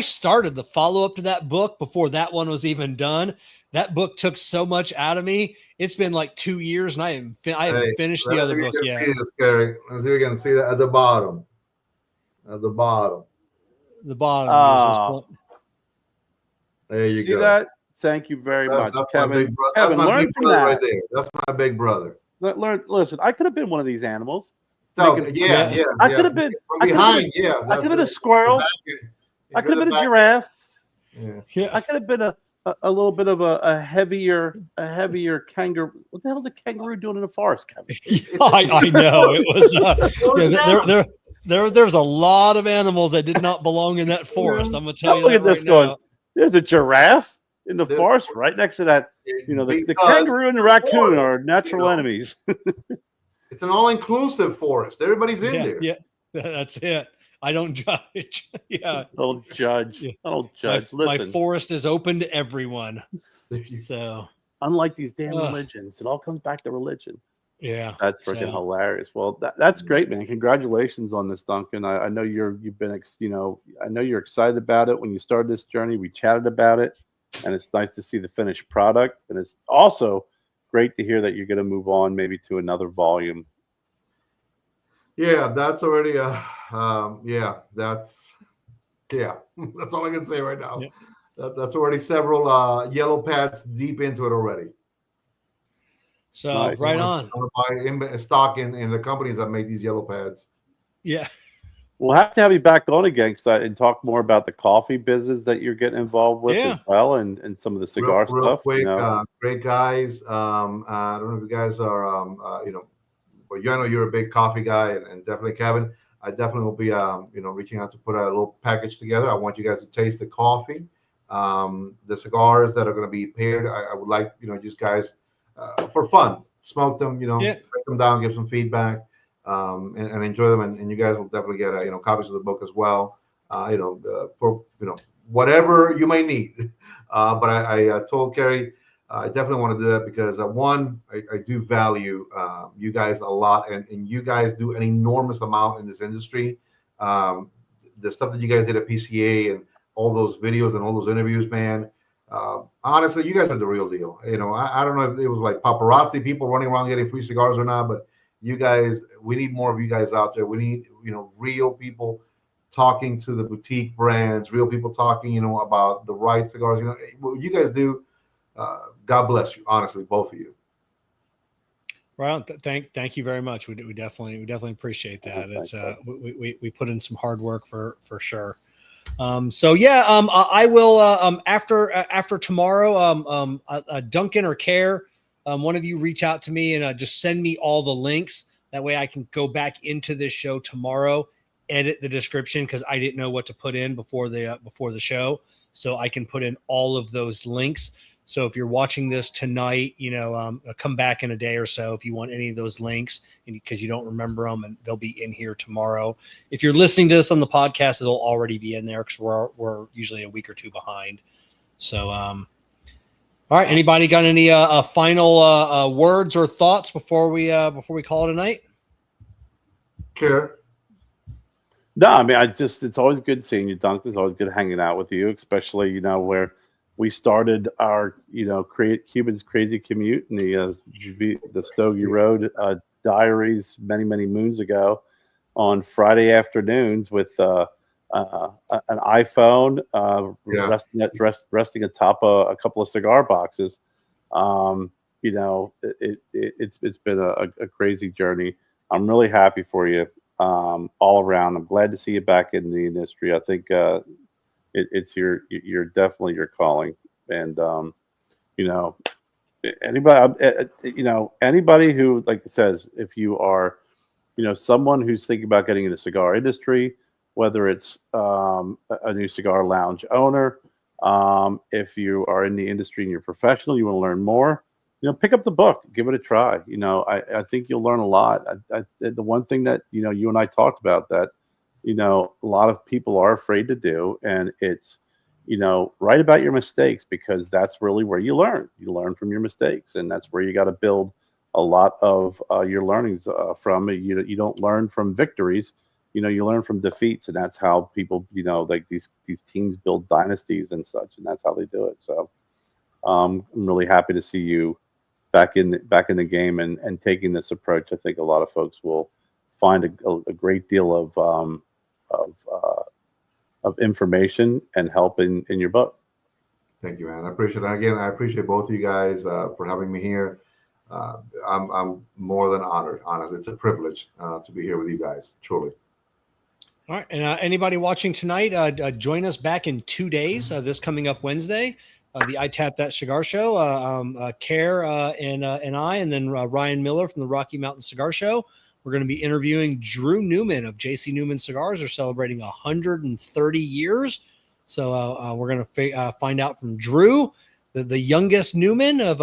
started the follow up to that book before that one was even done. That book took so much out of me. It's been like 2 years, and I haven't finished the other book yet. Let's see if we can see that at the bottom. At the bottom. The bottom. There you see go. That? Thank you very much, that's Kevin. Kevin, learn from that. Right there. That's my big brother. Listen, I could have been one of these animals. So, yeah. I could have been from behind. I could have been a squirrel. I could have been a giraffe. Yeah. I could have been a little bit of a heavier kangaroo. What the hell is a kangaroo doing in the forest, Kevin? I know it was. There's a lot of animals that did not belong in that forest. I'm gonna tell you. Look at this now. There's a giraffe in the forest right next to that. The kangaroo and the raccoon are natural enemies. It's an all-inclusive forest. Everybody's in there. Yeah, that's it. I don't judge. Yeah, Don't judge. I don't judge. My Listen, forest is open to everyone. So, unlike these damn religions, it all comes back to religion. Yeah, that's freaking hilarious. Well, that's great, man. Congratulations on this, Duncan. I know you've been, I know you're excited about it. When you started this journey, we chatted about it, and it's nice to see the finished product. And it's also great to hear that you're going to move on maybe to another volume. Yeah, that's already that's all I can say right now. Yeah. That's already several yellow pads deep into it already. So nice. Right on. I'm gonna buy stock in the companies that make these yellow pads. Yeah. We'll have to have you back on again and talk more about the coffee business that you're getting involved with as well, and some of the cigar real stuff. Quick, great guys. I don't know if you guys are, well, I know you're a big coffee guy, and definitely Kevin. I definitely will be, reaching out to put a little package together. I want you guys to taste the coffee, the cigars that are going to be paired. I would like, just guys for fun, smoke them, break them down, give some feedback. And enjoy them, and you guys will definitely get copies of the book as well. For whatever you may need. But I told Kerry I definitely want to do that because one, I do value you guys a lot, and you guys do an enormous amount in this industry. The stuff that you guys did at PCA and all those videos and all those interviews, man. Honestly, you guys are the real deal. I don't know if it was like paparazzi people running around getting free cigars or not, but you guys, we need more of you guys out there. We need, real people talking to the boutique brands, real people talking, about the right cigars. What you guys do, God bless you, honestly, both of you. Well, thank you very much. We definitely appreciate that. It's we put in some hard work for sure. I will after tomorrow, Duncan or Kerr, one of you reach out to me and just send me all the links. That way I can go back into this show tomorrow, edit the description because I didn't know what to put in before the show. So I can put in all of those links. So if you're watching this tonight, come back in a day or so if you want any of those links, because you don't remember them, and they'll be in here tomorrow. If you're listening to this on the podcast, they'll already be in there because we're usually a week or two behind. So, all right. Anybody got any final words or thoughts before we call it a night? Sure. No, I mean, it's always good seeing you, Duncan. It's always good hanging out with you, especially, where we started our, create Cuban's crazy commute in the Stogie Road diaries many, many moons ago on Friday afternoons with an iPhone Yeah. resting atop a couple of cigar boxes. It's been a crazy journey. I'm really happy for you all around. I'm glad to see you back in the industry. I think it's you're definitely your calling, and you know anybody anybody who like says if you are someone who's thinking about getting in the cigar industry, whether it's a new cigar lounge owner, if you are in the industry and you're professional, you want to learn more, pick up the book, give it a try. I think you'll learn a lot. The one thing that you and I talked about that a lot of people are afraid to do, and it's write about your mistakes, because that's really where you learn. You learn from your mistakes, and that's where you got to build a lot of your learnings from. You don't learn from victories, you learn from defeats, and that's how people, like these teams build dynasties and such, and that's how they do it. So I'm really happy to see you back in the game and taking this approach. I think a lot of folks will find a great deal of information and help in your book. Thank you, man. I appreciate it. Again, I appreciate both of you guys for having me here. I'm more than honored. Honestly, it's a privilege to be here with you guys. Truly. All right, and anybody watching tonight, join us back in 2 days. This coming up Wednesday, the I Tap That Cigar Show. Kerr and I, and then Ryan Miller from the Rocky Mountain Cigar Show. We're going to be interviewing Drew Newman of JC Newman Cigars. They're celebrating 130 years. So we're going to find out from Drew, the youngest Newman, of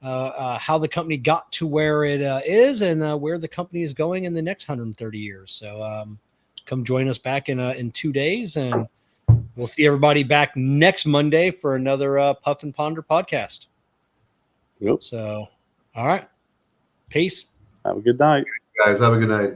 how the company got to where it is, and where the company is going in the next 130 years. So come join us back in 2 days, and we'll see everybody back next Monday for another Puff and Ponder podcast. Yep. So, all right. Peace. Have a good night. Guys, have a good night.